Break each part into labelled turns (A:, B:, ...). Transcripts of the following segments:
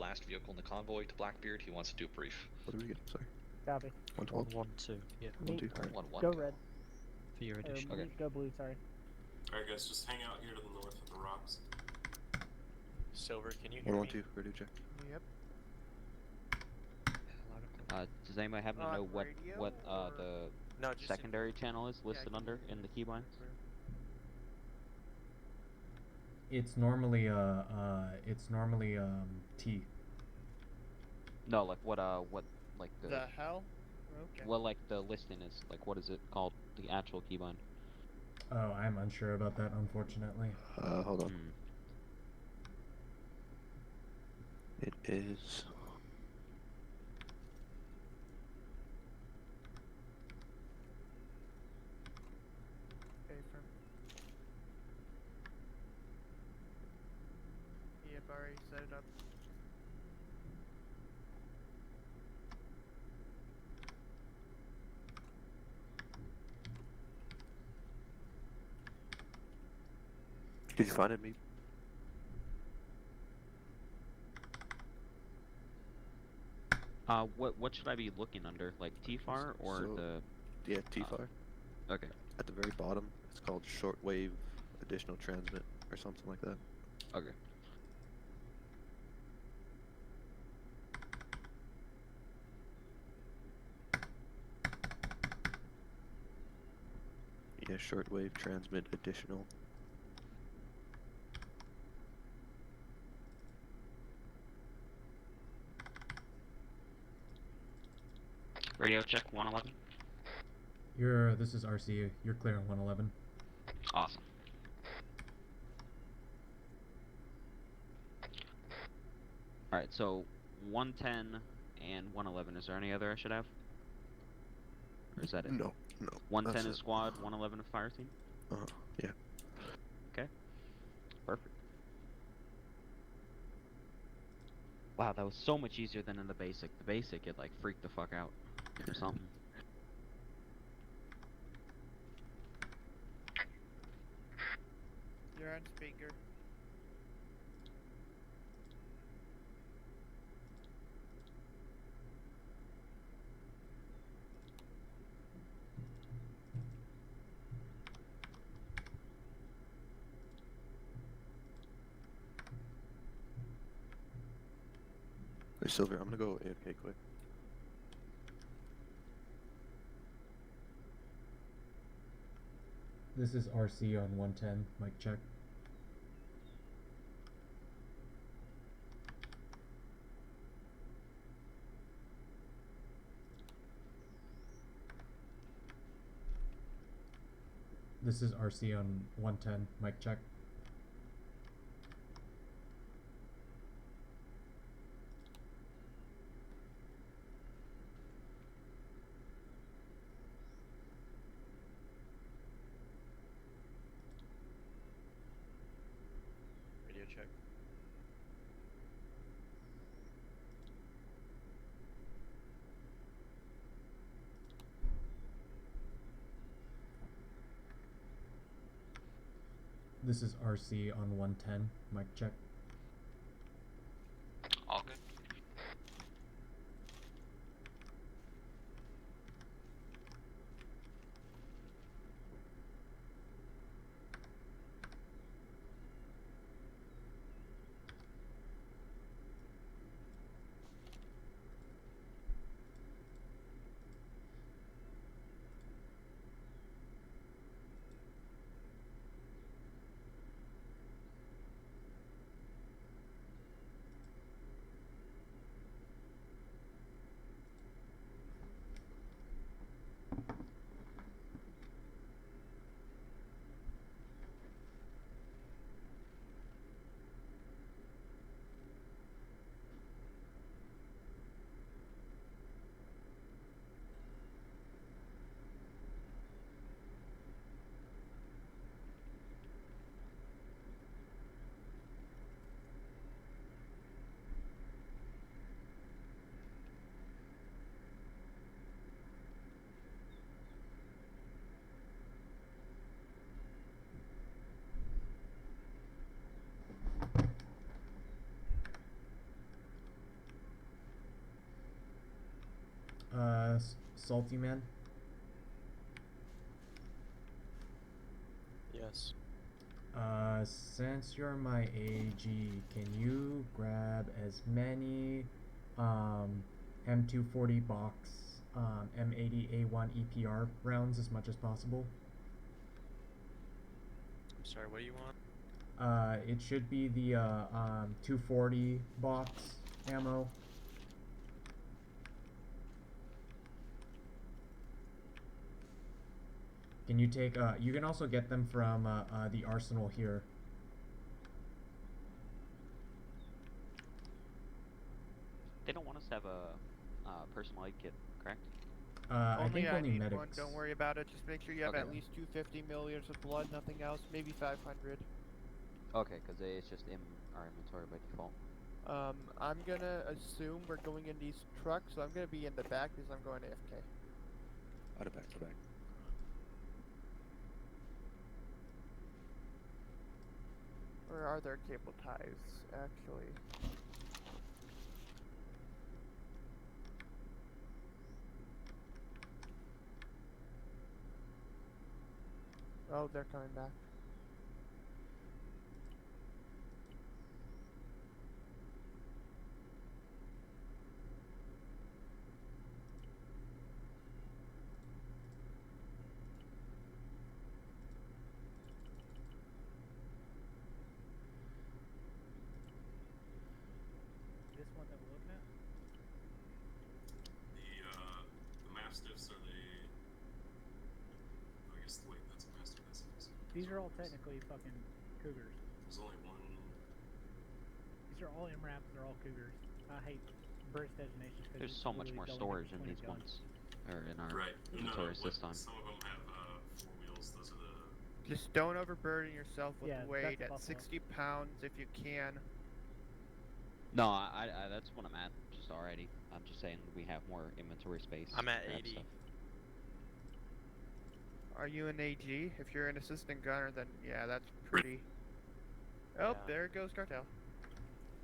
A: last vehicle in the convoy to Blackbeard. He wants to do a brief.
B: What do we get? Sorry.
C: Copy.
B: 112?
D: 112. Yeah.
B: 112. Alright.
A: 1-1.
C: Go red.
D: For your
C: Or
D: edition.
A: Okay.
C: go blue, sorry.
E: Alright guys, just hang out here to the north of the rocks.
F: Silver, can you hear me?
B: 112, radio check.
F: Yep.
G: Does anybody happen to know what the
F: No, just
G: secondary channel is listed
F: Yeah,
G: under in the keybinds?
H: It's normally T.
G: No, like what like
F: the hell? Okay.
G: what like the listing is, like what is it called, the actual keybind?
H: Oh, I'm unsure about that, unfortunately.
B: Hold on. It is...
F: Okay, from. Yep, already set it up.
B: Did you find it, me?
G: What should I be looking under, like TFAR or
B: So-
G: the?
B: Yeah, T-Fire.
G: Okay.
B: At the very bottom, it's called shortwave additional transmit or something like that.
G: Okay.
B: Yeah, shortwave transmit additional.
G: Radio check 111.
H: This is RC. You're clear on 111.
G: Awesome. Alright, so 110 and 111. Is there any other I should have? Or is that it?
B: No, no.
G: 110
B: that's
G: is
B: it.
G: squad, 111 is fire team?
B: Yeah.
G: Okay. Perfect. Wow, that was so much easier than in the basic. The basic, it like freaked the fuck out or something.
F: You're on speaker.
B: Hey, Silver, I'm gonna go AFK quick.
H: This is RC on 110. Mic check. This is RC on 110. Mic check.
F: Radio check.
H: This is RC on 110. Mic check.
G: All good.
H: Salty Man?
C: Yes.
H: Since you're my AG, can you grab as many M240 box M80A1 EPR rounds as much as possible?
C: I'm sorry, what do you want?
H: It should be the 240 box ammo. Can you take, you can also get them from the arsenal here.
G: They don't want us to have a personal aid kit, correct?
H: I think
F: I
H: only
F: need
H: medics.
F: one. Don't worry about it. Just make sure you have
G: Okay.
F: at least 250 milliliters of blood, nothing else. Maybe 500.
G: Okay, because it's just in our inventory by default.
F: I'm gonna assume we're going in these trucks, so I'm gonna be in the back because I'm going AFK.
B: Out of back to back.
F: Or are there cable ties, actually? Oh, they're coming back.
D: This one that we're looking at?
E: The Mastiffs are the... I guess, wait, that's a Mastiff.
D: These are all technically fucking cougars.
E: There's only one...
D: These are all MRAPs, they're all cougars. I hate British designations because
G: There's so much more storage in these ones, or in our
E: Right.
G: inventories this time.
E: Some of them have 4 wheels. Those are the...
F: Just don't overburden yourself with
D: Yeah,
F: weight
D: that's
F: at
D: Buffalo.
F: 60 pounds if you can.
G: No, I that's what I'm at just already. I'm just saying we have more inventory space.
C: I'm at
G: to grab
C: 80.
G: stuff.
F: Are you an AG? If you're an assistant gunner, then yeah, that's pretty. Oh,
C: Yeah.
F: there goes cartel.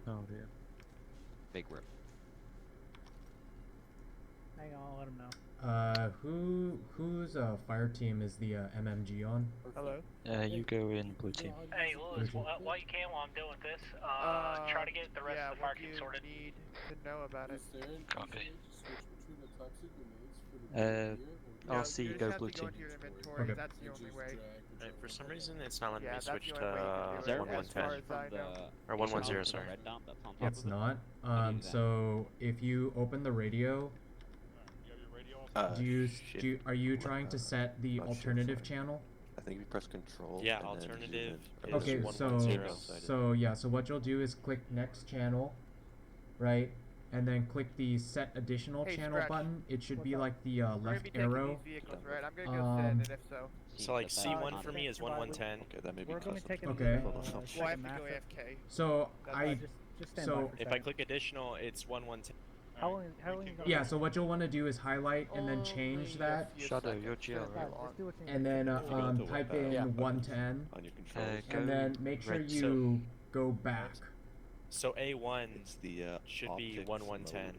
B: Oh dear.
G: Big rip.
D: Hang on, I'll let them know.
H: Whose fire team is the MMG on?
F: Hello?
C: You go in blue team.
I: Hey, Lewis,
H: Mhm.
I: while you can, while I'm dealing with this, try to get the rest
F: yeah,
I: of the fire
F: what
I: team
F: you
I: sorted.
F: need to know about it.
C: Copy.
F: No,
C: I'll see
F: you
C: you
F: just
C: go
F: have
C: blue
F: to go
C: team.
F: into your inventory.
H: Okay.
F: That's the only way.
C: For some reason, it's not letting
F: Yeah,
C: me
F: that's
C: switch
F: the
C: to
F: only way you can
G: Is
F: do
G: there
F: it,
G: a
F: as
G: one
F: far
G: test
F: as
G: from
F: I know.
G: the
C: Or 110,
G: the
C: sorry.
G: red dot that's on top
H: It's
G: of it?
H: not.
G: How do you do that?
H: So if you open the radio, are you trying to set the
B: not sure,
H: alternative
B: sorry.
H: channel?
B: I think if you press control.
C: Yeah,
B: and then
C: alternative
B: zoom in,
C: is
H: Okay,
C: 110.
H: so what you'll do is click next channel, right? And then click the set additional
F: Hey,
H: channel
F: Scratch.
H: button. It should be
D: What's up?
H: like the
F: We're gonna
H: left
F: be taking
H: arrow.
F: these vehicles, right? I'm gonna go sit in it if so.
C: So like
G: Seems that
C: C1
G: that's
C: for me is 1110.
B: Okay, that may be
D: We're going to
B: custom.
D: take it.
H: Okay.
F: Well, I have to go AFK.
H: So
F: That's
D: just stand
H: so-
D: by for a
C: If I
D: second.
C: click additional, it's 1110.
D: How long you gonna
H: yeah, so what you'll want to do is highlight and then change
F: Only
H: that,
F: a few
C: Shadow,
F: seconds,
C: you're
F: shouldn't
C: GL,
F: be
C: right?
F: long.
D: Just do what you need
H: and
D: to
H: then
D: do.
B: go to
H: type
B: what,
H: in
C: yeah.
H: 110,
B: On your controls.
C: Go
H: and then make sure
C: red,
H: you go back.
C: So A1
B: It's the
C: should be
B: optics
C: 1110.
B: mode.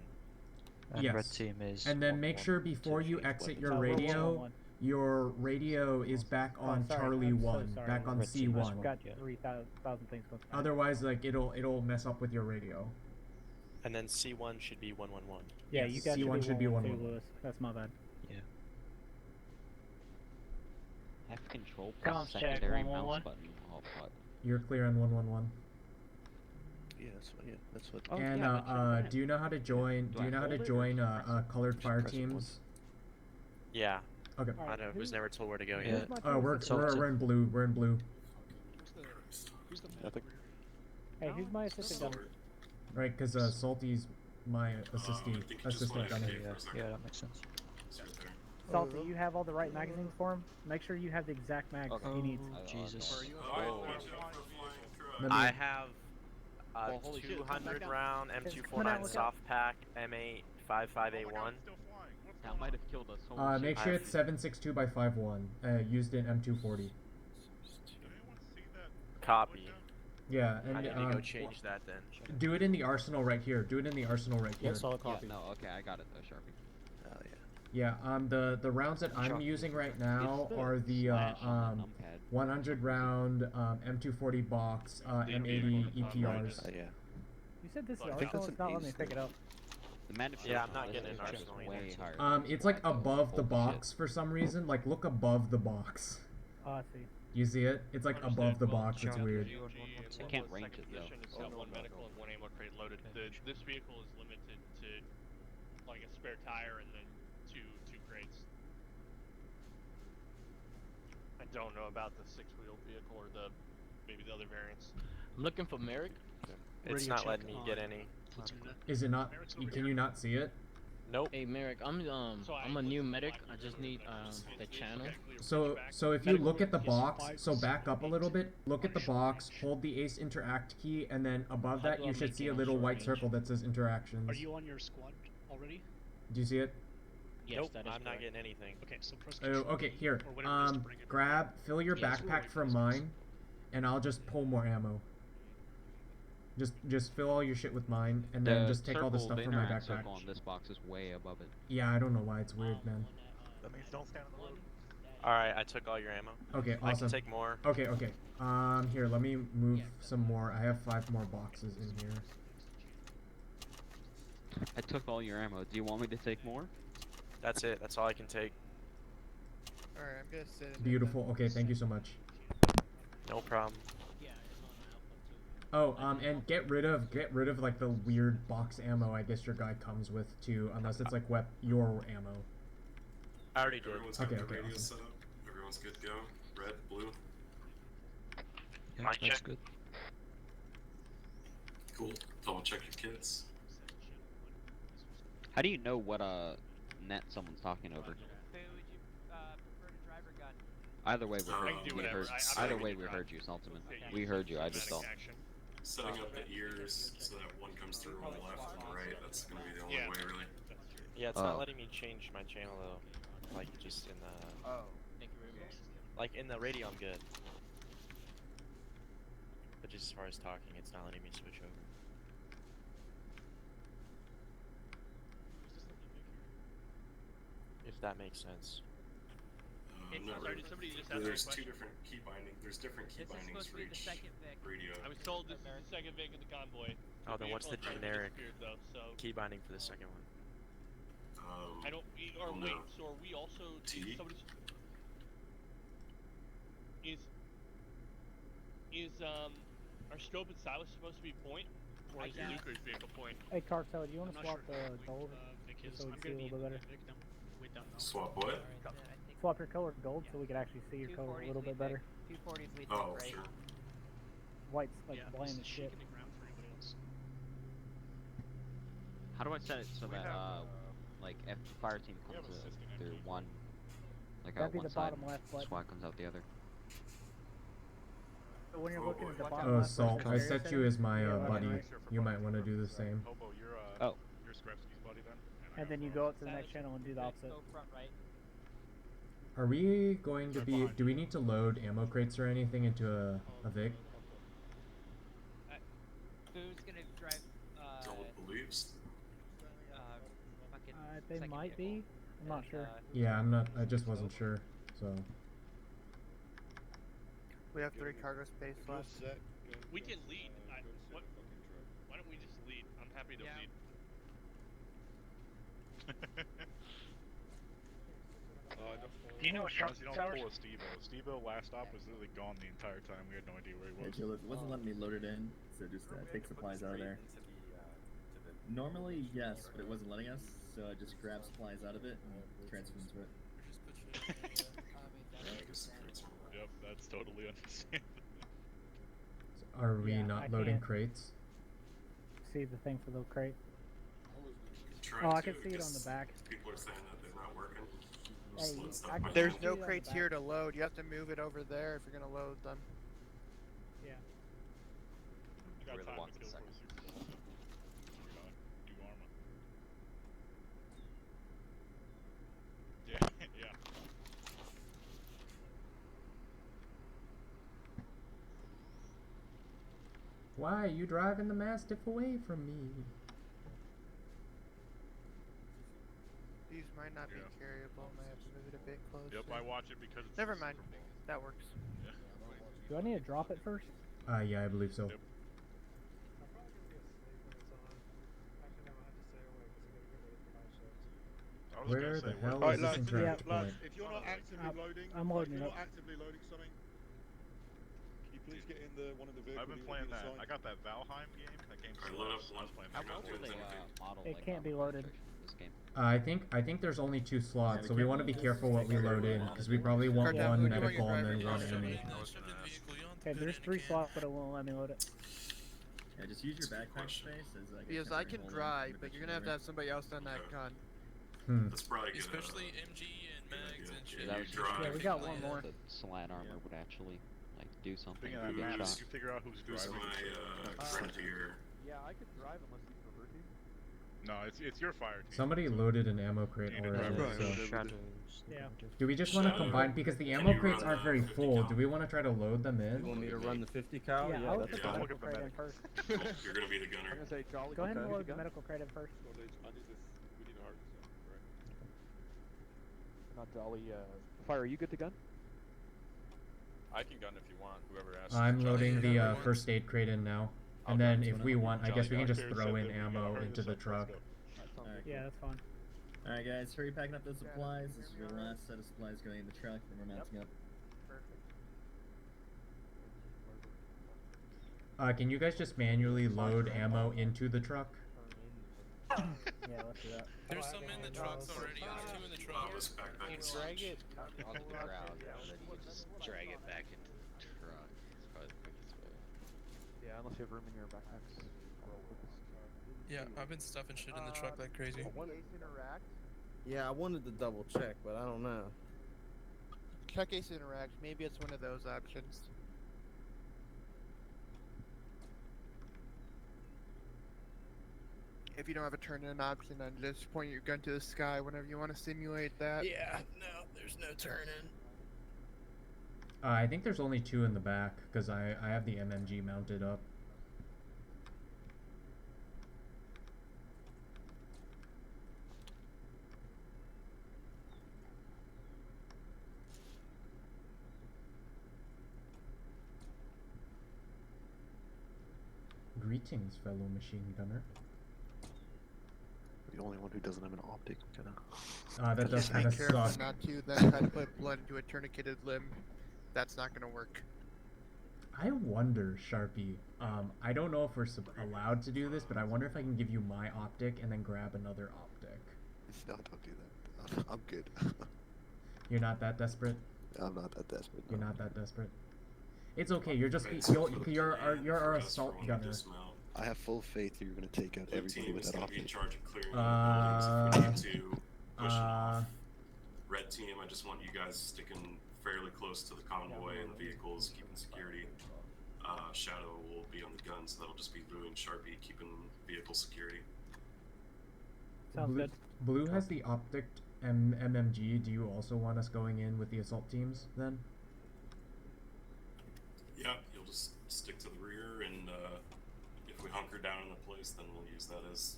J: And
H: Yes.
J: red team is
H: And then make sure before you
B: change
H: exit
B: weapons.
H: your
D: Oh, we're
H: radio,
D: 111.
H: your radio is back
D: Oh,
H: on
D: sorry,
H: Charlie
D: I'm so
H: 1,
D: sorry.
H: back on
J: Red team is
H: C1.
J: one.
D: Got 3,000 things going on.
H: Otherwise, like it'll mess up with your radio.
C: And then C1 should be 111.
D: Yeah,
H: Yes,
D: you got
H: C1 should be
D: 112,
H: 111.
D: Lewis. That's my bad.
G: F control
I: Comms
G: plus
I: check,
G: secondary
I: 111.
G: mouse button. Oh, what?
H: You're clear on 111.
B: Yeah, that's what.
G: Oh,
H: And
G: yeah, that should be
H: do you know how to join?
G: Do
H: Do you
G: I
H: know how to
G: hold it or
H: join
G: just press it?
H: colored
B: Just
H: fire
B: press it
H: teams?
B: once.
C: Yeah,
H: Okay.
C: I don't know. Was never told where to go
J: Yeah.
C: yet.
D: Who's my choice?
H: We're in blue. We're in blue.
B: Nothing.
D: Hey, who's my assistant gunner?
H: Right, because Salty's my assistant gunner.
J: Yeah, that makes sense.
E: It's right there.
D: Salty, you have all the right magazines for him? Make sure you have the exact mags
G: Okay.
D: he needs.
J: Jesus.
E: Alright, watch out for flying trucks.
H: Let me-
C: I have
G: Well, holy shit, come back
C: 200
G: down.
C: round
D: Coming out,
C: M249
D: look out.
C: soft pack M855A1.
G: That might have killed us. Holy shit.
H: make sure it's 762 by 51. Used in M240.
C: Copy.
H: Yeah,
C: I need to
H: and
C: go change that then.
H: do it in the arsenal right here. Do it in the arsenal right here.
D: Solid
G: Yeah,
D: copy.
G: no, okay, I got it though, Sharpie.
B: Oh yeah.
H: Yeah, the rounds that I'm using right now are the
G: Slash on the numpad.
H: 100 round M240 box M80 EPRs.
B: Yeah.
D: You said this is
B: I think
D: arsenal.
B: that's
D: It's
B: an
D: not letting me
B: ace
D: pick
B: there.
D: it up.
G: The map
C: Yeah, I'm not
G: on
C: getting
G: this
C: an
G: is
C: arsenal either,
G: way
C: so-
G: higher.
H: It's like above the
G: Holy
H: box for some reason. Like look above the box.
D: Oh, I see.
H: You see it? It's like above the box. It's weird.
G: I can't range it though.
I: It's got one medical and one ammo crate loaded. This vehicle is limited to like a spare tire and then two crates. I don't know about the six-wheel vehicle or maybe the other variants.
K: I'm looking for Merrick.
C: It's not letting me get any.
H: Is it not? Can you not see it?
C: Nope.
K: Hey Merrick, I'm a new medic. I just need the channel.
H: So if you look at the box, so back up a little bit, look at the box, hold the ace interact key, and then above that you should see a little white circle that says interactions.
L: Are you on your squad already?
H: Do you see it?
K: Yes,
C: Nope,
K: that is
C: I'm not
K: correct.
C: getting anything.
L: Okay, so press
H: Oh,
L: control.
H: okay, here.
L: Or whatever it is to bring it.
H: Fill your
L: Yeah,
H: backpack
L: it's
H: from
L: really
H: mine, and I'll just pull more ammo. Just fill all your shit with mine, and then just take all the stuff from my
G: interact
H: backpack.
G: circle on this box is way above it.
H: Yeah, I don't know why it's weird, man.
C: That means don't stand on the road. Alright, I took all your ammo.
H: Okay,
C: I
H: awesome.
C: can take more.
H: Okay. Here, let me move some more. I have 5 more boxes in here.
G: I took all your ammo. Do you want me to take more?
C: That's it. That's all I can take.
F: Alright, I'm gonna sit in
H: Beautiful. Okay, thank you so much.
C: No problem.
H: Oh, and get rid of like the weird box ammo I guess your guy comes with too, unless it's like your ammo.
C: I already did.
E: Everyone's got
H: Okay,
E: their
H: okay,
E: radios
H: awesome.
E: set up. Everyone's good to go. Red, blue.
J: Yeah,
I: Mic
J: that's
I: check.
J: good.
E: Cool. Double check your kits.
G: How do you know what net someone's talking over? Either way, we
E: I
G: heard.
E: can do
G: We
E: whatever.
G: heard
E: I
G: either
E: can
G: way,
E: do
G: we
E: drive.
G: heard you, Saltzman. We heard you. I just don't.
E: Setting up the ears so that one comes through on the left and the right. That's gonna be the only way, really.
C: Yeah, it's
G: Oh.
C: not letting me change my channel though. Like just in the.
K: Oh, thank you very much.
C: Like in the radio, I'm good. But just as far as talking, it's not letting me switch over. If that makes sense.
E: Not
I: sorry,
E: really.
I: did somebody just ask me a
E: There's two
I: question?
E: different key binding. There's different key bindings for each radio.
I: I was told this is the second Vic in the convoy.
C: Oh, then what's the
I: vehicle
C: generic
I: disappeared, though, so
C: key binding for the second one?
I: I don't. Or
E: no.
I: wait, so are we also?
E: T?
I: Somebody's, is our scope and Silas supposed to be point, or is Luca's vehicle point?
D: Hey, Cartel, do you want
L: I'm
D: to
L: not
D: swap
L: sure
D: the
L: which
D: gold?
L: Vic
D: Just
L: is.
D: so we
L: I'm
D: see a
L: gonna be
D: little bit better.
L: Vic. Wait down now.
E: Swap what?
D: Swap your color to gold so we can actually see your color a little bit better.
M: 240s lead
E: Oh,
M: right?
E: sure.
D: White's like
L: Yeah,
D: bland
L: this
D: as
L: is
D: shit.
L: shaking the ground for anybody else.
G: How do I set it so that like if the fire team comes through one, like
D: That'd
G: out
D: be
G: one
D: the
G: side,
D: bottom left button.
G: SWAT comes out the other.
D: So when you're looking at the
E: boy.
D: bottom
H: Oh,
D: left,
H: Salt,
D: where it
H: I
D: says
H: set
D: area
H: you as my
D: center, yeah,
H: buddy.
D: right.
H: You might want to do the same.
E: Hobo, you're
G: Oh.
E: you're Skrevsky's buddy then.
D: And then you go up to the next channel and do the opposite.
M: Go front right.
H: Are we going to be? Do we need to load ammo crates or anything into a Vic?
M: Who's gonna drive?
E: Double believes.
M: Fucking
D: They
M: second
D: might
M: vehicle.
D: be. I'm not sure.
H: Yeah, I'm not. I just wasn't sure. So.
F: We have 3 cargo space left.
I: We can lead. Why don't we just lead? I'm happy to lead.
L: Do you know what Sharp
N: You don't
L: Towers?
N: pull a Steve-O last stop was literally gone the entire time. We had no idea where he
O: Yeah,
N: was.
O: Jill, it wasn't letting me load it in, so just take supplies out of there. Normally, yes, but it wasn't letting us, so I just grabbed supplies out of it and transferred into it.
N: Yep, that's totally understandable.
H: Are we
D: Yeah,
H: not
D: I
H: loading
D: can't
H: crates?
D: See the thing for the crate.
E: Trying
D: Oh, I
E: to,
D: can see it on the
E: because
D: back.
E: People are saying that they're not working.
D: Hey,
E: Just load stuff
D: I
E: by
D: can-
F: There's
E: hand.
F: no
D: on the
F: crates
D: back.
F: here to load. You have to move it over there if you're gonna load them.
D: Yeah.
N: You got
G: Really
N: time
G: wants
N: to
G: a
N: kill for
G: second.
N: a Super Bowl. You're gonna do Arma. Yeah, yeah.
H: Why are you driving the Mastiff away from me?
F: These Might not be
N: Yeah.
F: carryable. Might have to move it a bit closer.
N: Yep, I watch it because it's
F: Never
N: the
F: mind.
N: Super Bowl.
F: That works.
N: Yeah.
D: Do I need to drop it first?
H: Yeah, I believe so.
N: Yep. I was
H: Where
N: gonna
H: the
N: say,
H: hell
N: what-
H: is this
L: lads,
H: interact
L: lads,
H: point?
L: if you're not actively loading,
D: I'm loading
L: if
D: it
L: you're
D: up.
L: not actively loading something, can you please get in the one of the vehicles?
N: I've been playing that. I got that Valheim game. That game's
E: I
N: so
E: load up
N: awesome. I
E: one.
N: was playing
E: I
N: that
E: got
N: game.
E: two.
G: Model
D: It
G: like
D: can't be loaded.
G: in this game.
H: I think there's only 2 slots,
O: Yeah,
H: so
O: we
H: we
O: can't
H: want to be
O: load
H: careful
O: this.
H: what we load in, because we probably want
F: Cartel,
H: one
F: who do you want
H: medical
F: your
H: and then
F: driver
H: one
F: to
H: enemy.
N: I was gonna ask.
D: Okay, there's 3 slots, but it won't let me load it.
O: Yeah, just use your
E: That's a good
O: backpack
E: question.
O: space as like a
F: Because I
O: temporary
F: can
O: hold-on
F: drive,
O: for
F: but you're
O: eventually
F: gonna have to
O: over.
F: have somebody else on that
E: Okay.
F: gun.
E: That's probably good.
J: Especially MG and
E: good
J: mags
E: idea.
J: and
E: Yeah,
J: shit.
G: That
E: you
G: was just
E: drive.
D: Yeah, we got one more.
G: The slat armor would actually like do something
N: Speaking
G: if
N: of
G: you
N: that
G: get
N: map,
G: shot.
N: you figure out who's
E: Who's
N: driving.
E: my frontier?
F: Yeah, I could drive unless you prefer to.
N: No, it's your fire team.
H: Somebody
N: so-
H: loaded an ammo crate
N: You need to
H: already,
N: drive
H: so...
N: it.
B: Shadows.
D: Yeah.
H: Do we just want to combine, because the
E: Can
H: ammo
E: you
H: crates
E: run
H: aren't
E: the
H: very
E: 50
H: full,
E: cal?
H: do we want to try to load them in?
B: You want me to run the 50 cal?
D: Yeah, I'll put
B: that's
D: the
E: fine.
D: medical
N: Look at the
D: crate in
N: medic.
D: first.
E: Cool. You're gonna be the gunner.
F: I'm gonna say Jolly.
D: Go ahead and
F: okay.
D: load the medical crate in first.
L: We need a hard right?
F: Not Jolly. Fire, are you good to gun?
L: I can gun if you want. Whoever asks.
H: I'm
J: Jolly,
H: loading the
J: everyone.
H: first aid crate in now.
L: I'll
H: And
L: go.
H: then
O: That's
H: if
O: what
H: we
O: I'm
H: want, I
N: Jolly
H: guess we can just
N: Doctor
H: throw
N: said
H: in
N: that we gotta
H: ammo
N: hurry
H: into
N: this
H: the
N: up, let's
H: truck.
N: go.
O: Alright,
D: Yeah, that's fine.
O: Alright guys, hurry packing up those supplies. This is your last set of supplies going in the truck, then we're mounting up.
H: Can you guys just manually load ammo into the truck?
D: Yeah, let's do that.
J: There's some in the trucks already. There's 2 in the truck.
E: This backpack
A: You
E: is
A: drag
E: huge.
A: it onto the ground, and then you can just drag it back into the truck. It's probably the quickest way.
F: Yeah, unless you have room in your backpacks.
J: Yeah, I've been stuffing shit in the truck like crazy.
B: Yeah, I wanted to double check, but I don't know.
F: Check Ace Interact. Maybe it's one of those options. If you don't have a turn-in option, then just point your gun to the sky whenever you want to simulate that.
J: Yeah, no, there's no turning.
H: I think there's only 2 in the back, because I have the MMG mounted up. Greetings, fellow machine gunner.
B: The only one who doesn't have an optic, kinda.
H: That does
F: Just
H: kind
F: be
H: of
F: careful
H: suck.
F: not to then try to put blood into a tourniqueted limb. That's not gonna work.
H: I wonder, Sharpie, I don't know if we're allowed to do this, but I wonder if I can give you my optic and then grab another optic.
B: No, don't do that. I'm good.
H: You're not that desperate?
B: I'm not that desperate.
H: You're
B: no.
H: not that desperate? It's okay, you're just,
E: Right,
H: you're our
E: for us
H: assault
E: for when we
H: gunner.
E: dismount.
B: I have full faith you're gonna take out
E: Blue
B: everybody
E: team
B: with
E: is
B: that
E: gonna be in
B: optic.
E: charge of clearing the buildings if we need to push them off. Red team, I just want you guys sticking fairly close to the convoy and the vehicles, keeping security. Shadow will be on the gun, so that'll just be Blue and Sharpie keeping vehicle security.
D: Sounds
H: Blue,
D: good.
H: Blue has the optic MMG. Do you also want us going in with the assault teams then?
E: Yeah, you'll just stick to the rear, and if we hunker down in a place, then we'll use that as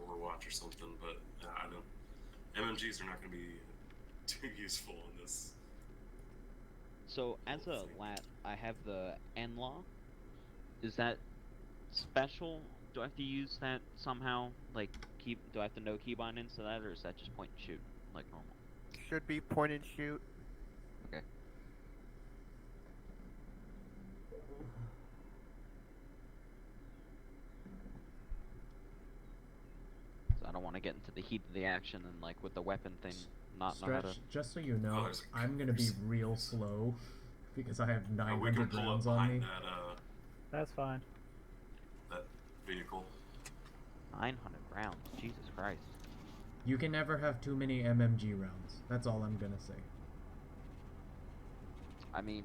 E: Overwatch or something. But I don't. MMGs are not going to be too useful in this.
G: So as a lat, I have the N-Law. Is that special? Do I have to use that somehow? Like, do I have to know keybind into that, or is that just point and shoot, like normal?
F: Should be point and shoot.
G: Okay. So I don't want to get into the heat of the action and, like, with the weapon thing, not know how
H: Stretch,
G: to...
H: just so you know,
E: there's a
H: I'm gonna be
E: there's-
H: real slow because I have
E: We can
H: 900
E: pull up
H: rounds on me.
E: behind that
D: That's fine.
E: that vehicle.
G: 900 rounds, Jesus Christ.
H: You can never have too many MMG rounds. That's all I'm gonna say.
G: I mean,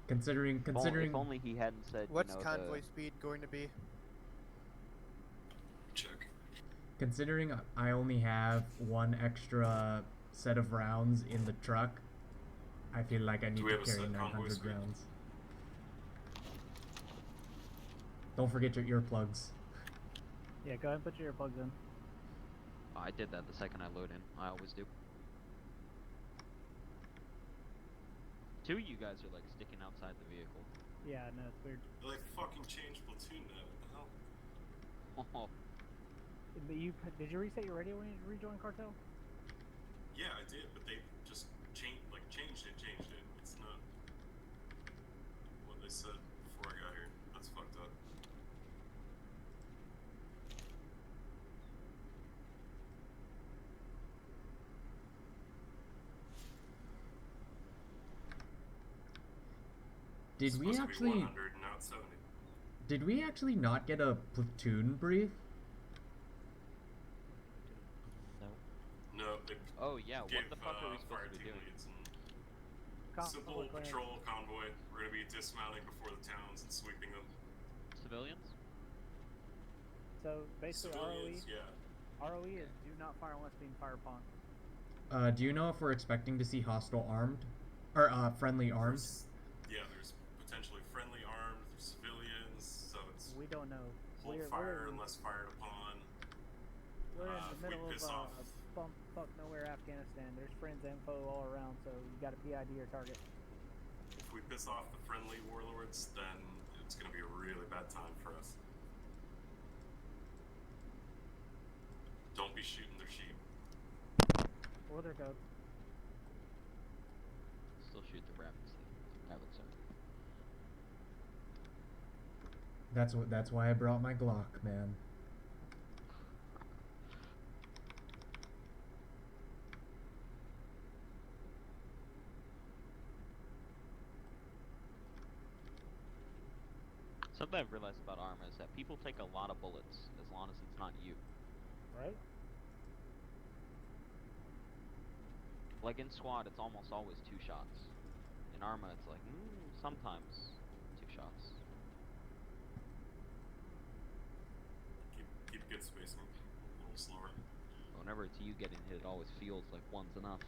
H: Considering,
G: if only he hadn't said,
F: What's
G: you know,
F: convoy speed going to be?
E: Check.
H: considering I only have 1 extra set of rounds in the truck, I feel like I need
E: we
H: to
E: have a
H: carry
E: set convoy
H: 900
E: speed?
H: rounds. Don't forget your earplugs.
D: Yeah, go ahead and put your earplugs in.
G: I did that the second I load in. I always do. Two of you guys are like sticking outside the vehicle.
D: Yeah, no, it's weird.
E: They like fucking changed platoon now. What the hell?
G: Oh,
D: But did you reset your radio when you rejoined cartel?
E: Yeah, I did, but they just changed it. It's not what they said before I got here. That's fucked up.
H: Did we
E: Supposed to be
H: actually?
E: 100, now it's 70.
H: Did we actually not get a platoon brief?
E: No, they
G: oh yeah, what
E: gave,
G: the fuck are we
E: fire
G: supposed to be
E: team
G: doing?
E: leads and simple
D: Public land.
E: patrol convoy. We're gonna be dismounting before the towns and sweeping them.
G: Civilians?
D: So basically,
E: Civilians, yeah.
D: ROE is do not fire unless being fired upon.
H: Do you know if we're expecting to see hostile armed, or friendly armed?
E: Yeah, there's potentially friendly armed, there's civilians, so it's
D: We don't know.
E: hold fire unless fired upon.
D: We're in
E: If
D: the
E: we
D: middle
E: piss
D: of
E: off-
D: bump fuck nowhere Afghanistan. There's friends info all around, so you got to PID your target.
E: If we piss off the friendly warlords, then it's gonna be a really bad time for us. Don't be shooting their sheep.
D: Or their goats.
G: Still shoot the rabbits. Rabbits are.
H: That's why I brought my Glock, man.
G: Something I've realized about Arma is that people take a lot of bullets as long as it's not you.
D: Right?
G: Like in Squad, it's almost always 2 shots. In Arma, it's like, sometimes 2 shots.
E: Keep good spacing. A little slower.
G: Whenever it's you getting hit, it always feels like one's enough.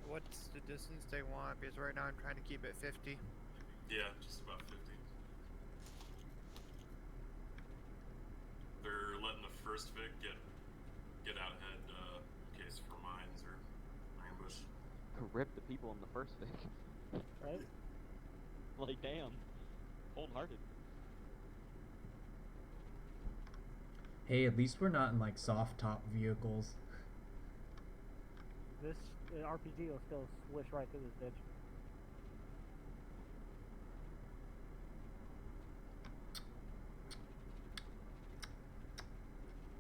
F: What's the distance they want? Because right now I'm trying to keep it 50.
E: Yeah, just about 50. They're letting the first Vic get out ahead in case for mines or ambush.
G: Rip the people in the first Vic.
D: Right?
G: Like, damn. Cold-hearted.
H: Hey, at least we're not in like soft top vehicles.
D: This RPG will still swish right through this bitch.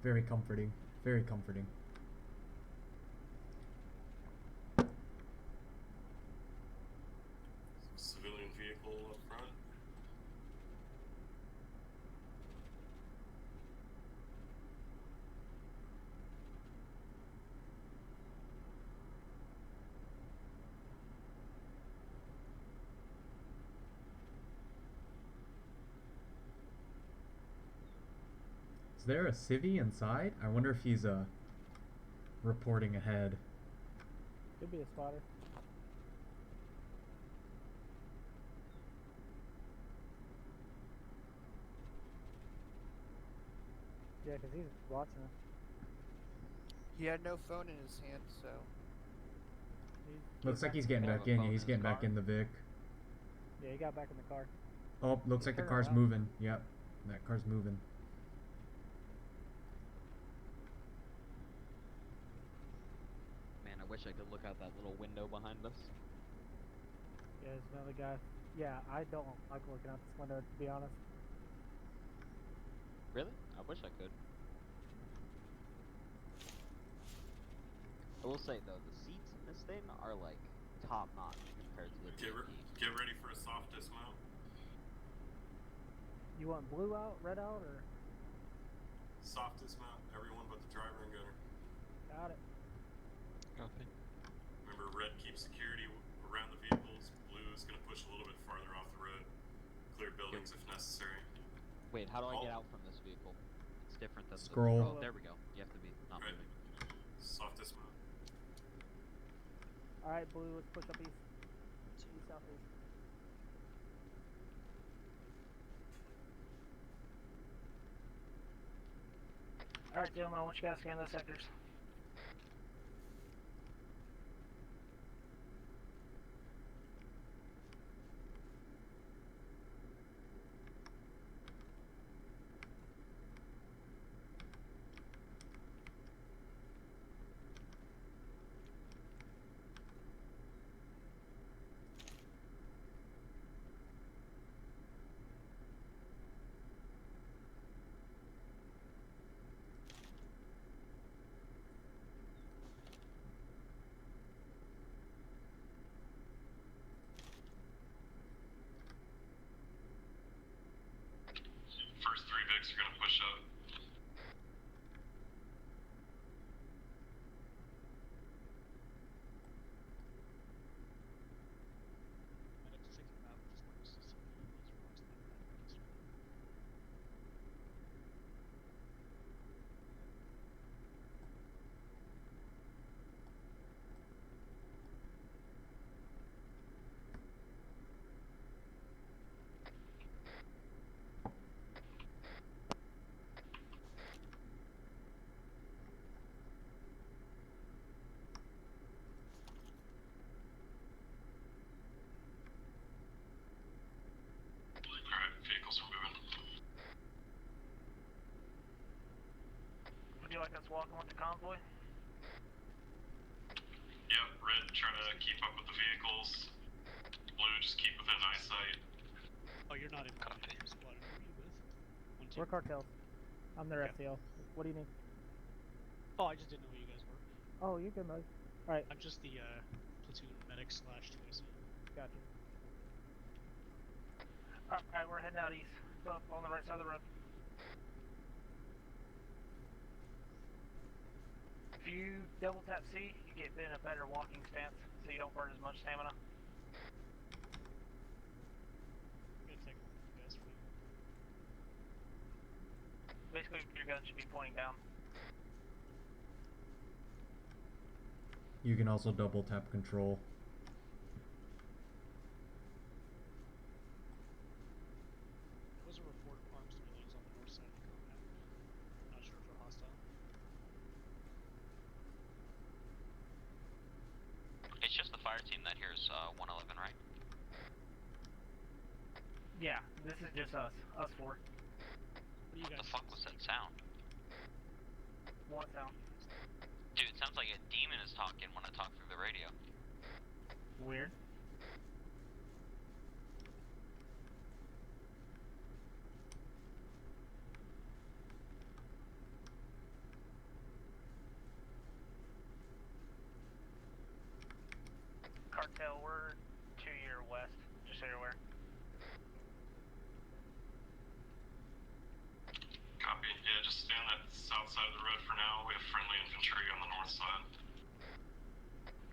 H: Very comforting. Very comforting.
E: Civilian vehicle up front.
H: Is there a civvy inside? I wonder if he's reporting ahead.
D: Could be a spotter. Yeah, because he's watching us.
F: He had no phone in his hand, so.
H: Looks like he's getting back in. Yeah, he's getting back in the Vic.
D: Yeah, he got back in the car.
H: Oh, looks like the
D: Turn
H: car's
D: around.
H: moving. Yep, that car's moving.
G: Man, I wish I could look out that little window behind us.
D: Yeah, there's another guy. Yeah, I don't like looking out this window, to be honest.
G: Really? I wish I could. I will say though, the seats in this thing are like top notch compared to the
E: Get ready for a soft dismount.
D: You want blue out, red out, or?
E: Soft dismount. Everyone but the driver and gunner.
D: Got it.
C: Copy.
E: Remember, red keeps security around the vehicles. Blue is going to push a little bit farther off the road. Clear buildings if necessary.
G: Wait, how do I get out from this vehicle? It's different than
H: Scroll.
G: The, oh, there we go. You have to be not
E: Right.
G: moving.
E: Soft dismount.
D: Alright, blue, let's push up east. East, southeast. Alright, gentlemen, I want you guys to scan those sectors.
E: First 3 Vics are gonna push up. Alright, vehicles are moving.
D: Would you like us walking with the convoy?
E: Yep, red, try to keep up with the vehicles. Blue, just keep within eyesight.
P: Oh, you're not in contact with your squad. Who are you with?
D: We're cartels. I'm their FTL. What do you need?
P: Oh, I just didn't know who you guys were.
D: Oh, you're good, mate. Alright.
P: I'm just the platoon medic slash 2AC.
D: Gotcha. Alright, we're heading out east. So, on the right side of the road. If you double tap C, you get in a better walking stance, so you don't burn as much stamina.
P: I'm gonna take one of you guys for you.
D: Basically, your gun should be pointing down.
H: You can also double tap control.
P: There was a report of arms civilians on the north side of the compound. Not sure if they're hostile.
Q: It's just the fire team that hears 111, right?
D: Yeah, this is just us. Us four.
Q: What the fuck was that sound?
D: What sound?
Q: Dude, it sounds like a demon is talking when I talk through the radio.
D: Weird. Cartel, we're 2 year west, just so you're aware.
E: Copy. Yeah, just stay on that south side of the road for now. We have friendly infantry on the north side.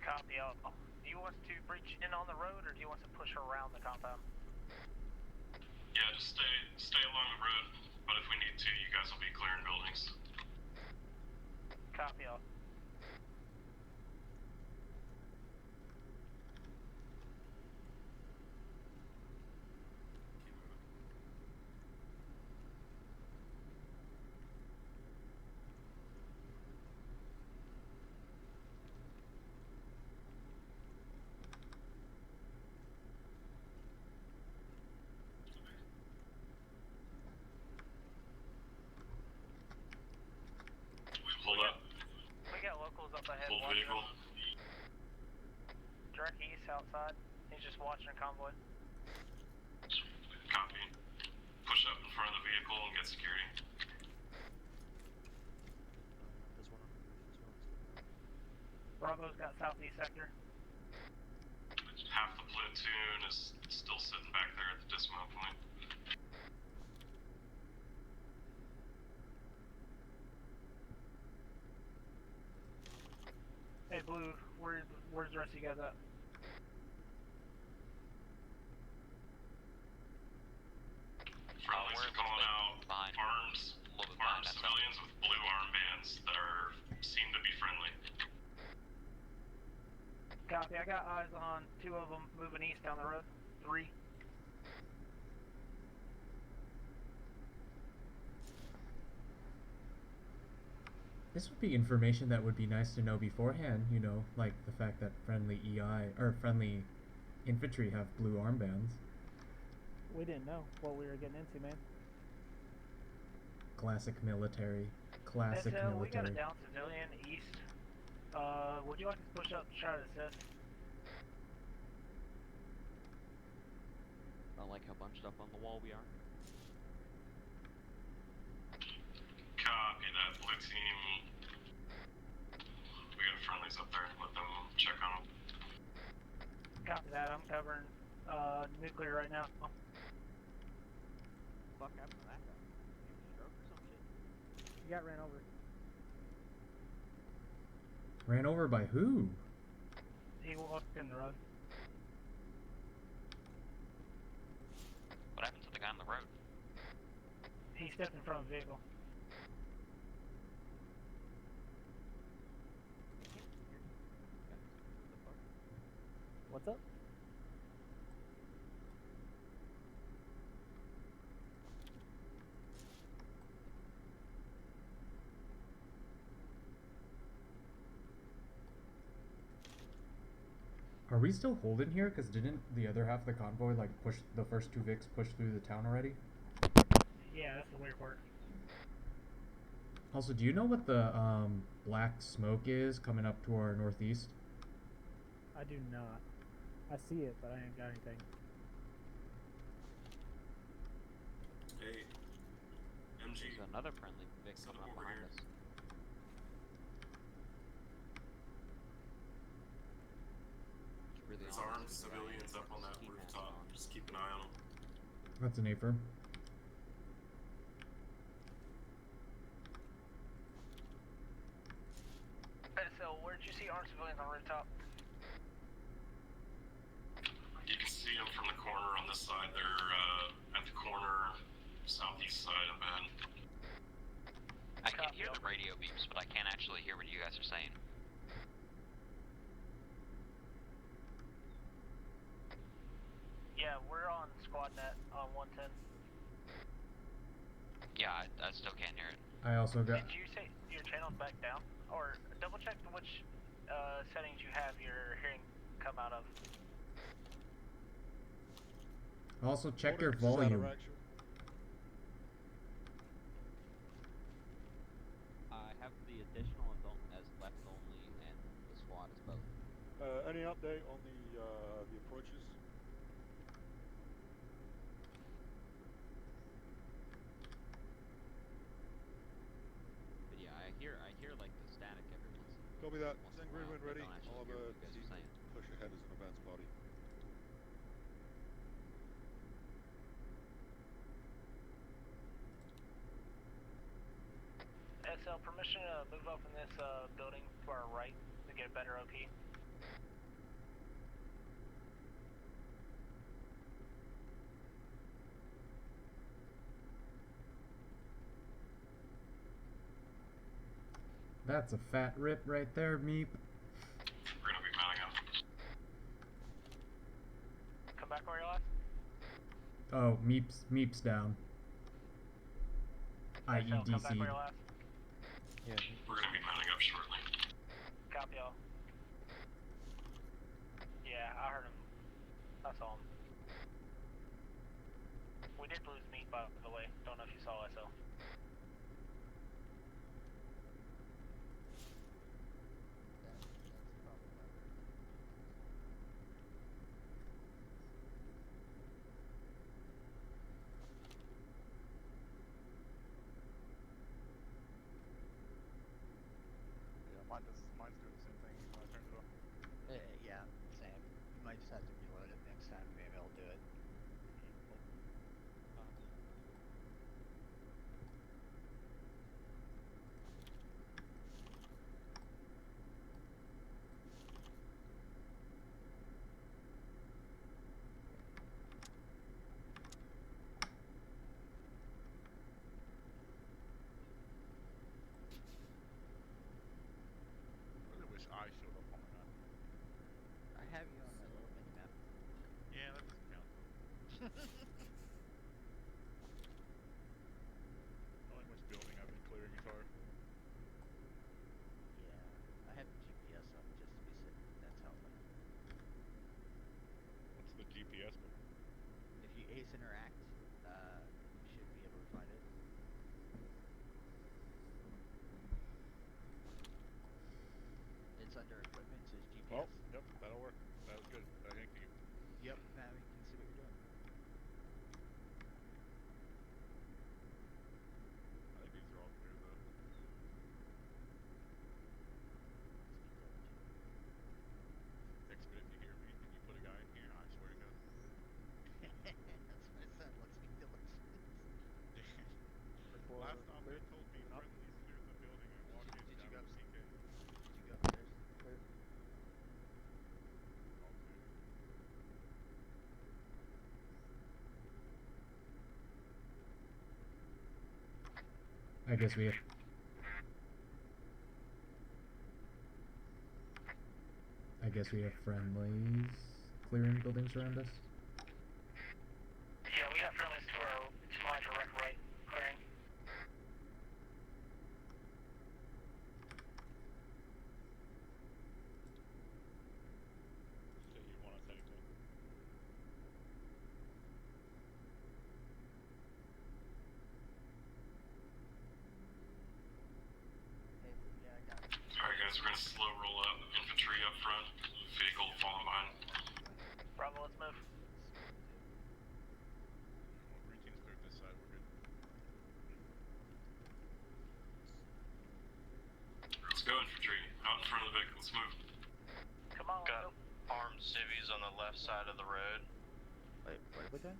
D: Copy. Do you want us to breach in on the road, or do you want us to push around the compound?
E: Yeah, just stay along the road. But if we need to, you guys will be clearing buildings.
D: Copy.
E: Hold up.
D: We got locals up ahead.
E: Full vehicle.
D: Direct east outside. He's just watching a convoy.
E: Copy. Push up in front of the vehicle and get security.
D: Bravo's got southeast sector.
E: Half the platoon is still sitting back there at the dismount point.
D: Hey, Blue, where's the rest of you guys at?
E: Friendly's calling out arms civilians with blue armbands that seem to be friendly.
D: Copy, I got eyes on 2 of them moving east down the road. 3.
H: This would be information that would be nice to know beforehand, you know, like the fact that friendly EI or friendly infantry have blue armbands.
D: We didn't know what we were getting into, man.
H: Classic military. Classic military.
R: We got a down civilian east. Would you like to push up to try to assist?
G: I like how bunched up on the wall we are.
E: Copy that, blue team. We got friendlies up there. Let them check on them.
R: Copy that. I'm covering nuclear right now.
G: Fuck happened to that guy? Stroke or some shit?
D: He got ran over.
H: Ran over by who?
R: He walked in the road.
Q: What happened to the guy on the road?
R: He stepped in front of a vehicle.
D: What's up?
H: Are we still holding here? Because didn't the other half of the convoy, like, push the first two Vics push through the town already?
R: Yeah, that's the weird part.
H: Also, do you know what the black smoke is coming up to our northeast?
D: I do not. I see it, but I ain't got anything.
E: Hey, MG.
G: There's another friendly Vic coming up behind us.
E: There's armed civilians up on that rooftop. Just keep an eye on them.
H: That's an A-firm.
R: So, where did you see armed civilians on rooftop?
E: You can see them from the corner on this side. They're at the corner, southeast side up ahead.
Q: I can hear the radio beeps, but I can't actually hear what you guys are saying.
R: Yeah, we're on SquadNet on 110.
Q: Yeah, I still can't hear it.
H: I also got...
R: Did you say your channel's back down? Or double check which settings you have your hearing come out of.
H: Also check your volume.
G: I have the additional adult as left only and the squad as both.
L: Any update on the approaches?
G: But yeah, I hear like the static every once in a while.
L: Copy that.
G: Once
L: Send
G: in a while,
L: Greenwood
G: but I
L: ready.
G: don't actually
L: I'll
G: hear
L: have
G: what you guys are saying.
L: push ahead as an advance body.
R: SL, permission to move up in this building to our right to get a better OP.
H: That's a fat rip right there, Meep.
E: We're gonna be mounting up.
R: Come back where you're at.
H: Oh, Meep's down.
R: SL,
H: I.e.
R: come back
H: DC.
R: where you're at.
B: Yeah.
E: We're gonna be mounting up shortly.
R: Copy all. Yeah, I heard him. I saw him. We did lose meat, by the way. Don't know if you saw SL.
N: Mine's doing the same thing when I turned it off.
S: Yeah, same. You might just have to reload it next time. Maybe I'll do it.
N: I really wish I showed up on the map.
S: I have you on that little mini map.
N: Yeah, that doesn't count. Knowing which building I've been clearing is hard. Red told me friendlies cleared the building and walked in down with CK.
S: Did you go upstairs? Clear.
H: I guess we have. I guess we have friendlies clearing buildings around us.
R: Yeah, we got friendlies to my direct right, clearing.
N: Shit, you want us heading to?
S: Hey, yeah, I got it.
E: Alright guys, we're gonna slow roll out. Infantry up front, vehicle falling behind.
R: Bravo, let's move.
N: Well, green team's cleared this side, we're good.
E: Let's go infantry, out in front of the vehicle, let's move.
R: Come on,
C: Got
R: let's
C: armed civvies on the left side of the road.
S: Wait, what are we doing?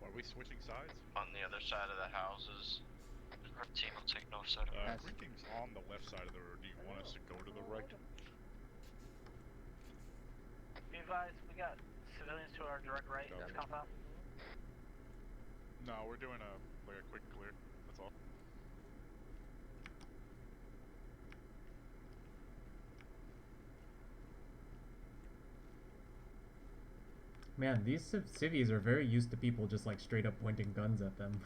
N: Are we switching sides?
C: On the other side of the houses. Our team will take north side of the road.
N: Green team's on the left side of the road. Do you want us to go to the right?
R: Be advised, we got civilians to our direct right. That's compound.
N: No, we're doing a quick clear. That's all.
H: Man, these civvies are very used to people just like straight up pointing guns at them.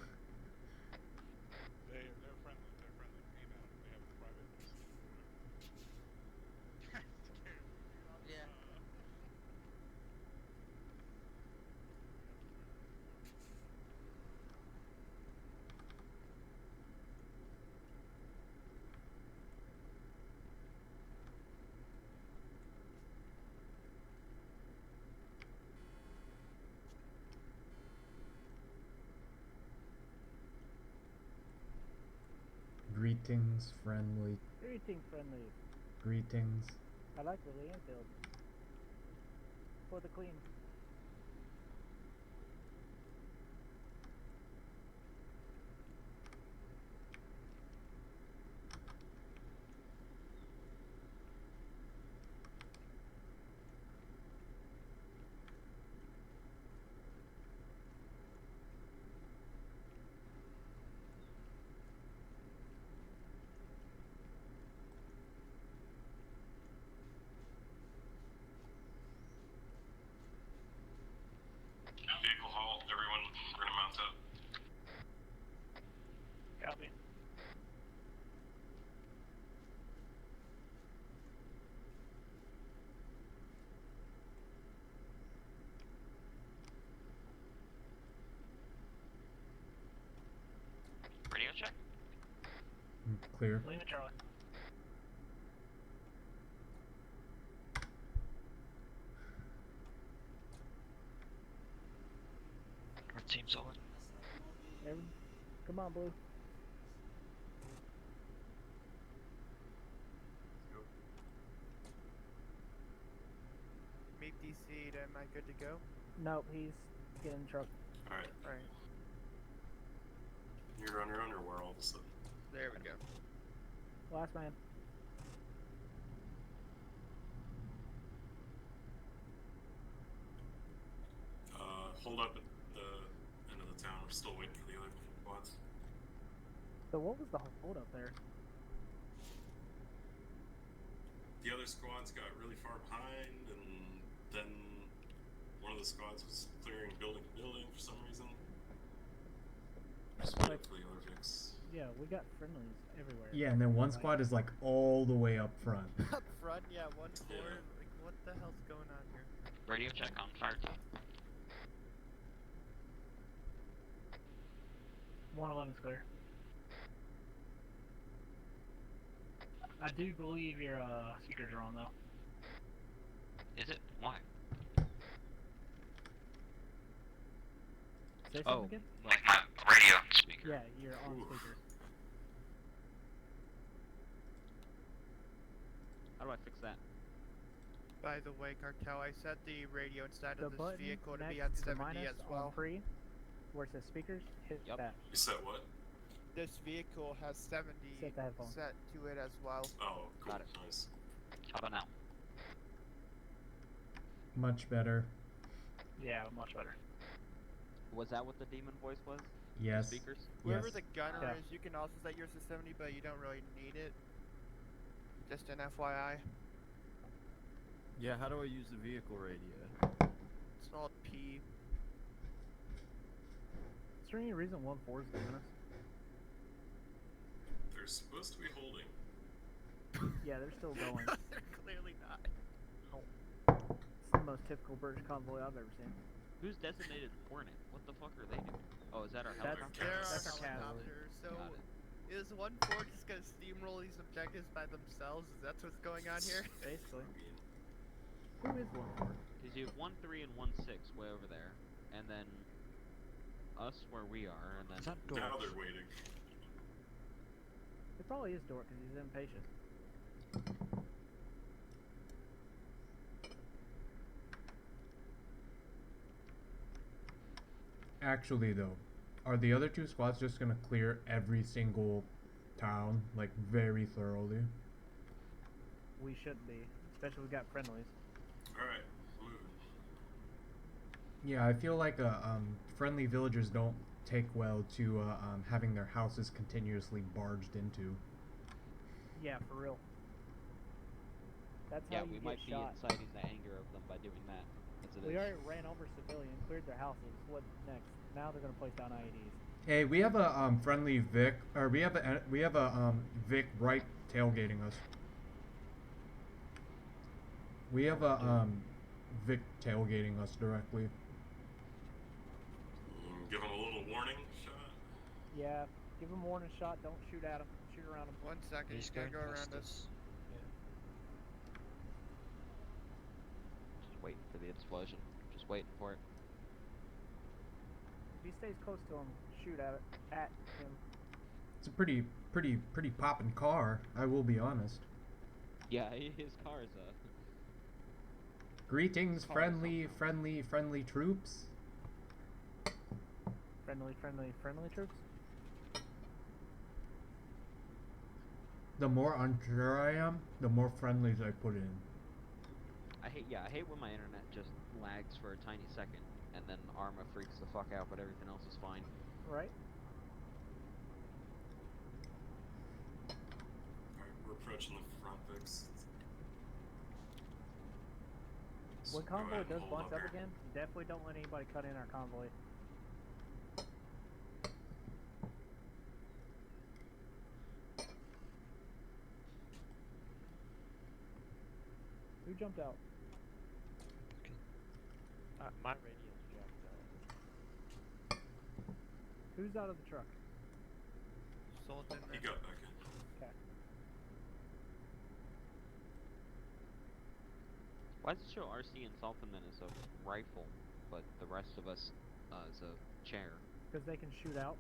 N: They're friendly. They're friendly. Aim at them. They have the private.
S: Yeah.
H: Greetings, friendly.
D: Greeting, friendly.
H: Greetings.
D: I like the Lee Enfield. For the queen.
E: Vehicle halt, everyone, we're gonna mount up.
R: Copy.
Q: Radio check.
H: Clear.
R: Leave it, Charlie.
C: Our team's on.
D: Come on, Blue.
F: Meet DC, am I good to go?
D: Nope, he's getting in the truck.
E: Alright.
F: Alright.
E: You're on your own or we're all of a sudden?
F: There we go.
D: Last man.
E: Hold up at the end of the town. We're still waiting for the other squads.
D: So what was the hold up there?
E: The other squads got really far behind, and then one of the squads was clearing building to building for some reason. Just waiting for the other fix.
D: Yeah, we got friendlies everywhere.
H: Yeah, and then one squad is like all the way up front.
F: Up front, yeah, 1-4. Like, what the hell's going on here?
Q: Radio check on fire team.
D: 111's clear. I do believe your speakers are on though.
Q: Is it? Why?
D: Say something
Q: Oh,
D: again?
Q: like my radio speaker.
D: Yeah, you're on speaker.
G: How do I fix that?
F: By the way, Cartel, I set the radio inside
D: The
F: of this
D: button
F: vehicle to
D: next
F: be on
D: to the
F: 70
D: minus
F: as well.
D: on pre, where it says speakers, hit that.
E: You said what?
F: this vehicle has 70
D: Set the headphone.
F: set to it as well.
E: Oh, cool.
G: Got it.
E: Nice.
Q: How about now?
H: Much better.
R: Yeah, much better.
G: Was that what the demon voice was?
H: Yes.
G: Speakers?
F: Whoever
H: Yes.
F: the gunner
R: Yeah.
F: is, you can also set yours to 70, but you don't really need it. Just an FYI.
O: Yeah, how do I use the vehicle radio?
F: It's called P.
D: Is there any reason 1-4 is doing us?
E: They're supposed to be holding.
D: Yeah, they're still going.
F: They're clearly not.
D: It's the most typical British convoy I've ever seen.
G: Who's designated Hornet? What the fuck are they doing? Oh, is that our
D: That's-
G: helicopter?
F: There are
D: That's our cat.
F: helicopters, so
G: Got it.
F: is 1-4 just gonna steamroll these objectives by themselves? Is that what's going on here?
D: Basically.
E: I mean,
D: Who is 1-4?
G: Because you have 1-3 and 1-6 way over there, and then us where we are, and then
L: Is that
E: now
L: Dork?
E: they're waiting.
D: It probably is Dork because he's impatient.
H: Actually, though, are the other two squads just gonna clear every single town, like, very thoroughly?
D: We shouldn't be. Especially if we got friendlies.
E: Alright, moving.
H: Yeah, I feel like friendly villagers don't take well to having their houses continuously barged into.
D: Yeah, for real. That's
G: yeah,
D: how you
G: we
D: get
G: might
D: shot.
G: be inciting the anger of them by doing that. As it
D: We
G: is.
D: already ran over civilians, cleared their houses. What next? Now they're gonna place down IEDs.
H: Hey, we have a friendly Vic, or we have a Vic right tailgating us. We have a Vic tailgating us directly.
E: Give them a little warning shot.
D: Yeah, give them warning shot. Don't shoot at them. Shoot around them.
F: 1 second, he's gonna go around us.
G: Just waiting for the explosion. Just waiting for it.
D: If he stays close to him, shoot at him.
H: It's a pretty poppin' car, I will be honest.
G: Yeah, his car is
H: Greetings,
G: Car is
H: friendly troops.
D: Friendly troops.
H: The more unsure I am, the more friendlies I put in.
G: I hate when my internet just lags for a tiny second, and then Arma freaks the fuck out, but everything else is fine.
D: Right.
E: Alright, we're approaching the front fix.
D: When
E: Go
D: convoy
E: ahead and
D: does
E: hold
D: bunch up
E: here.
D: again, definitely don't let anybody cut in our convoy. Who jumped out?
L: My radio's jacked up.
D: Who's out of the truck?
F: Sultan.
E: He got back in.
D: Okay.
G: Why does it show RC and Saltman as a rifle, but the rest of us as a chair?
D: Because they can shoot out.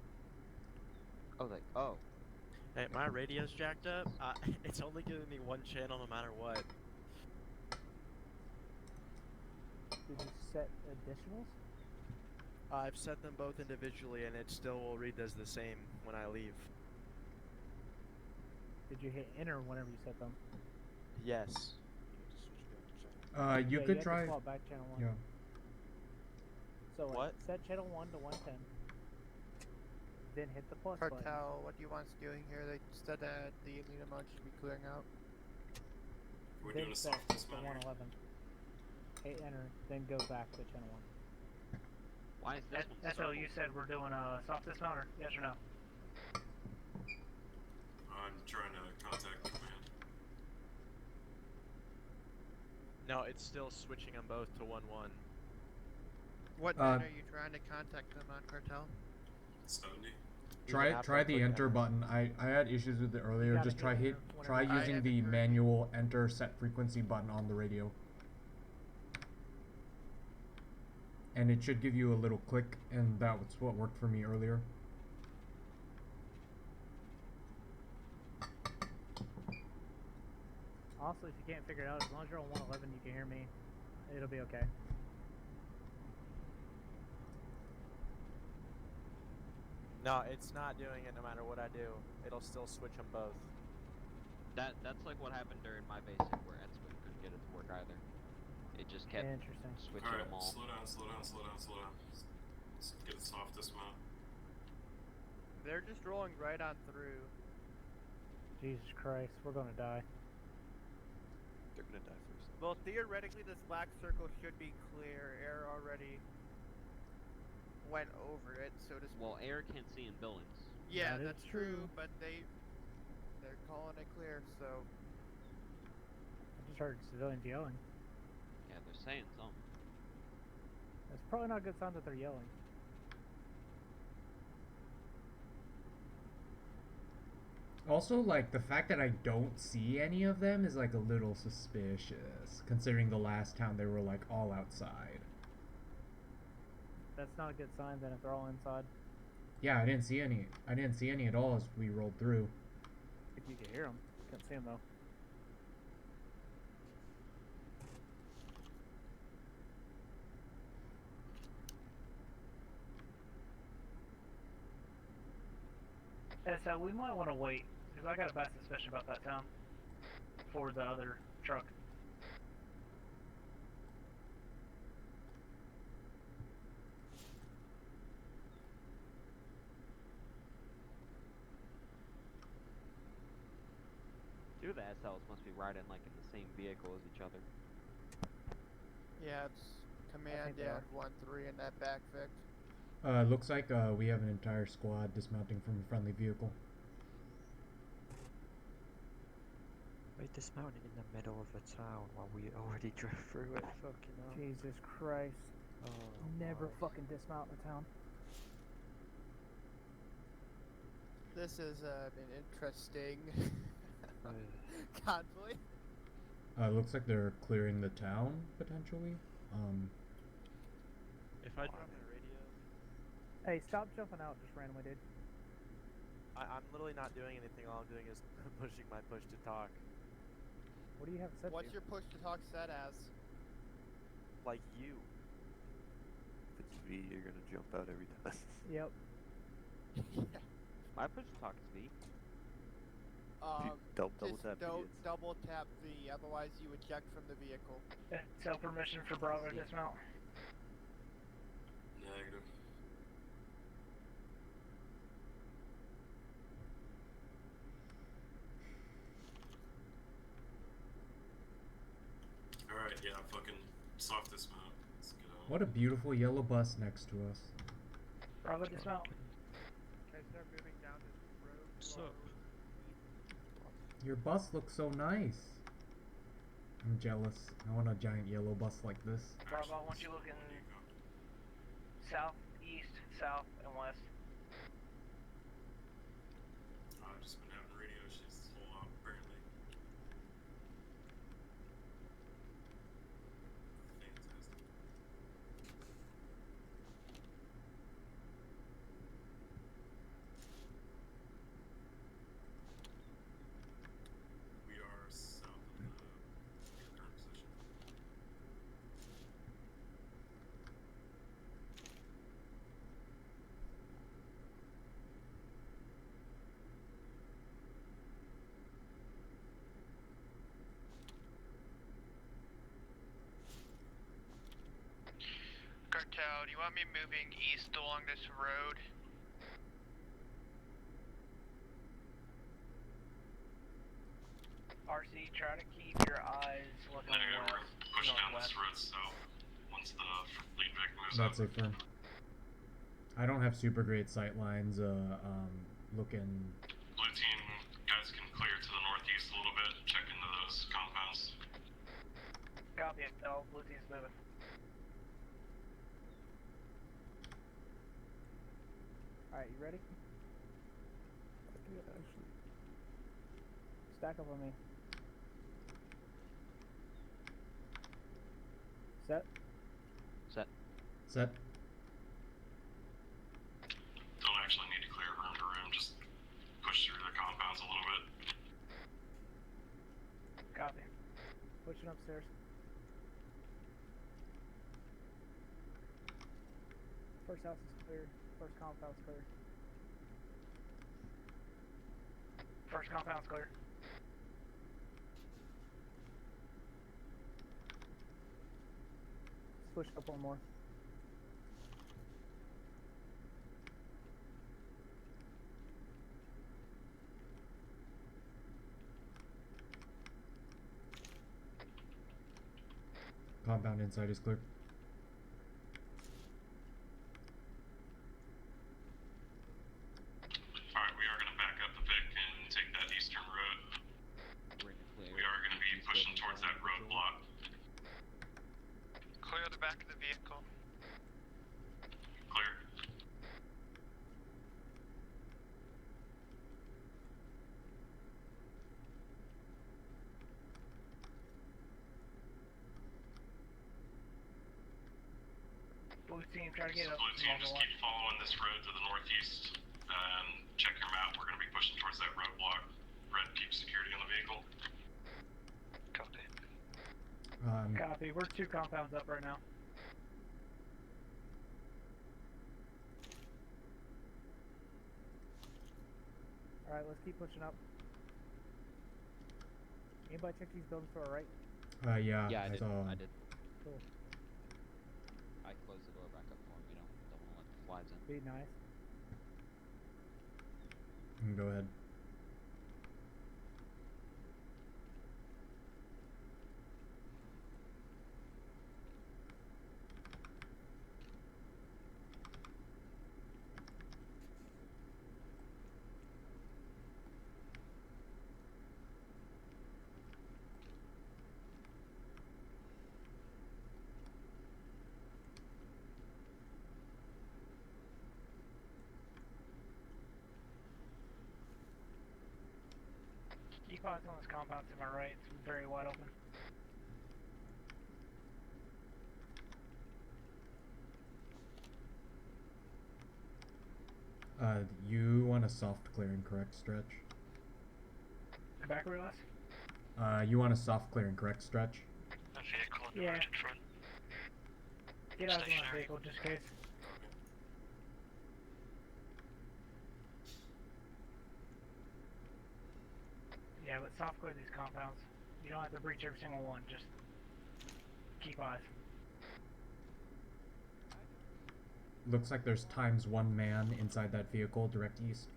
G: Oh.
L: Hey, my radio's jacked up. It's only giving me one channel no matter what.
D: Did you set additionals?
L: I've set them both individually and it still will read as the same when I leave.
D: Did you hit enter whenever you set them?
L: Yes.
H: You
D: Yeah,
H: could
D: have
H: try.
D: to swap back channel 1.
H: Yeah.
D: So like,
L: What?
D: set channel 1 to 110. Then hit the plus button.
F: Cartel, what do you want us doing here? They said that the elite amount should be clearing out.
E: We're
D: Then
E: doing a
D: set
E: soft
D: to
E: dismount here.
D: 111. Hit enter, then go back to channel 1.
G: Why is this one
R: So you said we're doing a soft dismount, or yes or no?
E: I'm trying to contact command.
L: No, it's still switching them both to 1-1.
F: What man are you trying to contact them on, Cartel?
E: 70.
H: Try the enter button. I had issues with it earlier. Just try using the manual enter set frequency button on the radio. And it should give you a little click, and that was what worked for me earlier.
D: Honestly, if you can't figure it out, as long as you're on 111, you can hear me. It'll be okay.
L: No, it's not doing it no matter what I do. It'll still switch them both.
G: That's like what happened during my basic where Edwin couldn't get it to work either. It just kept switching
E: Alright,
G: them all.
E: slow down. Let's get a soft dismount.
F: They're just rolling right on through.
D: Jesus Christ, we're gonna die.
B: They're gonna die first.
F: Well, theoretically, this black circle should be clear. Air already went over it, so to speak.
G: Well, air can't see in buildings.
F: Yeah,
D: That is
F: that's true, but they're calling it clear, so.
D: I just heard civilians yelling.
G: Yeah, they're saying something.
D: It's probably not a good sign that they're yelling.
H: Also, like, the fact that I don't see any of them is, like, a little suspicious, considering the last town they were, like, all outside.
D: That's not a good sign then if they're all inside.
H: Yeah, I didn't see any. I didn't see any at all as we rolled through.
D: If you could hear them. Couldn't see them though. And so we might want to wait, because I got a bad suspicion about that town for the other truck.
G: Two of the SLs must be riding like in the same vehicle as each other.
F: Yeah, it's Command
D: they are.
F: and 1-3 in that backfix.
H: Looks like we have an entire squad dismounting from a friendly vehicle.
T: We dismounted in the middle of a town while we already drove through it. Fucking hell.
D: Jesus Christ.
T: Oh,
D: Never
T: my.
D: fucking dismount in a town.
F: This has been interesting. Convoy.
H: Looks like they're clearing the town, potentially.
J: If I drop my radio.
D: Hey, stop jumping out just randomly, dude.
L: I'm literally not doing anything. All I'm doing is pushing my push to talk.
D: What do you have set
F: What's
D: to?
F: your push to talk set as?
L: Like you.
B: If it's V, you're gonna jump out every time.
D: Yep.
G: My push to talk is V.
B: Double
F: Just
B: tap V,
F: don't
B: it's-
F: double tap V, otherwise you eject from the vehicle.
D: Tell permission for Bravo to dismount.
E: Negative. Alright, yeah, fucking soft dismount. Let's get on.
H: What a beautiful yellow bus next to us.
D: Bravo dismount.
F: Okay, start moving down this road.
J: What's up?
H: Your bus looks so nice. I'm jealous. I want a giant yellow bus like this.
D: Bravo, I want you looking south, east, south, and west.
E: I've just been having radio issues this whole lot, apparently. Fantastic. We are south of the current position.
F: Cartel, do you want me moving east along this road?
D: RC, try to keep your eyes looking
E: Negative, we're
D: west,
E: pushing down
D: northwest.
E: this road south. Once the lead vehicle moves
H: That's
E: up.
H: it, firm. I don't have super great sight lines. Looking.
E: Blue team, guys can clear to the northeast a little bit, check into those compounds.
D: Copy it. Oh, blue team's moving. Alright, you ready?
B: Yeah, actually.
D: Stack up on me. Set.
G: Set.
H: Set.
E: Don't actually need to clear room to room, just push through the compounds a little bit.
D: Copy. Pushing upstairs. First house is clear. First compound's clear. First compound's clear.
F: Push up one more.
H: Compound inside is clear.
E: Alright, we are going to back up the Vic and take that eastern road. We are going to be pushing towards that roadblock.
C: Clear the back of the vehicle.
E: Clear.
D: Blue team, try to get up.
E: Blue team, just keep following this road to the northeast. Check your map. We're going to be pushing towards that roadblock. Red, keep security on the vehicle.
C: Copy.
D: Copy. We're 2 compounds up right now.
F: Alright, let's keep pushing up. Anybody check these buildings for a right?
H: Yeah,
G: Yeah, I did.
H: saw.
G: I did.
F: Cool.
G: I closed the door back up for him. You don't want to let the flies in.
F: Be nice.
H: Go ahead.
D: Keep eyes on this compound to my right. It's very wide open.
H: You want a soft clear and correct stretch?
D: Come back, realize?
H: You want a soft clear and correct stretch?
C: A vehicle in the
D: Yeah.
C: road in front.
D: Get out of the vehicle just in case. Yeah, but soft clear these compounds. You don't have to breach every single one, just keep eyes.
H: Looks like there's ×1 man inside that vehicle, direct east.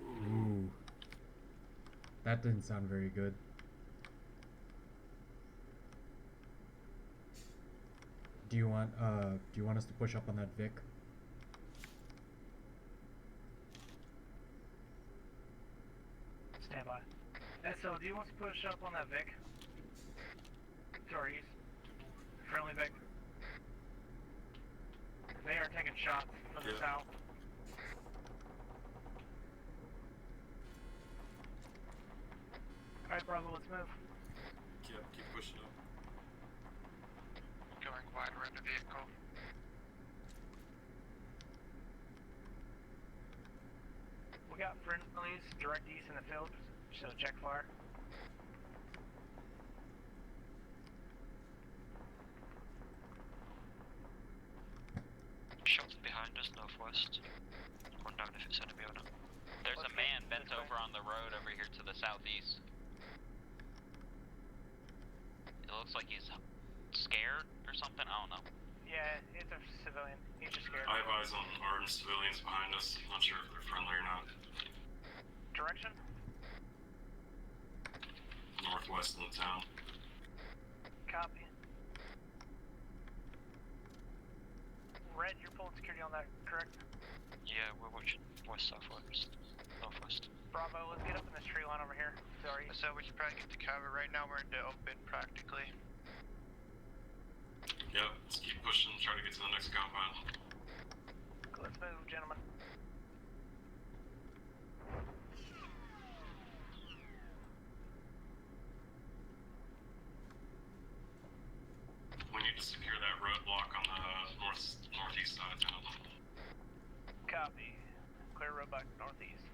H: Ooh. That didn't sound very good. Do you want us to push up on that Vic?
D: Stand by. SO, do you want to push up on that Vic? Sorry, friendly Vic. They are taking shots from the south. Alright, Bravo, let's move.
E: Yep, keep pushing up.
C: Going wide around the vehicle.
D: We got friendlies direct east in the field, so check fire.
C: Shots behind us, northwest. One down if it's enemy or not.
Q: There's a man bent over on the road over here to the southeast. It looks like he's scared or something. I don't know.
R: Yeah, it's a civilian. He's just scared.
E: I have eyes on armed civilians behind us. Not sure if they're friendly or not.
R: Direction?
E: Northwest of the town.
R: Copy. Red, you're pulling security on that, correct?
C: Yeah, we're watching west-southwest. Northwest.
R: Bravo, let's get up in this tree line over here. Sorry.
F: So we should probably get to cover. Right now we're in the open practically.
E: Yep, let's keep pushing, try to get to the next compound.
R: Let's move, gentlemen.
E: We need to secure that roadblock on the northeast side of town.
R: Copy. Clear road back northeast.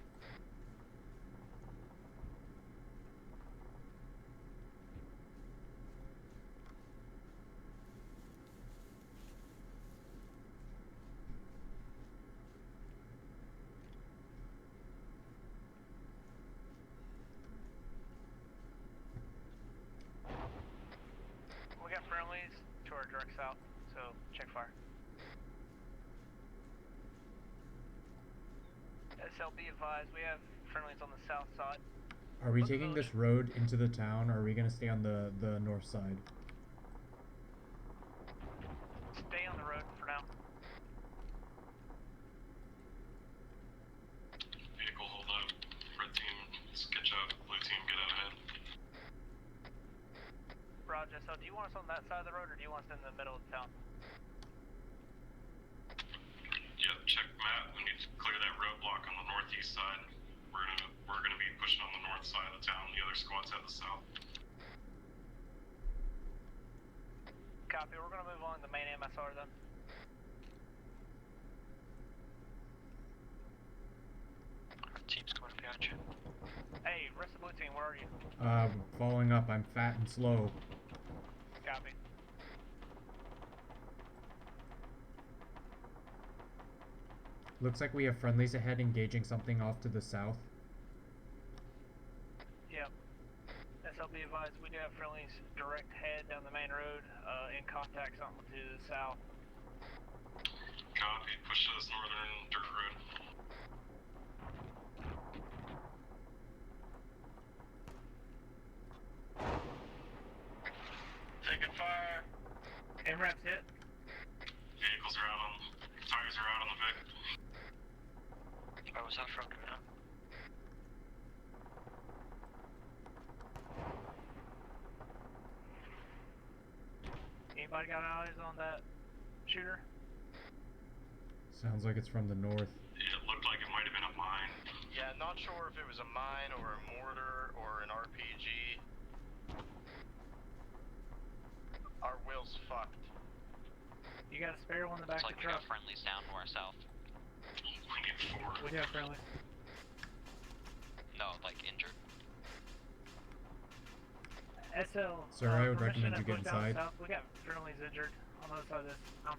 R: fire. SL, be advised, we have friendlies on the south side.
H: Are we taking this road into the town, or are we gonna stay on the north side?
R: Stay on the road for now.
E: Vehicle, hold up. Red team, sketch out. Blue team, get out ahead.
R: Roger, so do you want us on that side of the road, or do you want us in the middle of the town?
E: Yep, check map. We need to clear that roadblock on the northeast side. We're gonna be pushing on the north side of the town. The other squads at the south.
R: Copy. We're gonna move on to the main MSR then.
C: Our team's coming behind you.
R: Hey, rest of the blue team, where are you?
H: Following up. I'm fat and slow.
R: Copy.
H: Looks like we have friendlies ahead engaging something off to the south.
R: Yep. SL, be advised, we do have friendlies direct head down the main road, in contact something to the south.
E: Copy. Push to this northern dirt road.
R: Taking fire. MRAP's hit.
E: Vehicles are out on. Tires are out on the Vic.
C: Where was that from?
R: Anybody got eyes on that shooter?
H: Sounds like it's from the north.
E: It looked like it might have been a mine.
U: Yeah, not sure if it was a mine or a mortar or an RPG. Our wheel's fucked.
R: You got a spare one in the back
Q: Looks
R: of
Q: like
R: the
Q: we
R: truck?
Q: got friendlies down north south.
E: We need 4.
R: We do have friendlies.
Q: No, like injured.
R: SL.
H: Sir, I would
R: permission
H: recommend
R: to
H: you get
R: push down
H: inside.
R: south. We got friendlies injured on the other side of this.
Q: And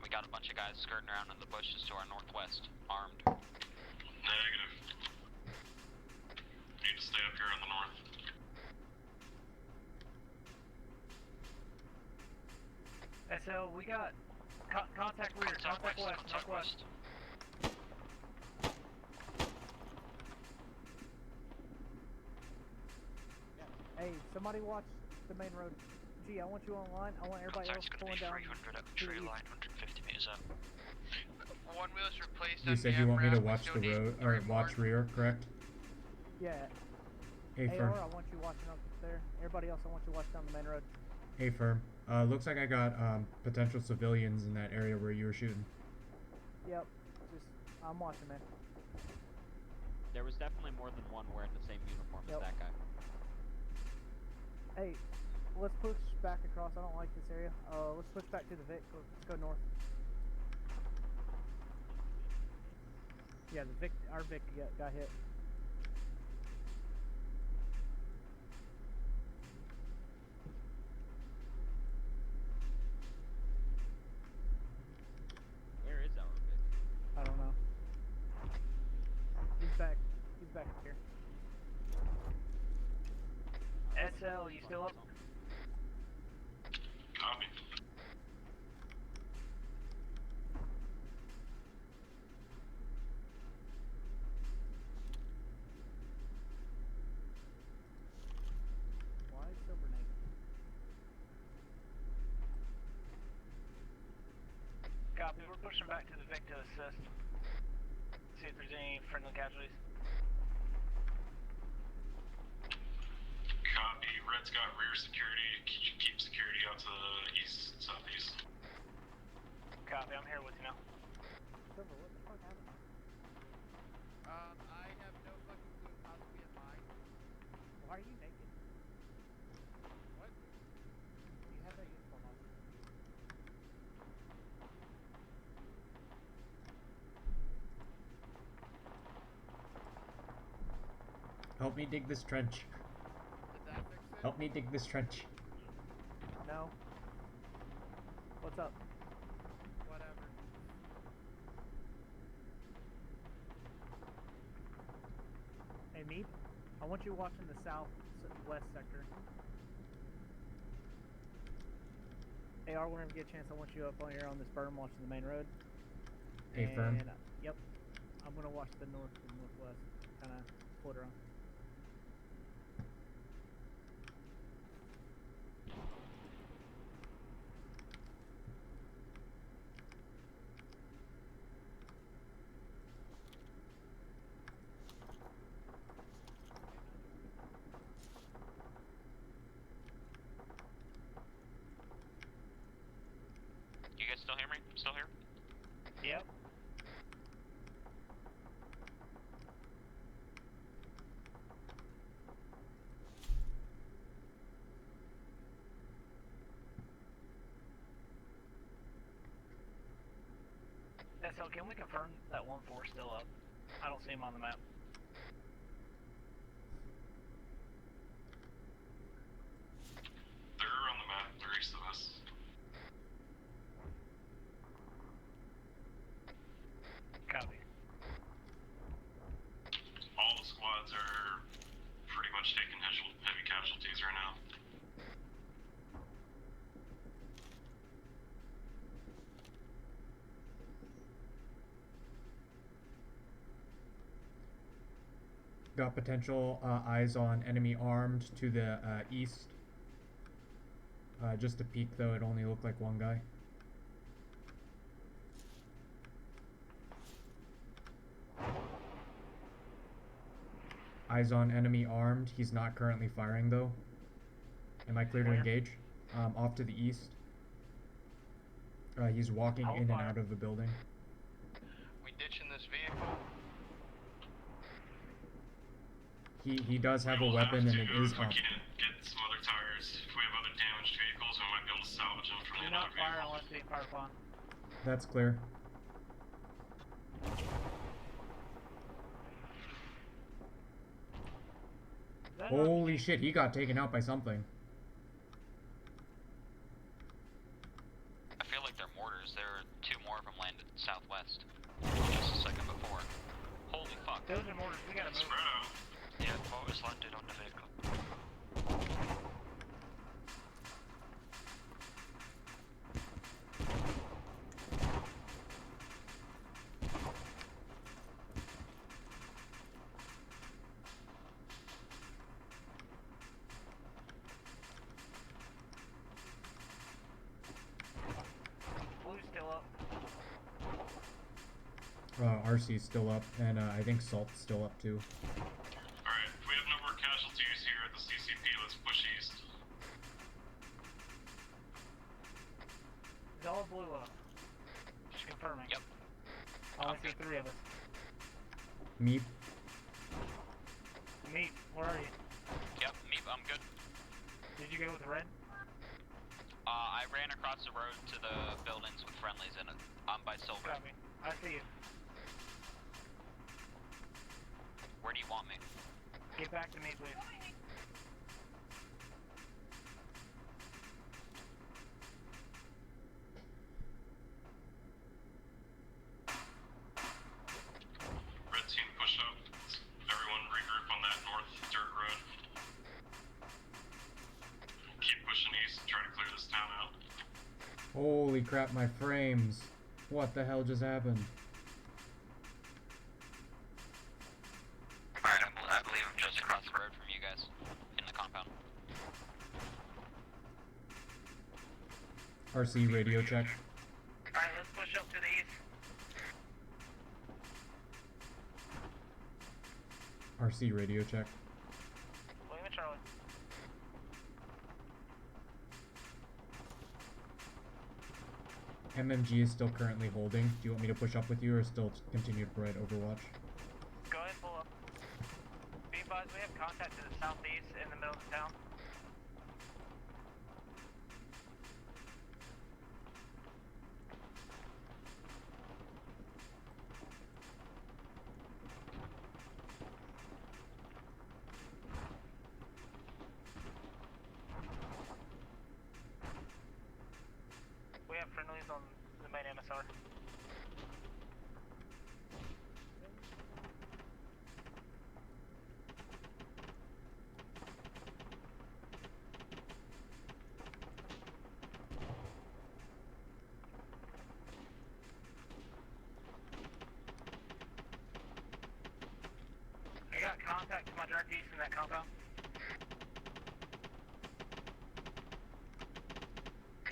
Q: we got a bunch of guys skirting around in the bushes to our northwest, armed.
E: Negative. Need to stay up here in the north.
R: SL, we got contact rear, contact west, northwest.
F: Hey, somebody watch the main road. Gee, I want you online. I want everybody else pulling down.
C: 300 up tree line, 150 meters up.
F: One wheel's replaced.
H: You said you want me to watch the road, or watch rear, correct?
F: Yeah.
H: A
F: AR,
H: firm.
F: I want you watching up there. Everybody else, I want you watching down the main road.
H: A firm. Looks like I got potential civilians in that area where you were shooting.
F: Yep. Just, I'm watching, man.
G: There was definitely more than one wearing the same uniform as that guy.
F: Hey, let's push back across. I don't like this area. Let's push back to the Vic. Let's go north. Yeah, the Vic, our Vic got hit.
G: Where is our Vic?
F: I don't know. He's back. He's back here.
R: SL, you still up?
E: Copy.
F: Why is Silver naked?
R: Copy, we're pushing back to the Vic to assist. See if there's any friendly casualties.
E: Copy. Red's got rear security. Keep security out to the east, southeast.
R: Copy, I'm here with you now.
F: Silver, what the fuck happened? I have no fucking clue. Possibly a mine. Why are you naked? What? You have that uniform on.
H: Help me dig this trench.
F: Did that fix it?
H: Help me dig this trench.
F: No. What's up? Whatever. Hey, Meep, I want you watching the southwest sector. AR, whenever you get a chance, I want you up on here on this berm watching the main road.
H: Affirm.
F: And, yep. I'm gonna watch the north and northwest, kind of float around.
Q: You guys still hear me? Still here?
R: Yep. So can we confirm that 1-4 still up? I don't see him on the map.
E: They're on the map. They're east of us.
R: Copy.
E: All the squads are pretty much taking heavy casualties right now.
H: Got potential eyes on enemy armed to the east. Just a peek though, it only looked like one guy. Eyes on enemy armed. He's not currently firing though. Am I clear to engage? Off to the east. He's walking in and out of the building.
U: We ditching this vehicle?
H: He does have a weapon and it is
E: If we
H: up.
E: can't get some other tires, if we have other damaged vehicles, we might be able to salvage them from
R: Do
E: the
R: not
E: other
R: fire
E: vehicle.
R: unless being fired upon.
H: That's clear. Holy shit, he got taken out by something.
Q: I feel like they're mortars. There were 2 more of them landed southwest. Just a second before. Holy fuck.
R: Those are mortars, we gotta move.
E: Spread out.
C: Yeah, mortars landed on the vehicle.
R: Blue's still up.
H: RC's still up, and I think Salt's still up too.
E: Alright, if we have no more casualties here at the CCP, let's push east.
R: Is all blue up? Just confirming.
Q: Yep.
R: I only see 3 of us.
H: Meep.
R: Meep, where are you?
Q: Yep, Meep, I'm good.
R: Did you go with the red?
Q: I ran across the road to the buildings with friendlies in it. I'm by Silver.
R: Copy. I see you.
Q: Where do you want me?
R: Get back to me, please.
E: Red team push up. Everyone regroup on that north dirt road. Keep pushing east, try to clear this town out.
H: Holy crap, my frames. What the hell just happened?
Q: Alright, I believe I'm just across the road from you guys. In the compound.
H: RC radio check.
R: Alright, let's push up to the east.
H: RC radio check.
R: William and Charlie.
H: MMG is still currently holding. Do you want me to push up with you or still continue to provide Overwatch?
R: Go ahead and pull up. Be advised, we have contact to the southeast in the middle of the town. We have friendlies on the main MSR. northeast in that compound.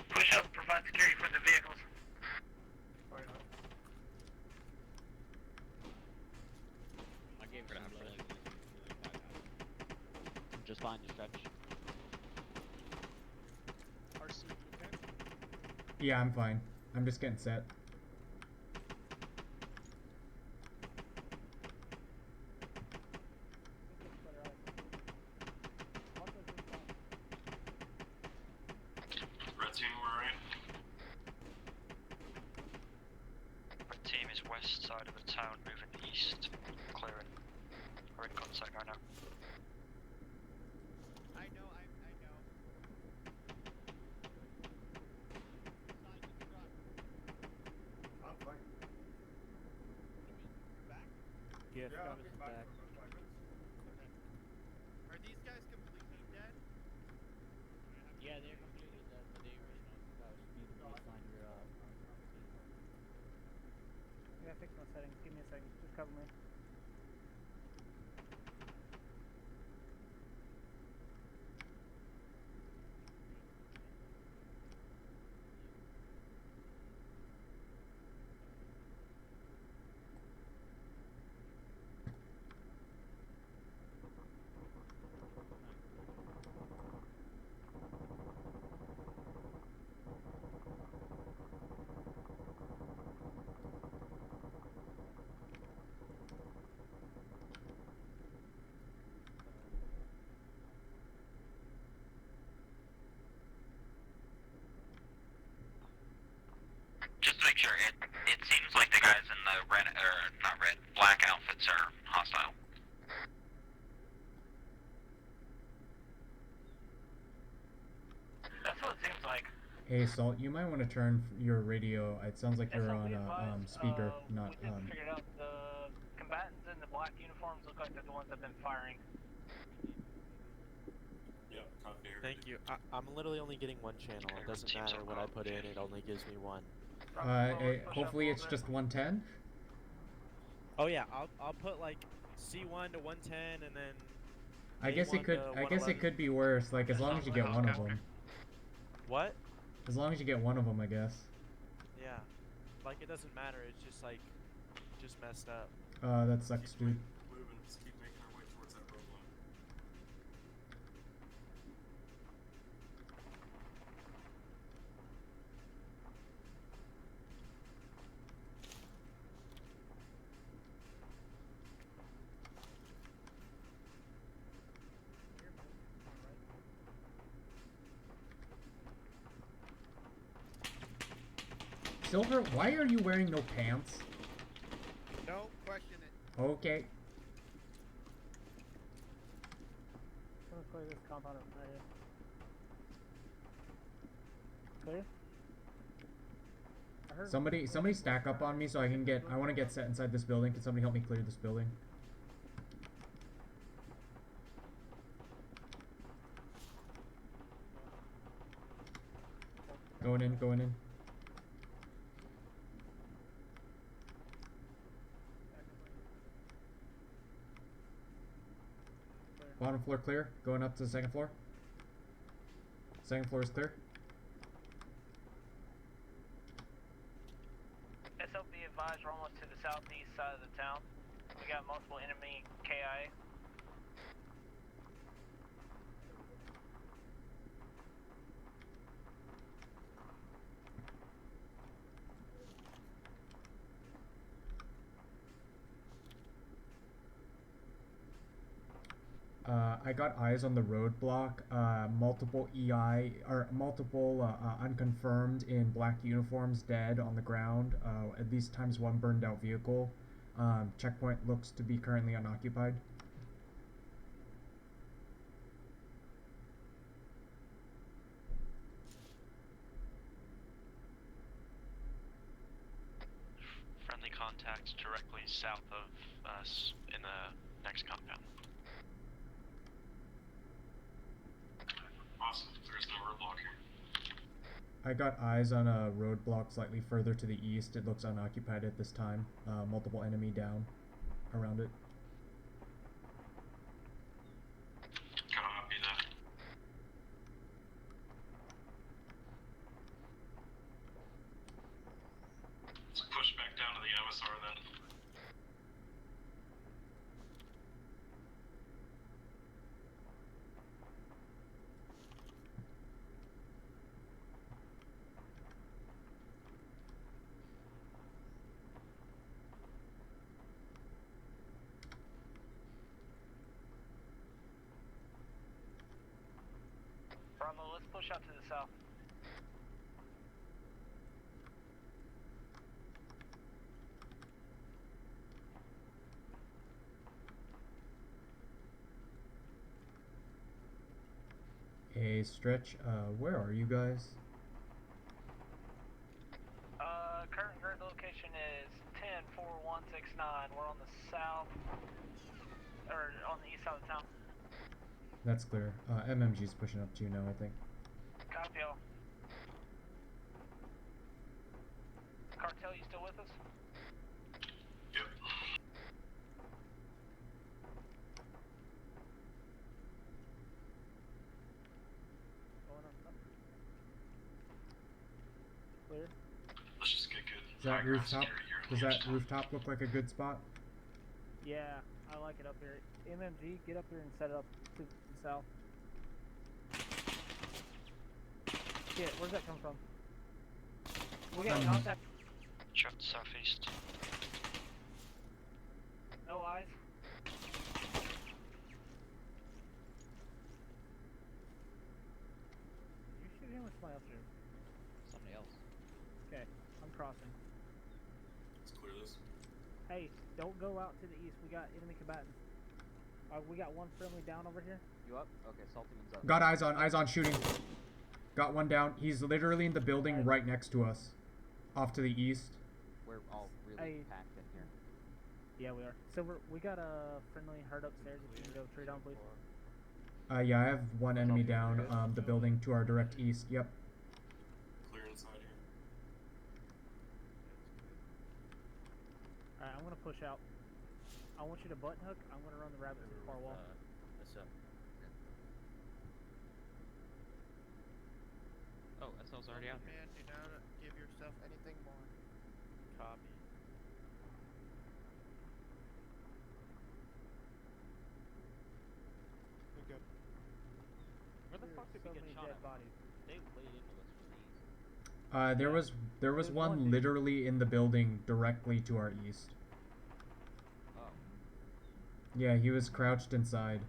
R: Push up, provide security for the vehicles.
G: I gave her just fine, you stretch.
P: RC, you okay?
H: Yeah, I'm fine. I'm just getting set.
E: Red team, we're right.
C: Red team is west side of the town, moving east, clearing. We're in contact right now.
F: I know.
N: I'm fine.
P: You're back?
L: Yeah,
N: Yeah,
L: Squadops is back.
F: Are these guys completely dead?
T: Yeah, they're completely dead, but they already know about you to find your
D: I gotta fix my settings. Give me a second. Just cover me.
Q: Just to make sure, it seems like the guys in the red, or not red, black outfits are hostile.
R: That's what it seems like.
H: Hey, Salt, you might want to turn your radio. It sounds like you're on a speaker, not
R: We just figured out the combatants in the black uniforms look like they're the ones that have been firing.
E: Yep, copy.
L: Thank you. I'm literally only getting one channel. It doesn't matter what I put in. It only gives me one.
H: Hopefully it's just 110.
L: Oh yeah, I'll put like C1 to 110 and then.
H: I guess it could be worse. Like as long as you get one of them.
L: What?
H: As long as you get one of them, I guess.
L: Yeah, like it doesn't matter. It's just like, just messed up.
H: That sucks, dude.
E: Moving, just keep making our way towards that roadblock.
H: Silver, why are you wearing no pants?
F: Don't question it.
H: Okay.
D: I'm gonna clear this compound up right here. Clear? I heard
H: Somebody stack up on me so I want to get set inside this building. Can somebody help me clear this building? Going in. Bottom floor clear. Going up to the second floor. Second floor is clear.
R: SOP advised, we're almost to the southeast side of the town. We got multiple enemy KIA.
H: I got eyes on the roadblock. Multiple unconfirmed in black uniforms dead on the ground. At least times one burned out vehicle. Checkpoint looks to be currently unoccupied.
C: Friendly contacts directly south of us in the next compound.
E: Awesome, there's no roadblock here.
H: I got eyes on a roadblock slightly further to the east. It looks unoccupied at this time. Multiple enemy down around it.
R: Bravo, let's push out to the south.
H: A stretch, where are you guys?
R: Current grid location is 104169. We're on the south, or on the east side of town.
H: That's clear. MMG's pushing up to you now, I think.
R: Copy all. Cartel, you still with us?
E: Yep.
F: Going up. Clear.
E: Let's just get good.
H: Does that
E: high ground
H: rooftop?
E: security here in
H: Does
E: the
H: that
E: east town.
H: rooftop look like a good spot?
F: Yeah, I like it up here. MMG, get up here and set it up to the south. Shit, where's that come from? We got contact.
C: Shift southeast.
R: No eyes.
F: Did you shoot him or somebody else?
G: Somebody else.
F: Okay, I'm crossing.
E: Let's clear this.
F: Hey, don't go out to the east. We got enemy combatants. We got one friendly down over here.
G: You up? Okay, Saltman's up.
H: Got eyes on shooting. Got one down. He's literally in the building right next to us. Off to the east.
G: We're all really packed in here.
F: Yeah, we are. Silver, we got a friendly herd upstairs. If you can go tree down, please.
H: Yeah, I have one enemy down, the building to our direct east. Yep.
E: Clear inside here.
F: Alright, I'm gonna push out. I want you to button hook. I'm gonna run the rabbit to the far wall.
O: That's up.
G: Oh, SL's already out here.
L: Man, do not give yourself anything more. Copy.
F: You're good.
G: Where the fuck did
F: so
G: we get
F: many
G: shot
F: dead
G: at?
F: bodies.
G: They laid into us from the east.
H: There was one literally in the building directly to our east.
G: Oh.
H: Yeah, he was crouched inside.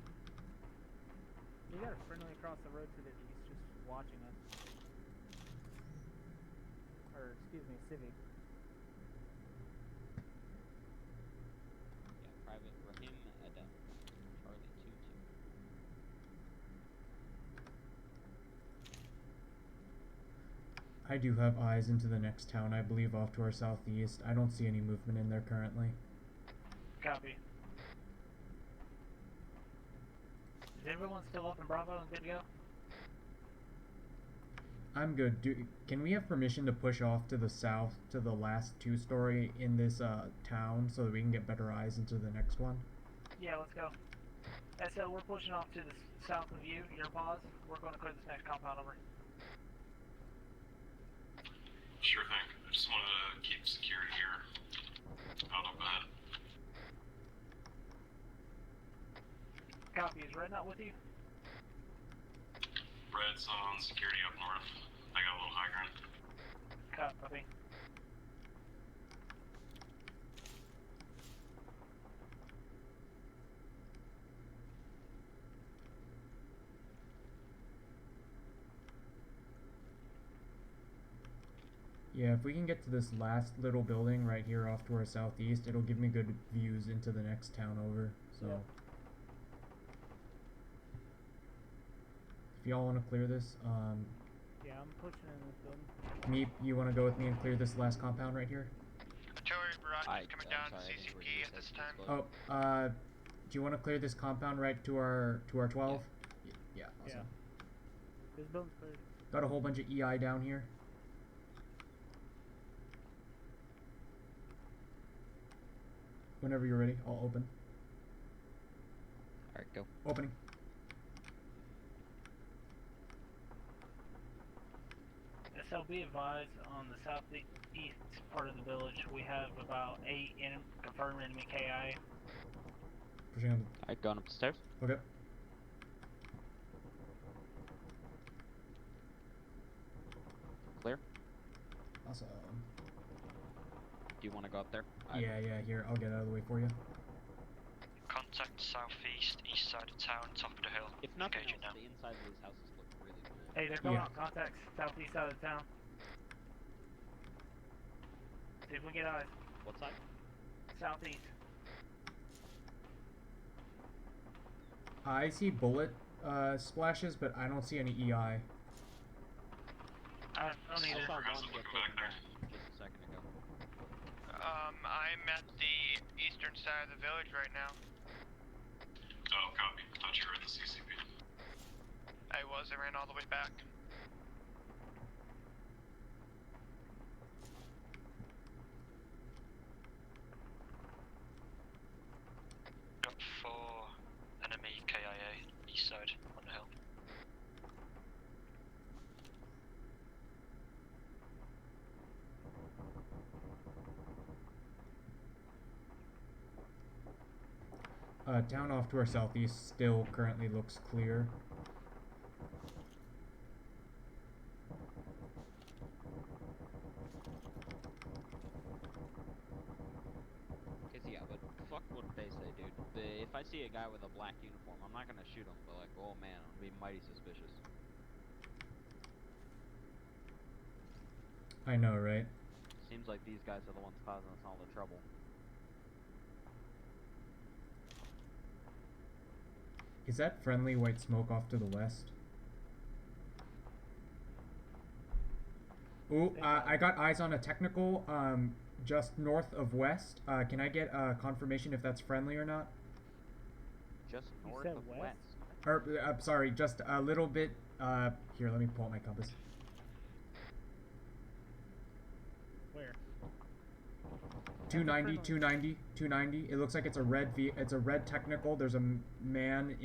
F: We got a friendly across the road to the east just watching us. Or, excuse me, Civic.
G: Yeah, Private Rahim Adam. Charlie 2-2.
H: I do have eyes into the next town, I believe, off to our southeast. I don't see any movement in there currently.
R: Copy. Is everyone still up in Bravo and good to go?
H: I'm good. Can we have permission to push off to the south to the last two-story in this town so that we can get better eyes into the next one?
R: Yeah, let's go. SL, we're pushing off to the south of you. Your pause. We're going to clear this next compound over.
E: Sure thing. I just wanted to keep security here. Out up ahead.
R: Copy. Is Red not with you?
E: Red's on security up north. I got a little high ground.
R: Copy.
H: Yeah, if we can get to this last little building right here off to our southeast, it'll give me good views into the next town over, so...
F: Yep.
H: If y'all want to clear this,
F: Yeah, I'm pushing in this building.
H: Meep, you want to go with me and clear this last compound right here?
L: Artillery barrage coming down to
G: sorry,
L: CCP at this time.
H: Oh, do you want to clear this compound right to our 12? Yeah, awesome.
F: Yeah. This building's cleared.
H: Got a whole bunch of EI down here. Whenever you're ready, I'll open.
G: Alright, go.
H: Opening.
R: SL, be advised, on the southeast part of the village, we have about 8 confirmed enemy KI.
H: Pushing on
G: Alright, going up the stairs.
H: the... Okay.
G: Clear.
H: Awesome.
G: Do you want to go up there?
H: Yeah, here, I'll get out of the way for you.
C: Contact southeast, east side of town, top of the hill.
G: If nothing
C: Engaging
G: else,
C: now.
G: the inside of these houses look really cool.
D: Hey, they're going
H: Yeah.
D: on contacts southeast side of the town. See if we can get eyes.
G: What side?
D: Southeast.
H: I see bullet splashes, but I don't see any EI.
D: I don't
G: I
D: either.
G: saw one
E: Guys,
G: get
E: looking
G: taken
E: back there.
G: down just a second ago.
U: I'm at the eastern side of the village right now.
E: Oh, copy. Thought you were at the CCP.
U: I ran all the way back.
C: Got 4 enemy KIA east side on the hill.
H: Town off to our southeast still currently looks clear.
G: Cause yeah, but fuck what they say, dude. If I see a guy with a black uniform, I'm not gonna shoot him, but like, oh man, I'm gonna be mighty suspicious.
H: I know, right?
G: Seems like these guys are the ones causing us all the trouble.
H: Is that friendly white smoke off to the west? Ooh, I got eyes on a technical, just north of west. Can I get confirmation if that's friendly or not?
G: Just
F: You
G: north
F: said
G: of
F: west?
H: Or, sorry, just a little bit, here, let me pull out my compass.
F: Where?
H: 290, 290, 290. It looks like it's a red technical. There's a man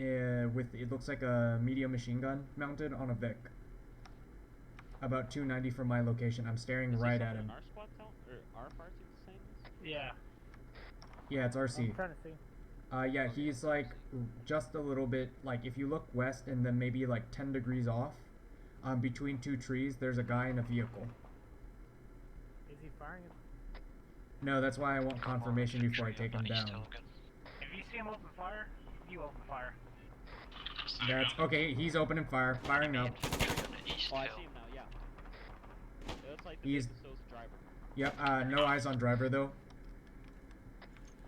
H: with, it looks like a medium machine gun mounted on a Vic. About 290 from my location. I'm staring right at him.
G: Our squad tell or our party the same?
D: Yeah.
H: Yeah, it's RC.
F: I'm trying to see.
H: Yeah, he's like just a little bit, like if you look west and then maybe like 10 degrees off, between two trees, there's a guy in a vehicle.
F: Is he firing?
H: No, that's why I want confirmation before I take him down.
D: If you see him open fire, you open fire.
H: That's okay. He's opening fire, firing up.
G: Oh, I see him now. Yeah. It looks like the
H: He's-
G: Vic is driver.
H: Yep. No eyes on driver though.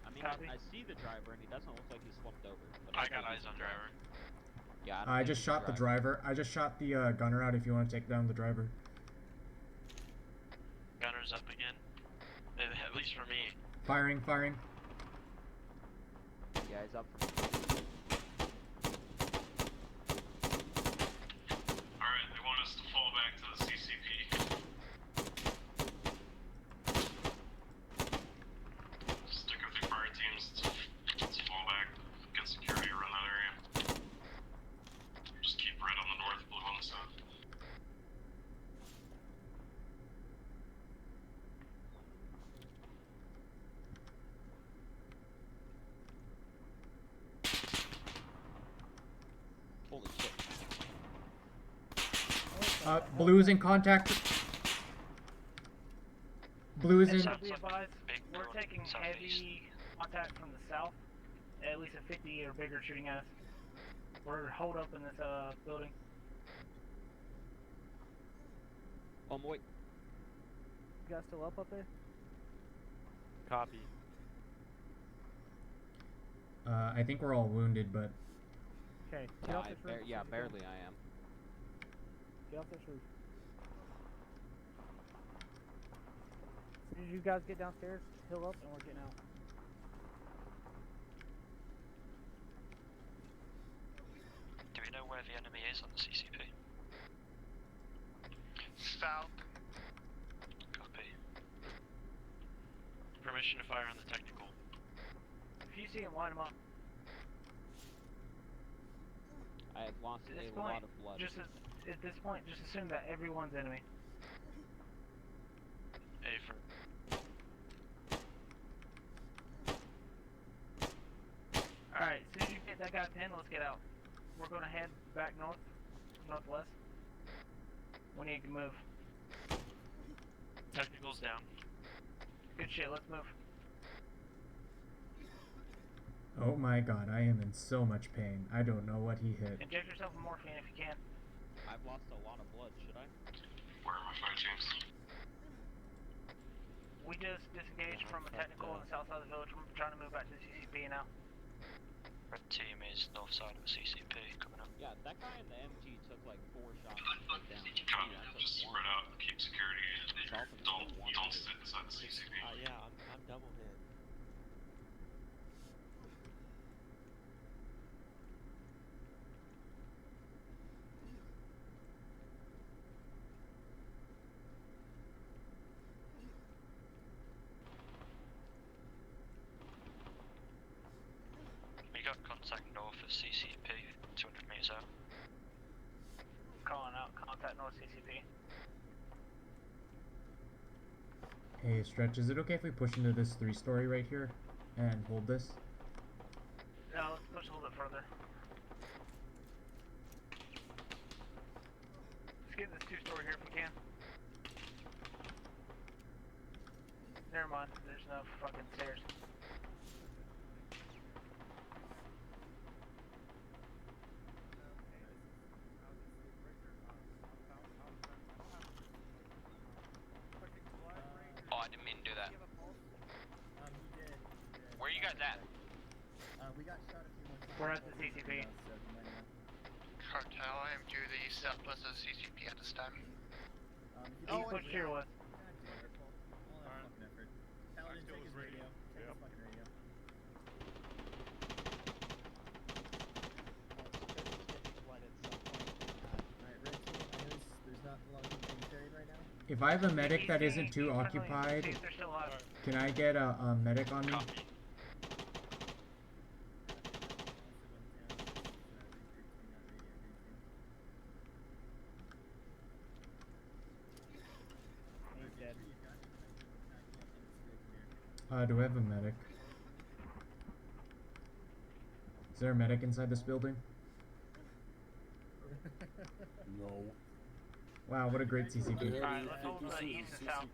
G: I mean, I see the driver, and he doesn't look like he's slumped over. But
C: I got eyes on driver.
G: Yeah.
H: I just shot the driver. I just shot the gunner out. If you want to take down the driver.
C: Gunner's up again. At least for me.
H: Firing.
G: Yeah, he's up from.
E: Alright, they want us to fall back to the CCP. Stick with your fire teams. Let's fall back, get security around that area. Just keep red on the north, blue on the south.
G: Holy shit.
H: Blue's in contact. Blue is in.
D: And be advised, we're taking heavy contact from the south. At least a 50 or bigger shooting at us. We're holed up in this building.
G: Wait.
F: You guys still up there?
L: Copy.
H: I think we're all wounded, but
F: Okay, get off this roof.
G: Yeah, barely I am.
F: Get off this roof. As soon as you guys get downstairs, hill up, and we're getting out.
C: Do we know where the enemy is on the CCP?
U: South.
C: Copy. Permission to fire on the technical.
D: If you see him, line him up.
G: I have lost
D: At this
G: a
D: point,
G: lot of blood.
D: at this point, just assume that everyone's enemy.
C: A for.
D: Alright, as soon as you get that guy pinned, let's get out. We're gonna head back northwest. We need to move.
C: Technical's down.
D: Good shit, let's move.
H: oh my god, I am in so much pain. I don't know what he hit.
D: Inject yourself with morphine if you can.
G: I've lost a lot of blood. Should I?
E: Where are my fight teams?
D: We just disengaged from a technical on the south side of the village. We're trying to move back to the CCP now.
C: Red team is north side of the CCP coming up.
G: Yeah, that guy in the MG took like 4 shots to take down.
E: Copy.
G: I took
E: Just
G: 1.
E: spread out. Keep security.
G: Dolphins
E: Don't
G: took 1.
E: don't sit inside the CCP.
L: Yeah, I'm double hit.
C: We got contact north of CCP, 200 meters out.
D: Calling out contact north CCP.
H: Hey, Stretch, is it okay if we push into this 3-story right here and hold this?
D: No, let's push a little bit further. Let's get this 2-story here if we can. Never mind, there's no fucking stairs.
Q: Oh, I didn't mean to do that.
O: He did.
Q: Where are you guys at?
O: We got shot a few more times.
D: We're at the CCP.
O: So you might know.
U: Cartel, I am to the southwest of the CCP at this time.
D: You push here with.
O: All that fucking effort. Paladin, take his radio. Take his fucking radio. Alright, red team, I know there's not a lot of people being carried right now.
H: If I have a medic that isn't too occupied, can I get a medic on me? Do I have a medic? Is there a medic inside this building?
K: No.
H: Wow, what a great CCP.
D: Alright, let's hold the east and south.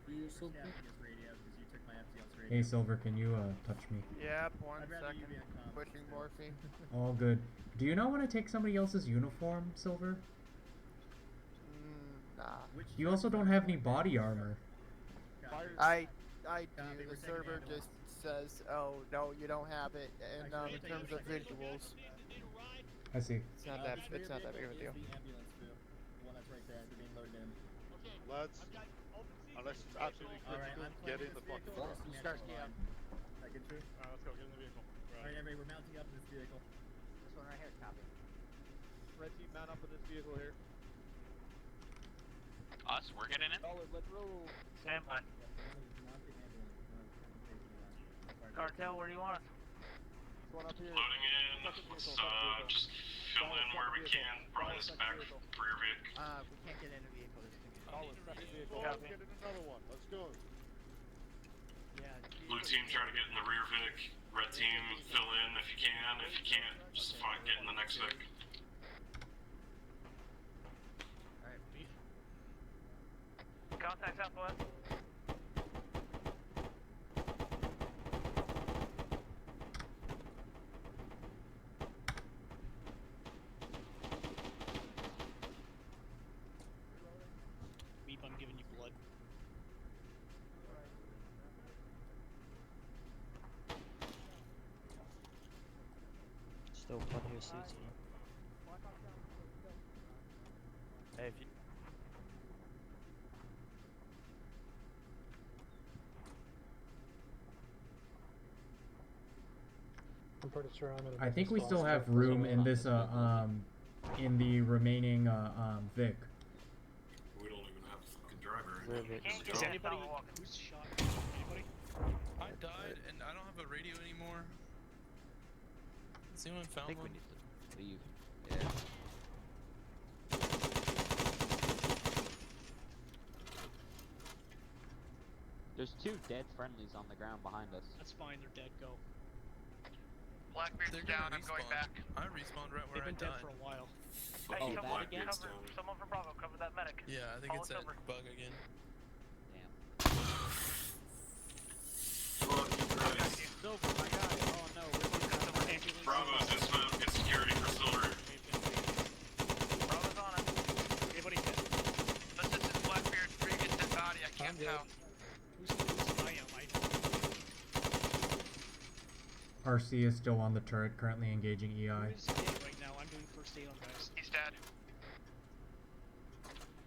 H: Hey, Silver, can you touch me?
F: Yep, 1 second. Pushing morphine.
H: All good. Do you not want to take somebody else's uniform, Silver?
F: Nah.
H: You also don't have any body armor.
F: I do. The server just says, oh, no, you don't have it, and in terms of visuals.
H: I see.
F: It's not that big of a deal.
N: Let's, unless it's absolutely critical, get in the fucking car.
S: Start down.
N: Alright, let's go, get in the vehicle.
O: Alright, everybody, we're mounting up in this vehicle.
S: This one right here, copy.
N: Red team, man up in this vehicle here.
Q: Us, we're getting in?
N: Let's roll.
D: Stand by. Cartel, where do you want us?
N: One up here.
E: Loading in. Let's just fill in where we can. Probably this back rear vehicle.
S: We can't get in a vehicle. There's
N: Second vehicle. Let's get in another one. Let's go.
E: Blue team, try to get in the rear Vic. Red team, fill in if you can. If you can't, just find get in the next Vic.
D: Contact southwest.
P: Beep, I'm giving you blood.
T: Still plenty of CT.
L: Hey, if you...
K: I'm pretty sure I'm in
H: I think we still have room in this in the remaining Vic.
E: We don't even have a fucking driver.
P: Is anybody who's shot? Anybody?
J: I died and I don't have a radio anymore. Has anyone
G: I
J: found
G: think
J: one?
G: we need to leave. Yeah. There's 2 dead friendlies on the ground behind us.
P: That's fine, they're dead, go.
U: Blackbeard's
J: They're
U: down,
J: gonna
U: I'm going
J: respawn.
U: back.
J: I respawned right
P: They've
J: where I
P: been dead
J: died.
P: for a while.
D: Hey,
E: Oh,
D: someone
E: Blackbeard's
D: cover,
E: down.
D: someone from Bravo, cover that medic.
J: Yeah, I think
D: Call
J: it's
D: us
J: that
D: over.
J: bug again.
E: Fucking Christ.
P: Silver, my guy. Oh no, we're ambulance.
E: Bravo's dismount. Get security for Silver.
D: Bravo's on it.
H: RC is still on the turret, currently engaging EI.
P: Who's dead right now? I'm doing first aid on guys.
U: He's dead.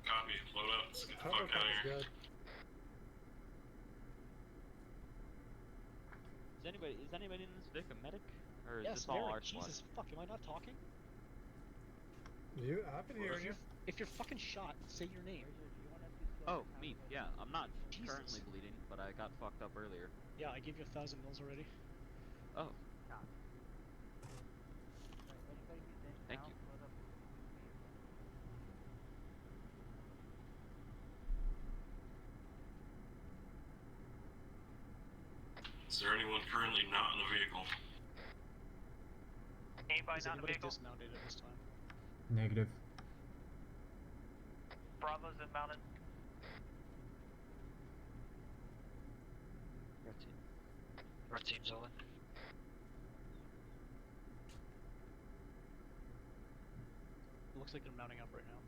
E: Copy. Load up. Let's get the fuck out of here.
K: Good.
G: Is anybody in this Vic a medic? Or is
P: Yes,
G: this all
P: Eric,
G: our squad?
P: Jesus fuck, am I not talking?
K: I've been hearing you.
P: If you're fucking shot, say your name.
G: Oh, me. Yeah, I'm not
P: Jesus.
G: currently bleeding, but I got fucked up earlier.
P: Yeah, I gave you 1,000 mils already.
G: Oh. Thank you.
E: Is there anyone currently not in the vehicle?
R: Anybody
P: Is
R: not in the
P: anybody
R: vehicle?
P: dismounted at this time?
H: Negative.
R: Bravo's inbounded.
C: Red team's on.
P: It looks like they're mounting up right now.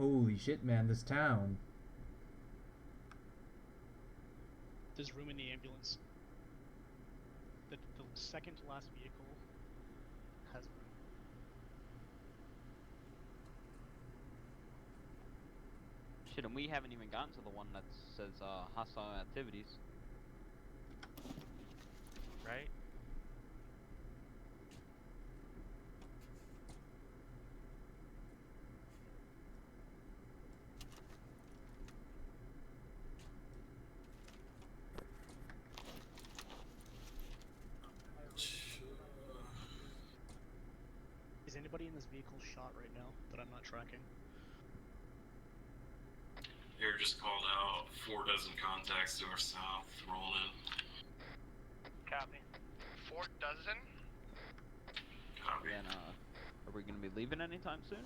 H: Holy shit, man, this town.
P: There's room in the ambulance. The second to last vehicle has room.
G: Shit, and we haven't even gotten to the one that says hostile activities. Right?
P: Is anybody in this vehicle shot right now that I'm not tracking?
E: Air just called out 4 dozen contacts to our south. Rolling in.
R: Copy.
U: 4 dozen?
E: Copy.
G: Then, are we gonna be leaving anytime soon?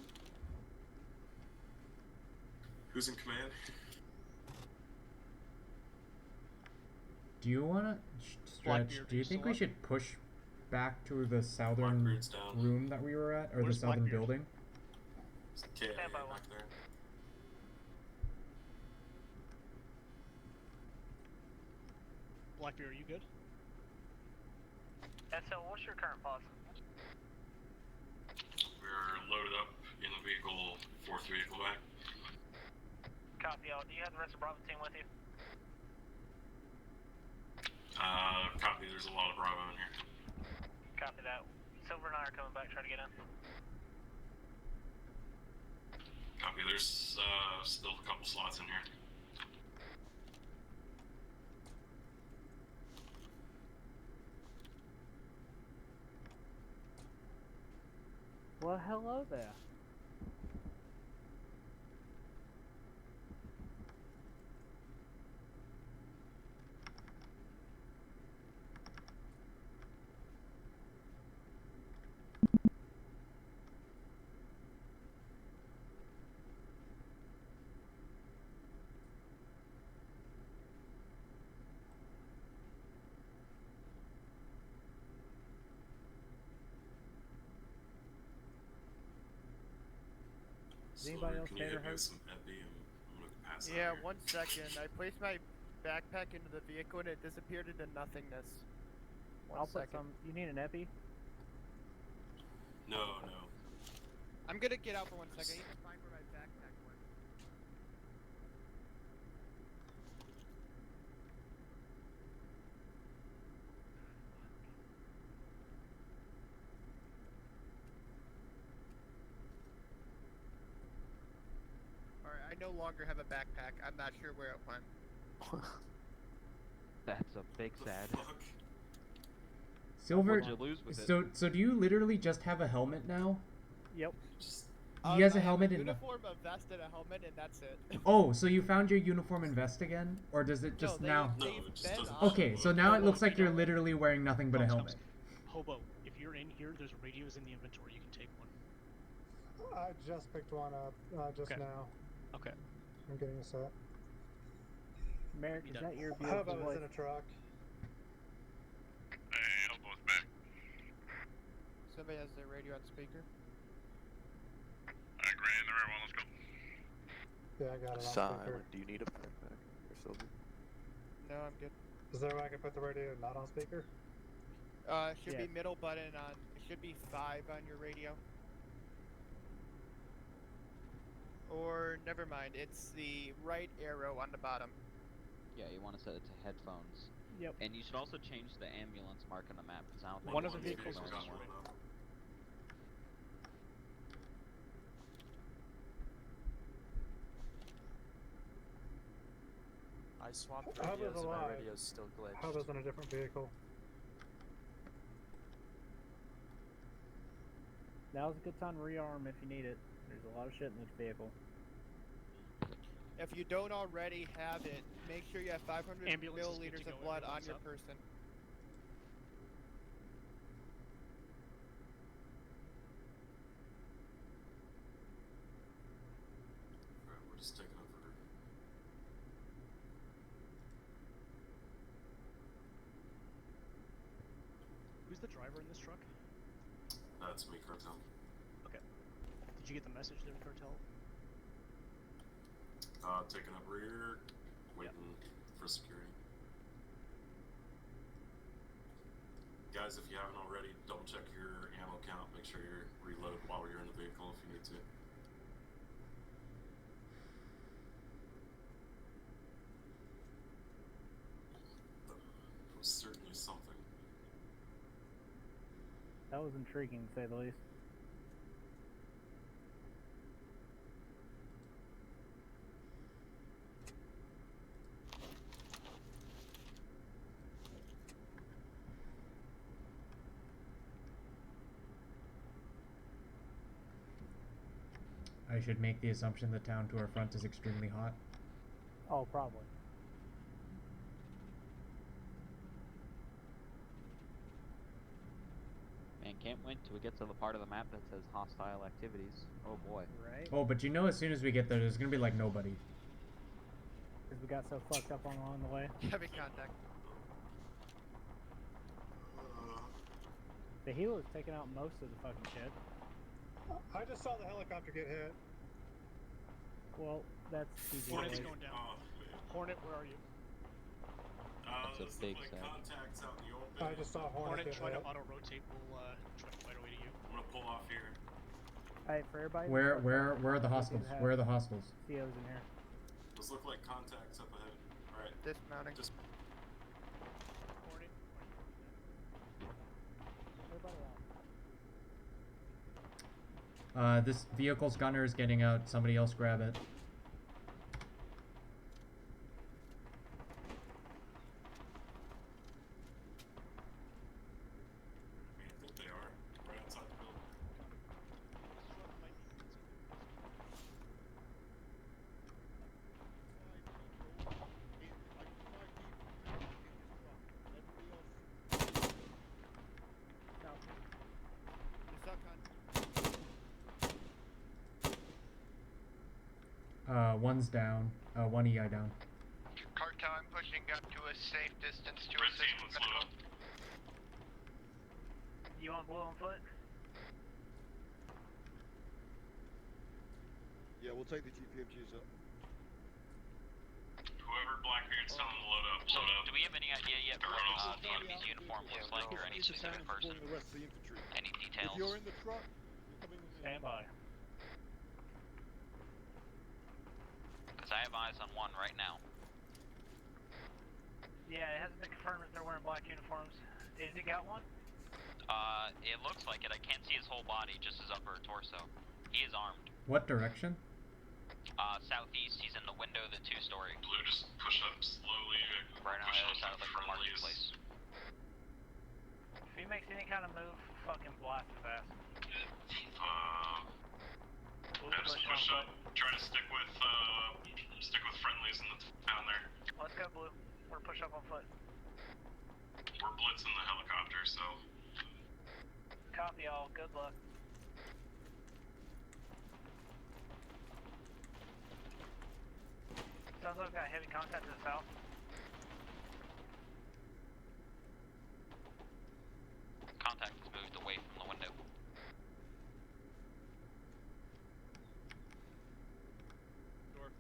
E: Who's in command?
H: Do you wanna stretch?
P: Blackbeard,
H: Do you
P: are you
H: think
P: still
H: we
P: up?
H: should push back to the southern
E: Blackbeard's down.
H: room that we were at, or
P: Where's
H: the southern
P: Blackbeard?
H: building?
E: KIA
R: Stand by
E: back there.
P: Blackbeard, are you good?
R: SL, what's your current pulse?
E: We're loaded up in the vehicle, 4th vehicle back.
R: Copy all. Do you have the rest of Bravo team with you?
E: Copy, there's a lot of Bravo in here.
R: Copy that. Silver and I are coming back, try to get in.
E: Copy, there's still a couple slots in here.
F: Well, hello there.
N: Is anybody else
E: Can you
N: hit or
E: hit me
N: hurt?
E: with some epi? I'm gonna pass out
L: Yeah,
E: here.
L: 1 second. I placed my backpack into the vehicle and it disappeared into nothingness.
F: I'll put some. You need an epi?
E: No.
L: I'm gonna get out for 1 second. I need to find where my backpack went. Alright, I no longer have a backpack. I'm not sure where it went.
G: That's a big sad.
H: Silver.
G: What'd you lose with
H: So do you literally just have a helmet now?
F: Yep.
H: He has
L: I
H: a
L: have
H: helmet and
L: uniform, a vest, and a helmet, and that's it.
H: Oh, so you found your uniform and vest again, or does it just
L: no,
H: now?
E: No, it just doesn't
H: Okay, so now it looks like you're literally wearing nothing but a helmet.
P: Hobo, if you're in here, there's radios in the inventory. You can take one.
K: I just picked one up just
P: Okay.
K: now.
P: Okay.
K: I'm getting a set.
F: Merrick, is that your
K: How
F: beautiful
K: about
F: voice?
K: it's in a truck?
U: Hey, Elbow's back.
L: Somebody has their radio on speaker.
U: Alright, Grand, everyone, let's go.
K: Yeah, I got it on
B: Silent.
K: speaker.
B: Do you need a backpack or silver?
L: No, I'm good.
K: Is there a way I can put the radio not on speaker?
L: It should be middle button on. It should be 5 on your radio. Or never mind. It's the right arrow on the bottom.
G: Yeah, you want to set it to headphones.
P: Yep.
G: And you should also change the ambulance mark on the map because I don't think
P: One of the
G: it's
P: vehicles
G: there
P: was
G: anymore.
L: I swapped
K: Hub is
L: radios and my
K: alive.
L: radio's still glitched.
K: Hub is in a different vehicle.
F: Now's a good time to rearm if you need it. There's a lot of shit in this vehicle.
L: If you don't already have it, make sure you have 500
P: Ambulance is good
L: milliliters
P: to
L: of
P: go,
L: blood on
P: ambulance
L: your
P: up.
L: person.
E: Alright, we're just taking over.
P: Who's the driver in this truck?
E: That's me, Cartel.
P: Okay. Did you get the message there, Cartel?
E: Taking up rear, waiting for security. Guys, if you haven't already, double check your ammo count. Make sure you reload while you're in the vehicle if you need to. It was certainly something.
F: That was intriguing, to say the least.
H: I should make the assumption the town to our front is extremely hot.
F: Oh, probably.
G: Man, can't wait till we get to the part of the map that says hostile activities. Oh boy.
F: Right?
H: Oh, but you know, as soon as we get there, there's gonna be like nobody.
F: Because we got so fucked up along the way.
L: Heavy contact.
F: The healer's taking out most of the fucking shit.
K: I just saw the helicopter get hit.
F: Well, that's easy.
P: Hornet's
F: ways.
P: going down. Hornet, where are you?
G: That's a
E: Those
G: big
E: look like
G: set.
E: contacts out in the open.
K: I just saw Hornet
P: Hornet,
K: get
P: try to
K: hit.
P: auto-rotate. We'll try to fight away to you.
E: I'm gonna pull off here.
F: Hey, for everybody.
H: Where are the hostiles? Where are the hostiles?
F: COs in here.
E: Those look like contacts up ahead. Alright.
L: Dismounting.
E: Just
P: Hornet.
F: Everybody else.
H: This vehicle's gunner is getting out. Somebody else grab it.
E: I think they are. Right outside the building.
H: One's down. One EI down.
U: Cartel, I'm pushing up to a safe distance to
E: Red
U: assist
E: team, let's load up.
R: You on blue on foot?
N: Yeah, we'll take the GPMGs up.
E: Whoever Blackbeard's telling them to load up,
Q: So,
E: load up.
Q: do we have any idea yet what
E: Everyone else is
Q: the enemy's uniform looks like, or any specific person?
N: The rest of the infantry.
Q: Any
N: If
Q: details?
N: you're in the truck, you're coming with me.
F: Stand by.
Q: Because I have eyes on one right now.
R: Yeah, it hasn't been confirmed if they're wearing black uniforms. Has he got one?
Q: It looks like it. I can't see his whole body, just his upper torso. He is armed.
H: What direction?
Q: Southeast, he's in the window of the 2-story.
E: Blue, just push up slowly.
Q: Right on the
E: Push
Q: other
E: up
Q: side of
E: for
Q: the
E: friendlies.
Q: marketplace.
R: If he makes any kind of move, fucking blast his ass. We'll
E: Yeah, just push
R: on
E: up. Try to stick with friendlies in the town there.
R: foot. Let's go, blue. We're push up on foot.
E: We're blitzing the helicopter, so.
R: Copy all. Good luck. Sounds like we've got heavy contact to the south.
Q: Contact has moved away from the window.
I: North,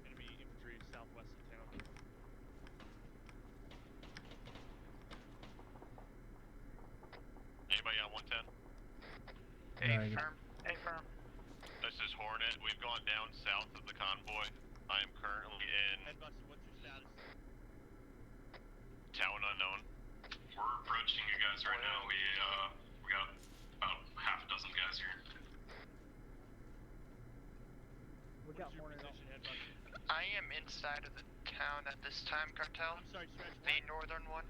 I: enemy infantry southwest of town.
H: Right.
R: Affirm.
U: This is Hornet. We've gone down south of the convoy. I am currently in
I: Headbuster, what's your status?
U: town unknown.
E: We're approaching you guys right now. We got about half a dozen guys here.
F: We got more than
U: I am inside of the town at this time, Cartel.
I: I'm sorry, Stretch.
U: The northern one.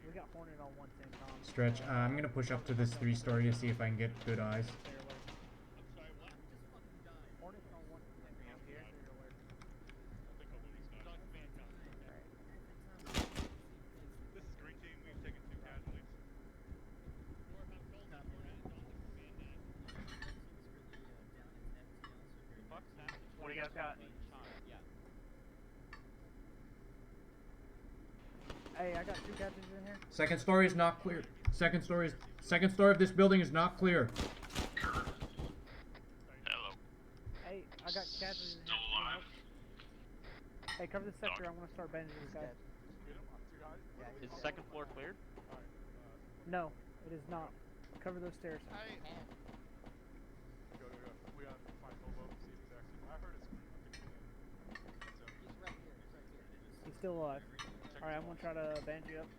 F: We got Hornet on one same time.
H: Stretch. I'm gonna push up to this 3-story to see if I can get good eyes.
I: I'm sorry, what?
F: Hornet's on one same time. Here.
I: I think I'll lose these guys. This is green team. We've taken 2 casualties.
R: What do you guys got?
F: Hey, I got 2 captains in here.
H: Second story is not clear. Second story of this building is not clear.
U: Hello.
F: Hey, I got captains in
E: Still
F: here.
E: alive.
F: Hey, cover the sector. I'm gonna start bandaging this guy.
G: Is the second floor cleared?
F: No, it is not. Cover those stairs.
U: Hey.
I: Go. We gotta find Bobo, see if he's actually. I heard it's.
S: He's right here.
F: He's still alive. Alright, I'm gonna try to bandage you up.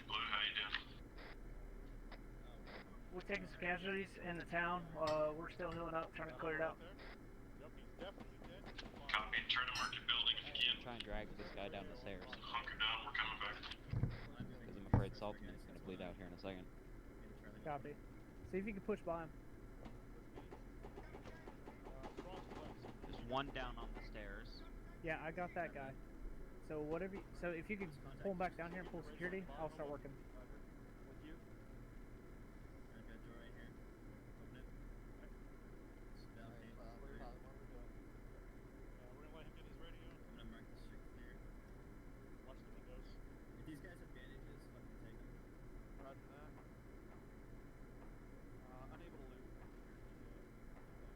E: Blue, how you doing?
R: We're taking some casualties in the town. We're still healing up, trying to clear it out.
I: Yep, he's definitely dead.
E: Copy. Try to mark your building if you can.
G: Try and drag this guy down the stairs.
E: Hunker down. We're coming back.
G: Because I'm afraid Saltman's gonna bleed out here in a second.
F: Copy. See if you can push by him.
G: There's one down on the stairs.
F: Yeah, I got that guy. So whatever. So if you could pull him back down here and pull security, I'll start working.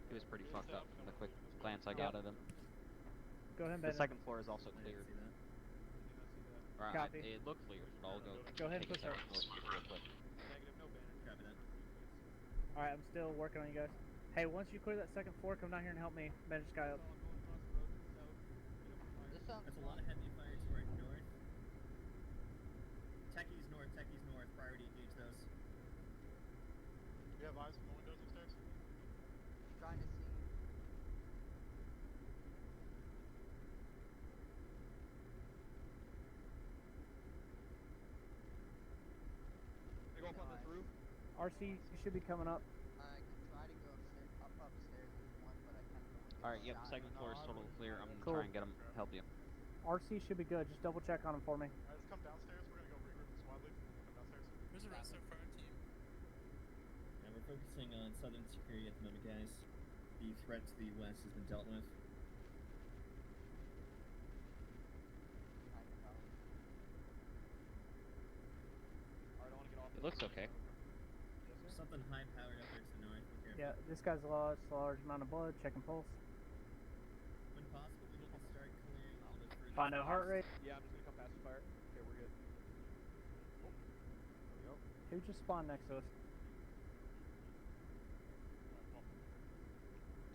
G: He was pretty fucked up from the quick glance I got at him.
F: Go ahead and
G: The
F: bend
G: second floor is also cleared. Alright,
F: Copy.
G: it looked clear, but I'll
F: Go ahead and
G: take
F: push
G: a
F: her.
G: second floor real quick.
F: Alright, I'm still working on you guys. Hey, once you clear that second floor, come down here and help me bandage this guy up.
O: That's a lot of heavy fire toward north. Techies north, priority engage those.
I: You have eyes from the windows upstairs?
S: Trying to see.
I: They go up on this roof?
F: RC should be coming up.
S: I can try to go upstairs if you want, but I kind of.
G: Alright, yep, second floor is totally clear. I'm gonna
F: Cool.
G: try and get him, help you.
F: RC should be good. Just double check on him for me.
I: Alright, let's come downstairs. We're gonna go regroup the squad lead. Come downstairs.
J: Where's the rest of our team?
O: And we're focusing on southern security at the moment, guys. The threat to the west has been dealt with.
G: It looks okay.
O: There's something high-powered up there to the north. Be careful.
F: Yeah, this guy's lost a large amount of blood. Checking pulse.
O: When possible, we need to start clearing all the further.
F: Find out heart rate.
L: Yeah, I'm just gonna come past the fire. Okay, we're good.
F: Who just spawned next to us?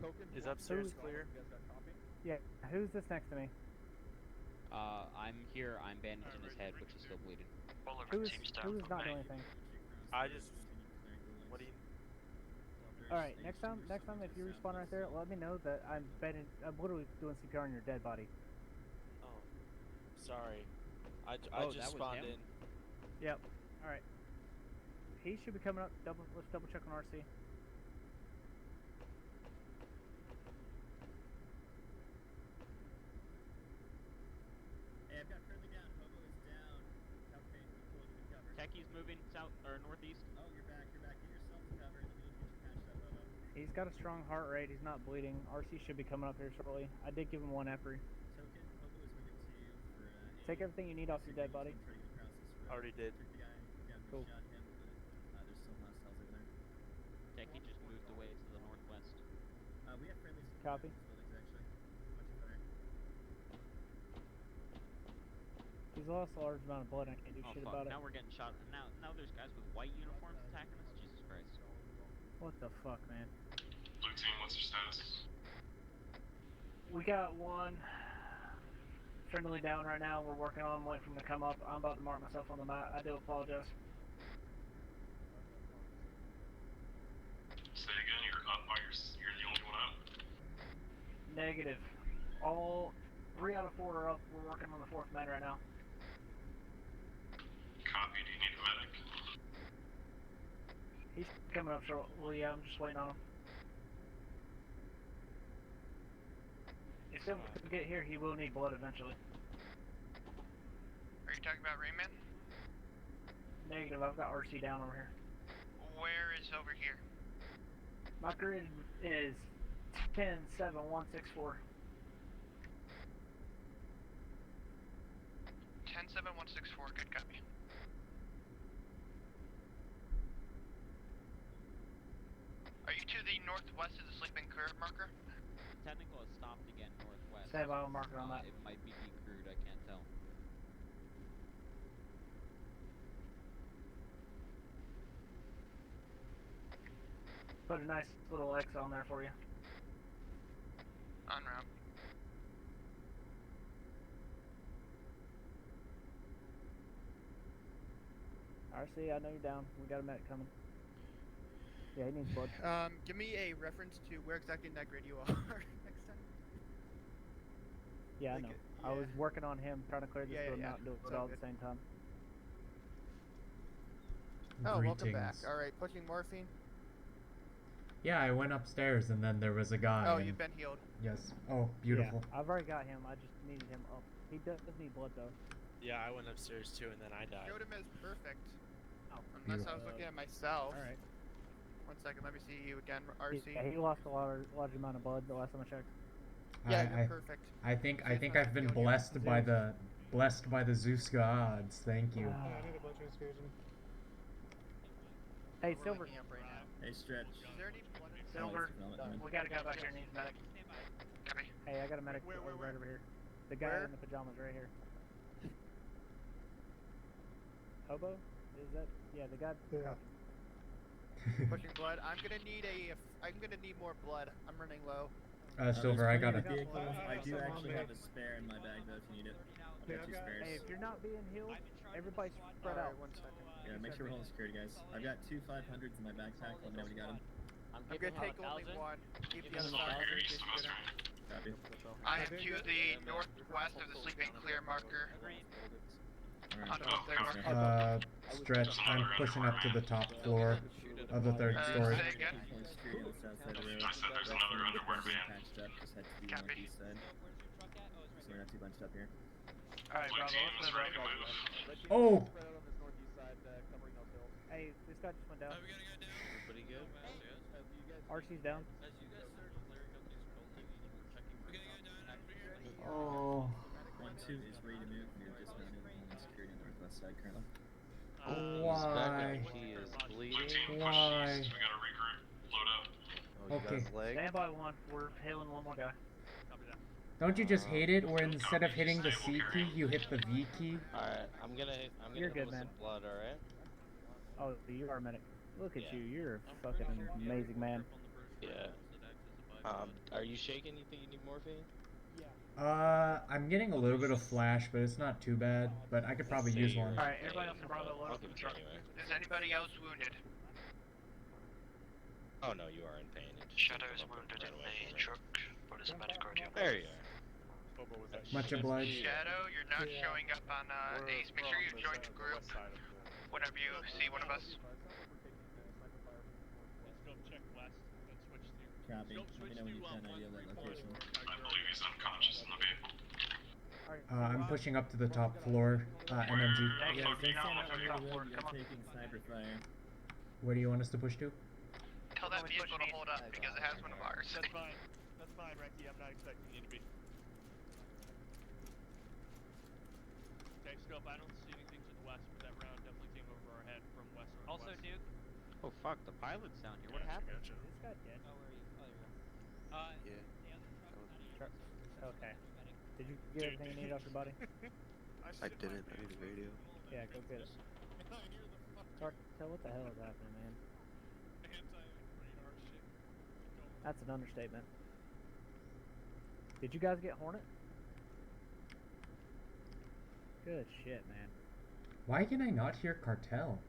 L: Token
C: Is upstairs
F: Who's-
C: clear?
L: You guys got copy?
F: Yeah, who's this next to me?
G: I'm here, I'm bandaging his head, which is still bleeding.
F: Who's not doing anything?
C: I just. What do you?
F: Alright, next time if you respawn right there, let me know that I'm literally doing CPR on your dead body.
C: Oh, sorry. I
G: Oh, that
C: just
G: was
C: spawned
G: him?
C: in.
F: Yep. Alright. He should be coming up. Let's double check on RC.
O: Hey, I've got friendly down. Hobo is down. Okay, pull you to cover.
G: Techie's moving south or northeast.
O: Oh, you're back. Get yourself to cover. Let me get you patched up, Hobo.
F: He's got a strong heart rate. He's not bleeding. RC should be coming up here shortly. I did give him one EPRI.
O: Token, Hobo is moving to you for
F: Take everything you need off your dead body.
O: try to get across this road.
C: Already did.
O: Took the guy,
F: Cool.
O: shot him, but there's still hostiles over there.
G: Techie just moved away to the northwest.
O: We have friendlies in
F: Copy.
O: these buildings, actually. Much better.
F: He's He's lost a large amount of blood. I can't do
G: Oh
F: shit
G: fuck!
F: about it.
G: Now we're getting shot. Now there's guys with white uniforms attacking us. Jesus Christ!
F: What the fuck, man?
E: Blue team, what's your status?
D: We got one friendly down right now. We're working on waiting for him to come up. I'm about to mark myself on the map. I do apologize.
E: Say again, you're up by you're the only one up?
D: Negative. All 3 out of 4 are up. We're working on the 4th man right now.
E: Copy, do you need a medic?
D: He's coming up shortly. Yeah, I'm just waiting on him. If someone can get here, he will need blood eventually.
M: Are you talking about Rayman?
D: Negative. I've got RC down over here.
M: Where is over here?
D: My grid is 107164.
M: 107164, good copy. Are you to the northwest of the sleeping clear marker?
G: Technical has stopped again northwest.
D: Say about a marker on that.
G: It might be decrewed. I can't tell.
D: Put a nice little X on there for you.
M: En route.
F: RC, I know you're down. We got a medic coming. Yeah, he needs blood.
L: Give me a reference to where exactly in that grid you are next time.
F: Yeah, I
L: Like
F: know.
L: it-
F: I was
L: yeah.
F: working on him, trying to clear this
L: Yeah,
F: room
L: yeah,
F: out and do it
L: it's
F: all
L: all
F: at the
L: good.
F: same time.
L: Oh, welcome back.
H: Greetings.
L: Alright, pushing morphine.
H: Yeah, I went upstairs and then there was a guy.
L: Oh,
H: and-
L: you've been healed.
H: Yes. Oh, beautiful.
F: Yeah, I've already got him. I just needed him up. He does need blood though.
L: Yeah, I went upstairs too, and then I died. Showed him as perfect. Unless I was looking at myself.
F: Alright.
L: 1 second, let me see you again, RC.
F: Yeah, he lost a large amount of blood the last time I checked.
L: Yeah, you're perfect.
H: I think I've been blessed by the Zeus gods. Thank you.
K: Yeah, I need a blood transfusion.
F: Hey, Silver.
O: Hey, Stretch.
L: Is there any blood in
D: Silver, we got a guy back here who needs a medic.
M: Copy.
F: Hey, I got a medic right over here. The guy
L: Where?
F: in the pajamas right here. Hobo? Is that? Yeah, the guy.
K: Yeah.
L: pushing blood? I'm gonna need more blood. I'm running low.
H: Silver, I got
O: a
H: it.
O: vehicle. I do actually have a spare in my bag though if you need it. I've got 2 spares.
F: Hey, if you're not being healed, everybody spread out.
L: 1 second.
O: Yeah, make sure we're holding security, guys. I've got 2 500s in my backpack. Let me know when you got them.
L: I'm gonna take only one. Keep the other 500 in case you get him.
O: Copy.
M: I am to the northwest of the sleeping clear marker. Onto the third marker.
H: Stretch, I'm pushing up to the top floor of the 3rd story.
M: Say again?
O: Security on the south side of the road.
E: I said there's another underwear van.
O: Patched up. Just head to the
M: Copy.
O: northeast side. So we're not too bunched up here.
M: Alright,
E: Blue
M: Bravo,
E: team
M: let's
E: is
M: move
E: ready to
M: out.
E: move.
H: Oh!
F: Hey, this guy just went down.
A: Pretty good.
F: RC's down.
H: Oh.
O: 1-2 is ready to move. We're just not moving on security on the northwest side currently.
H: Why?
A: He is
E: Blue
A: bleeding.
E: team, push
H: Why?
E: east. We gotta regroup. Load up.
B: Oh, you
H: Okay.
B: got his leg?
D: Stand by one. We're healing one more guy.
H: Don't you just hate it where instead of hitting the C key, you hit the V key?
A: Alright, I'm gonna
F: You're
A: hit
F: good,
A: him with
F: man.
A: some blood, alright?
F: Oh, you are a medic. Look at
A: Yeah.
F: you. You're a fucking amazing man.
A: Yeah. Are you shaking? You think you need morphine?
H: I'm getting a little bit of flash, but it's not too bad. But I could probably use one.
D: Alright, everybody else in Bravo, load
A: I'll
D: up
A: give
D: the
A: it to you
D: truck.
A: anyway.
M: Is anybody else wounded?
A: Oh no, you are in pain. It just
C: Shadow
A: took
C: is
A: a little
C: wounded
A: bit
C: in
A: away
C: the
A: from it.
C: truck. What is the medic radio?
A: There you are.
H: Much obliged.
M: Shadow, you're not showing up on Ace. Make sure you join the group whenever you see one of us.
I: Let's go check west and switch to.
O: Copy. Let me know when you find an idea of that location.
E: I believe he's unconscious in the vehicle.
H: I'm pushing up to the top floor. MMG.
O: Yeah, don't stand out on the road. You're taking sniper fire.
H: Where do you want us to push to?
M: Tell that vehicle to hold up because it has one of ours.
I: That's fine. That's fine, Recky. I'm not expecting you to be. Okay, Scope, I don't see anything to the west, but that round definitely came over our head from west or
G: Also,
I: west.
G: dude. Oh fuck, the pilot's down here. What happened?
F: Is this guy dead?
G: Oh, where are you? Oh, you're
B: Yeah.
F: Okay. Did you get everything you needed off your body?
B: I didn't. I need a radio.
F: Yeah, go get it. Tell what the hell is happening, man? That's an understatement. Did you guys get Hornet? Good shit, man.
H: Why can I not hear Cartel?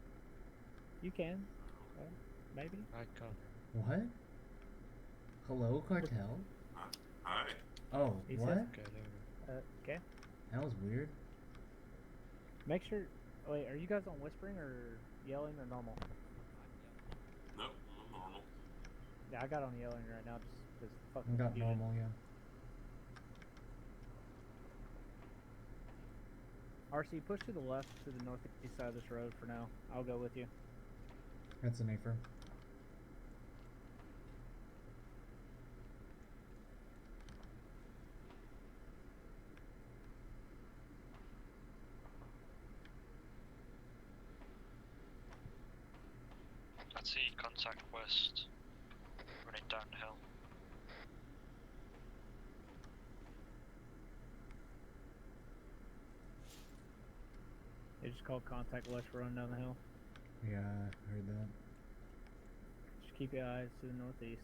F: You can. Maybe.
H: What? Hello, Cartel?
E: Hi.
H: Oh,
F: He
H: what?
F: says, okay.
H: That was weird.
F: Make sure. Wait, are you guys on whispering or yelling or normal?
E: Nope, I'm normal.
F: Yeah, I got on yelling right now just because
H: I
F: fucking
H: got
F: confusion.
H: normal, yeah.
F: RC, push to the left to the northeast side of this road for now. I'll go with you.
H: That's an A-firm.
C: Let's see, contact west. Running down the hill.
F: They just called contact west for running down the hill.
H: Yeah, I heard that.
F: Just keep your eyes to the northeast.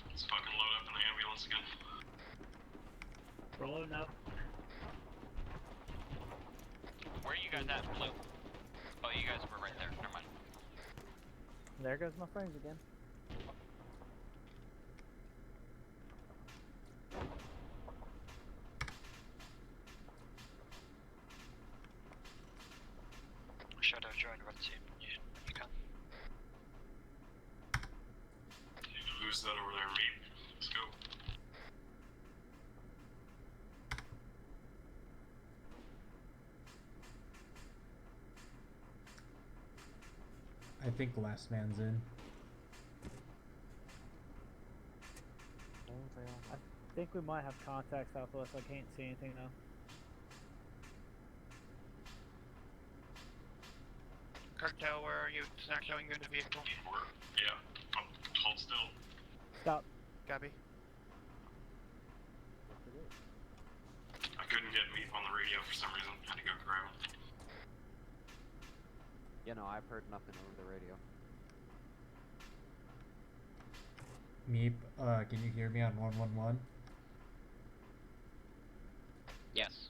E: Let's fucking load up in the ambulance again.
D: We're loading up.
Q: Where are you guys at, Blue? Oh, you guys were right there. Never mind.
F: There goes my frames again.
C: Shadow, join red team when you can.
E: Who's that over there, Meep? Let's go.
H: I think last man's in.
F: I think we might have contact southwest. I can't see anything though.
M: Cartel, where are you? It's not showing you in the vehicle.
E: Yeah. Hold still.
F: Stop.
L: Copy.
E: I couldn't get Meep on the radio for some reason. Had to go grab him.
G: You know, I've heard nothing over the radio.
H: Meep, can you hear me on 111?
Q: Yes.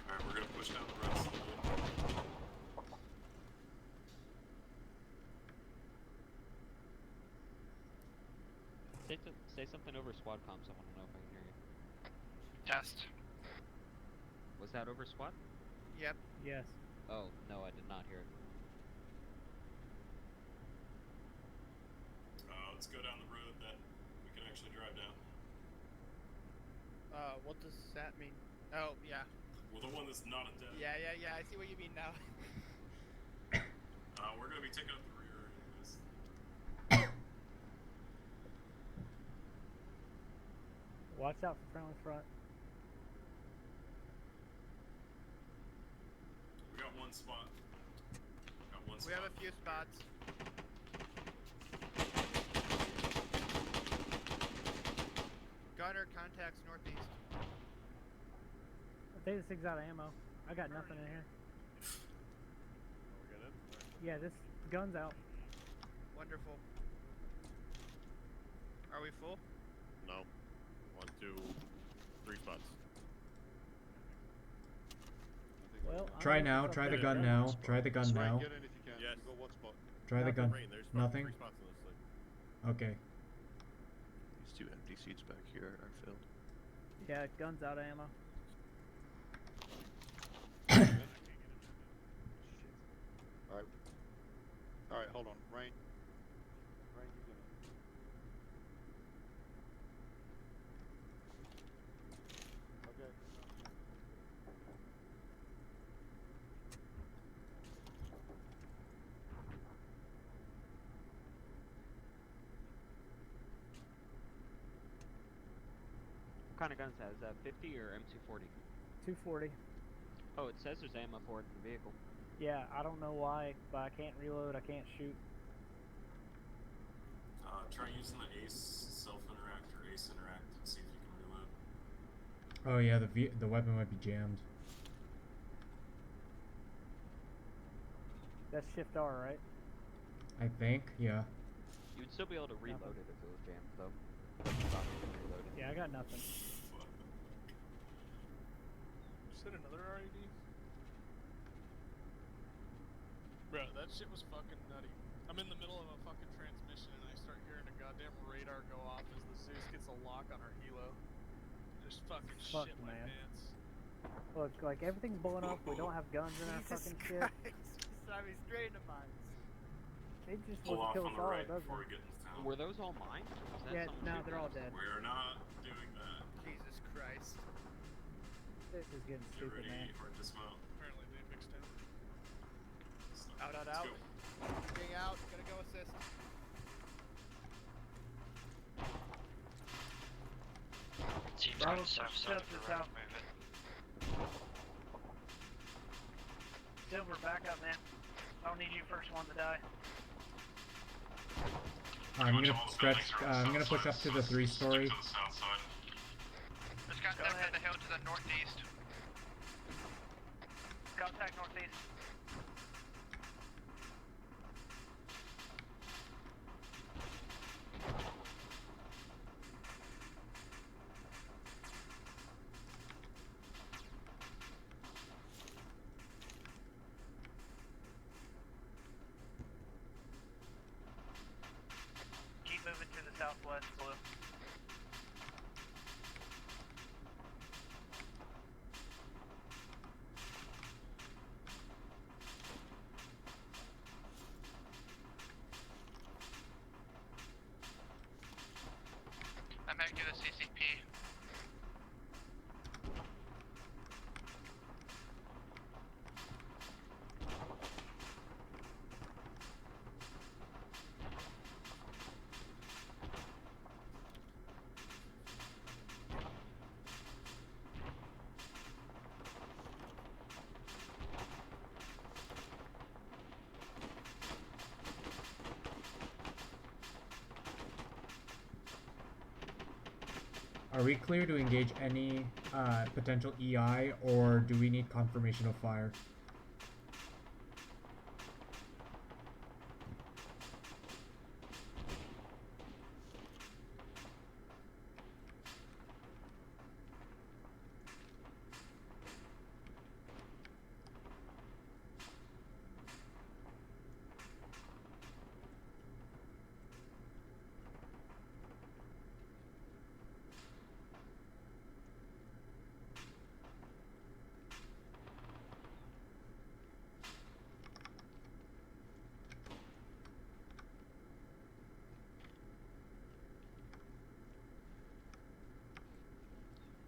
E: Alright, we're gonna push down the road slowly.
G: Say something over squad comms. I want to know if I can hear you.
M: Test.
G: Was that over squad?
M: Yep.
F: Yes.
G: Oh, no, I did not hear it.
E: Let's go down the road that we can actually drive down.
F: What does that mean? Oh, yeah.
E: Well, the one that's not a dead.
F: Yeah, I see what you mean now.
E: We're gonna be taking up the rear anyways.
F: Watch out for friendly front.
E: We got one spot.
F: We have a few spots. Gunner contacts northeast. I think this thing's out of ammo. I got nothing in here. Yeah, this gun's out. Wonderful. Are we full?
N: No. 1, 2, 3 spots.
F: Well,
H: Try now, try the gun now, try the gun
N: Swank,
H: now.
N: get in if you can.
E: Yes.
N: You go one spot.
H: Try the gun.
N: Rain, there's
H: Nothing?
N: 3 spots on this thing.
H: Okay.
B: These 2 empty seats back here are filled.
F: Yeah, gun's out of ammo.
N: Alright. Alright, hold on. Rain. Rain, you gonna... Okay.
G: kind of gun is that? Is that 50 or M240?
F: 240.
G: Oh, it says there's ammo for it in the vehicle.
F: Yeah, I don't know why, but I can't reload, I can't shoot.
E: Try using the ACE self-interact or ACE interact and see if you can reload.
H: Oh yeah, the weapon might be jammed.
F: That's Shift R, right?
H: I think, yeah.
G: You would still be able to reload it if it was jammed, though. Stop you from reloading.
F: Yeah, I got nothing.
I: Just hit another RAD? Bro, that shit was fucking nutty. I'm in the middle of a fucking transmission and I start hearing a goddamn radar go off as the Zeus gets a lock on our helo. Just fucking shit my pants.
F: Look, like everything's blowing up, we don't have guns in our fucking shit.
S: I mean, straight into mines.
F: They just
E: Pull
F: want
E: off
F: to kill
E: on
F: us
E: the
F: all,
E: right
F: doesn't
E: before we
F: it?
E: get into town.
G: Were those all mine? Or was that
F: Yeah,
G: someone
F: no,
G: shooting
F: they're all
G: us?
F: dead.
E: We're not doing that.
S: Jesus Christ.
F: This is getting
E: Get
F: stupid,
E: ready
F: man.
E: or dismount.
I: Apparently they fixed it.
S: Out.
E: Let's go.
S: Getting out. Gonna go assist.
C: Team's on the south side of the road, moving.
R: Silver, back up, man. I don't need you first one to die.
H: I'm gonna stretch. I'm gonna push up to the 3-story.
M: There's contact on the hill to the northeast.
R: Contact northeast. Keep moving to the southwest, Blue.
M: I'm heading to the CCP.
H: Are we clear to engage any potential EI, or do we need confirmation of fire?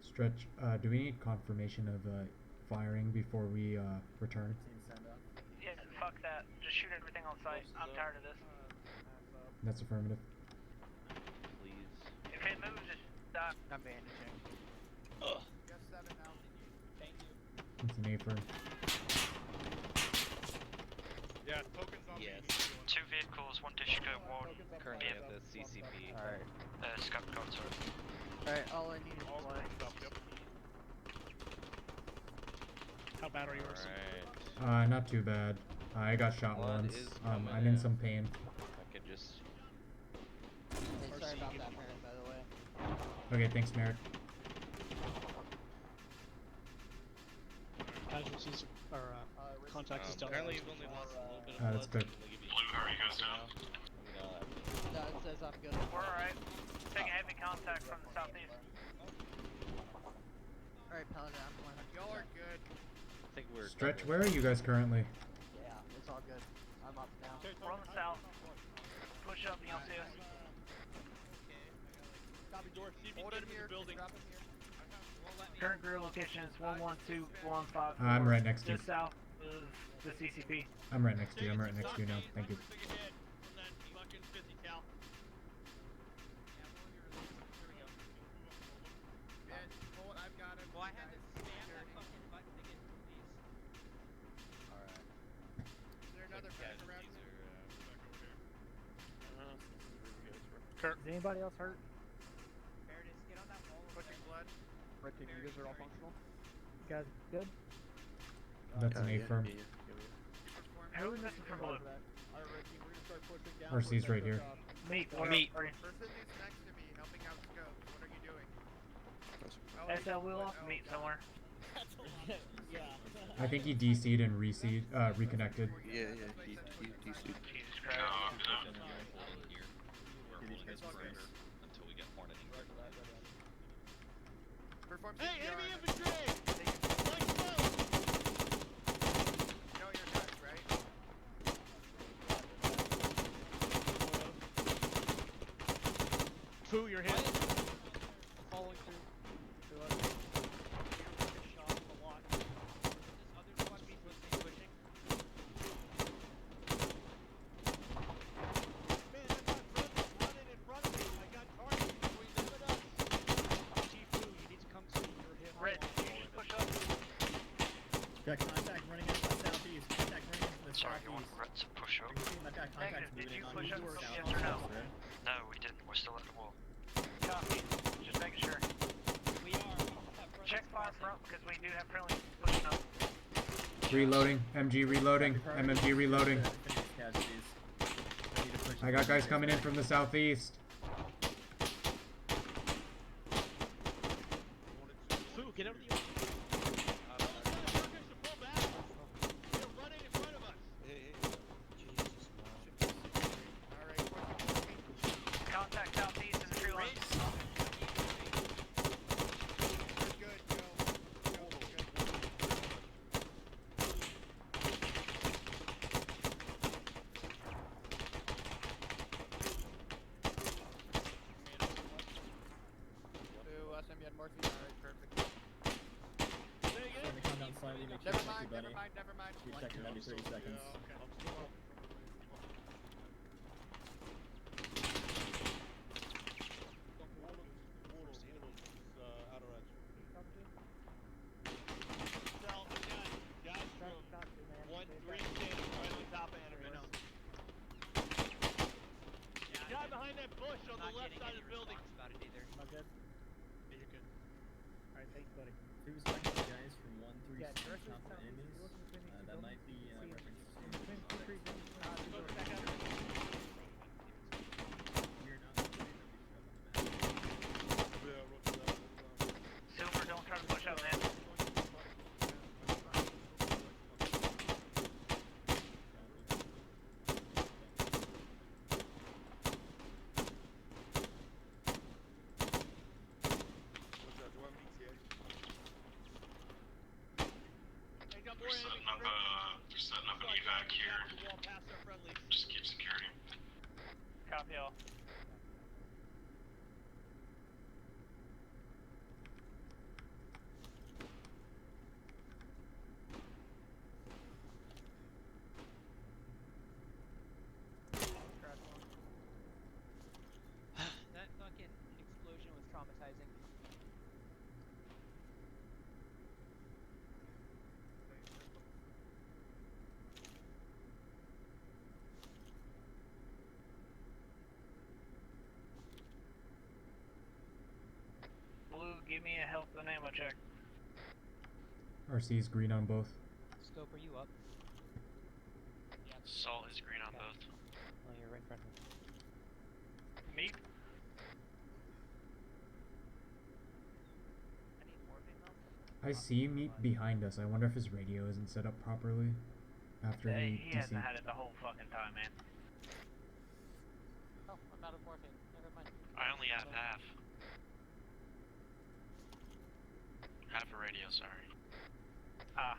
H: Stretch, do we need confirmation of firing before we return?
R: Yeah, fuck that. Just shoot everything on sight. I'm tired of this.
H: That's affirmative.
G: Please.
R: If it moves, just die.
S: I'm bandaging.
I: Ugh.
S: You have 7 now. Thank you.
H: It's an A-firm.
J: Yeah, tokens on
A: Yes.
C: 2 vehicles, 1 dish go, 1
A: Currently at the CCP.
S: Alright.
C: scout guards.
F: Alright, all I need is blood.
P: How bad are yours?
A: Alright.
H: Not too bad. I got shot
A: Blood
H: once.
A: is
H: I'm
A: coming
H: in
A: in.
H: some pain.
A: I could just.
F: Hey, sorry about that, Merritt, by the way.
H: Okay, thanks, Merritt.
P: Casualties are contact is done.
I: Apparently you've only lost a little bit of
H: That's
I: blood.
H: good.
E: Blue, how are you guys now?
F: No, it says I'm good.
R: We're alright. Taking heavy contact from the southeast.
F: Alright, Paladin, I'm playing.
S: Y'all are good.
A: I think we're.
H: Stretch, where are you guys currently?
F: Yeah, it's all good. I'm up now.
R: We're on the south. Push up and you'll see us.
I: Copy, Dorothy. See if you
S: Hold
I: can
S: him
I: get him
S: here.
I: in the building.
S: Drop him here.
R: Current gear location is 112-154.
H: I'm right next to you.
R: Just south of the CCP.
H: I'm right next to you. I'm right next to you now. Thank you.
D: Is anybody else hurt?
F: Meredith, get on that wall.
M: Pushing blood.
F: Red team, you guys are all functional?
D: You guys good?
H: That's an affirm.
D: Who is missing from blue?
F: Alright, Red team, we're gonna start pushing down.
H: RC's right here.
D: Meat.
M: Person who's next to me, helping out Scope. What are you doing?
D: SL wheel off, meet somewhere.
H: I think he DC'd and reconnected.
B: Yeah, he DC'd.
A: Jesus
U: Christ.
A: Until we get Hornet in here.
M: Perform
F: Hey,
M: CPR.
F: enemy infantry!
M: You know you're next, right?
P: Foo, you're hit. Following Foo.
O: Got contact running in from the southeast. Contact running in from the
C: Sorry, you want
O: southeast.
C: Red to push up?
O: I've got contacts moving in on you.
D: Yes or no?
C: No, we didn't. We're still at the wall.
D: Copy. Just making sure.
R: We are.
D: Check fire front because we do have friendly pushing up.
H: Reloading. MG reloading. MMG reloading. I got guys coming in from the southeast.
P: Foo, get out of the
D: Contact southeast in the tree line.
F: SMB had morphine. Alright, perfect.
O: Starting to come down slightly. Make sure
F: Never
O: you
F: mind,
O: check your
F: never
O: buddy.
F: mind, never mind.
O: You're checking every 30 seconds.
F: Guy behind that bush on the left side of the building.
P: Not good? Yeah, you're good.
D: Alright, thanks, buddy.
O: Who's talking about guys from 136
D: Yeah, nurses
O: top
D: sound-
O: enemies?
D: you're looking between these
O: That
D: two
O: might be
D: buildings.
O: reference to.
D: Between two trees,
O: We're not
D: Silver, don't try to push up, man.
E: They're setting up an evac here. Just keep security.
D: Copy all.
F: That fucking explosion was traumatizing.
D: Blue, give me a health and ammo check.
H: RC's green on both.
F: Scope, are you up?
C: Salt is green on both.
F: Oh, you're right in front of me.
D: Meat?
F: I need morphine though.
H: I see meat behind us. I wonder if his radio isn't set up properly. After
D: Hey,
H: he
D: he hasn't
H: DC'd.
D: had it the whole fucking time, man.
F: Oh, I'm out of morphine. Never mind.
C: I only have half. Half a radio, sorry.
D: Ah.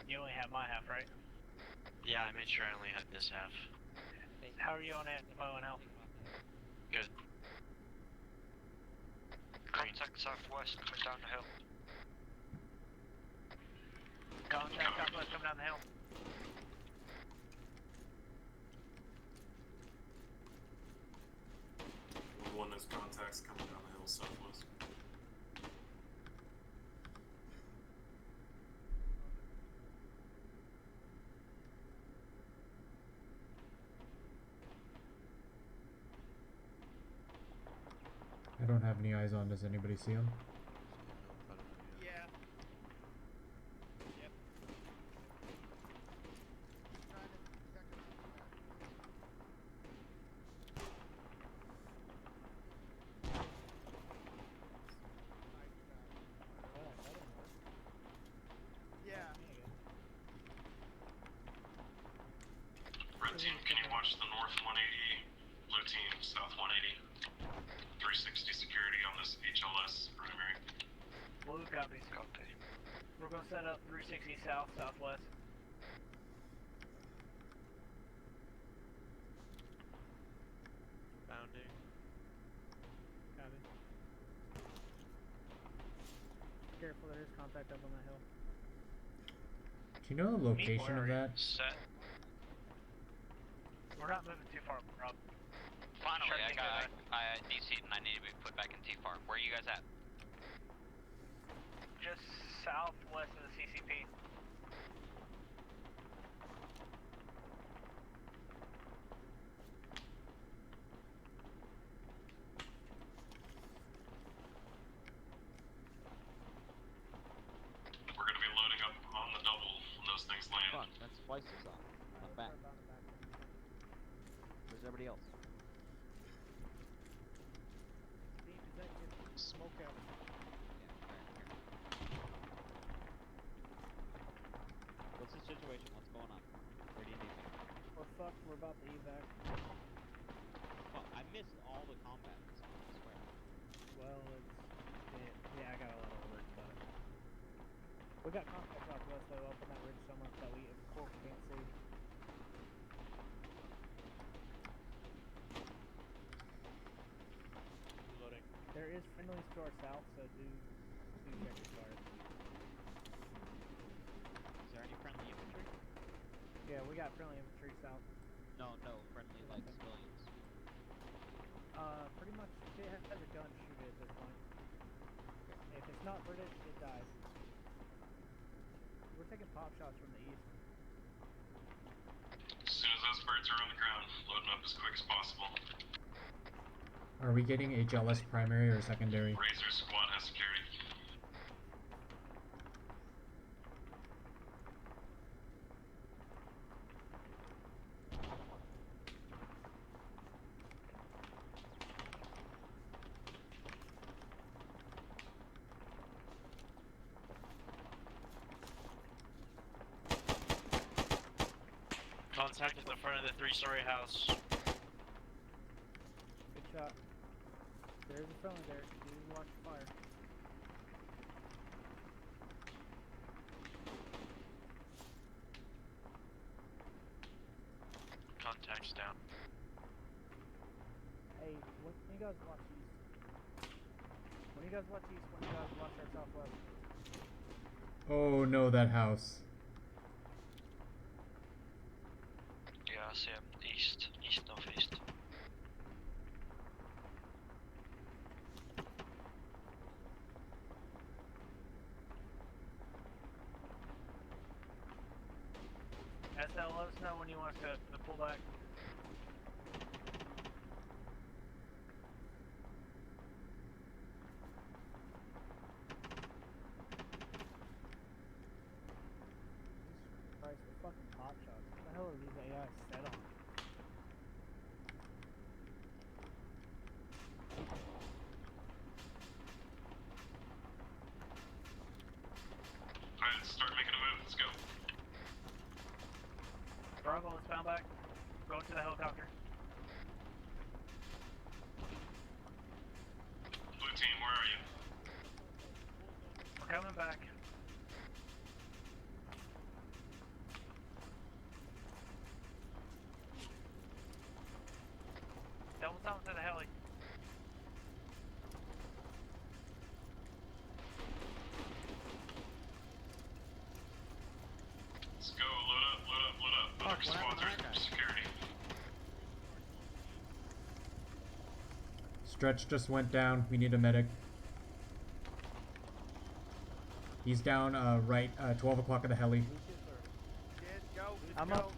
D: You only have my half, right?
C: Yeah, I made sure I only had this half.
D: How are you on ammo and health?
C: Good. Contact southwest coming down the hill.
D: Contact southwest coming down the hill.
E: One is contacts coming down the hill southwest.
H: don't have any eyes on. Does anybody see him?
L: Yeah.
F: Yep.
L: Yeah.
E: Red team, can you watch the north 180? Blue team, south 180. 360 security on this HLS primary.
D: Blue copies.
C: Copy.
D: We're gonna set up 360 south, southwest.
L: Bounding.
F: Copy. Careful, there is contact up on that hill.
H: Do you know the location of that?
C: Set.
D: We're not moving too far, Rob.
Q: Finally,
D: Sure,
Q: I DC'd and I need to be put back in T-FAR. Where are you guys at?
D: Just southwest of the CCP.
E: We're gonna be loading up on the double when those things land.
G: Fuck, that's twice as up. I'm back. Where's everybody else?
F: Steve, is that your smoke out?
G: What's the situation? What's going on? Where do you need me?
F: We're fucked, we're about to evac.
G: Fuck, I missed all the combat this time, I swear.
F: Well, yeah, I got a lot of alerts about it. We got contact southwest though, up on that ridge somewhere that we, of course, can't see.
C: Loading.
F: There is friendlies to our south, so do check your fire.
G: Is there any friendly infantry?
F: Yeah, we got friendly infantry south.
G: No, friendly like civilians.
F: Pretty much, if it has a gun, shoot it at this point. If it's not British, it dies. We're taking pop shots from the east.
E: As soon as those birds are on the ground, loading up as quick as possible.
H: Are we getting HLS primary or secondary?
E: Razor squad has security.
C: Contact at the front of the 3-story house.
F: Good shot. There is a friendly there. Do watch the fire.
C: Contact's down.
F: Hey, when you guys watch east? When you guys watch east, when you guys watch our southwest?
H: Oh no, that house.
C: Yeah, I see him. East, northeast.
D: SL, let us know when you want us to pull back.
F: Christ, the fucking pop shots. What the hell are these AI set on?
E: Alright, let's start making a move. Let's go.
D: Bravo, let's bound back. Go to the helicopter.
E: Blue team, where are you?
D: We're coming back. Double something to the heli.
E: Let's go. Load up, load up, load up. Other squads are security.
H: Stretch just went down. We need a medic. He's down right 12 o'clock at the heli.
L: I'm up.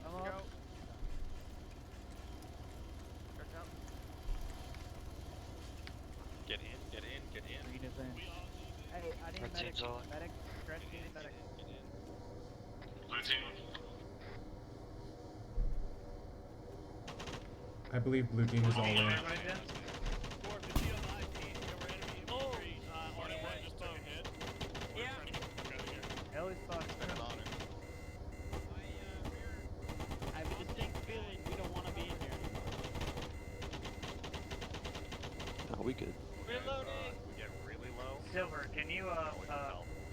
C: Get in,
F: in. Hey, I need a
C: Red
F: medic.
C: team's all in.
F: Medic. Red team, medic.
E: Blue team.
H: I believe blue team is all in.
F: Ellie's fucked.
G: I have a distinct feeling we don't want to be in here.
B: No, we good.
U: Reloading. We get really low.
D: Silver, can you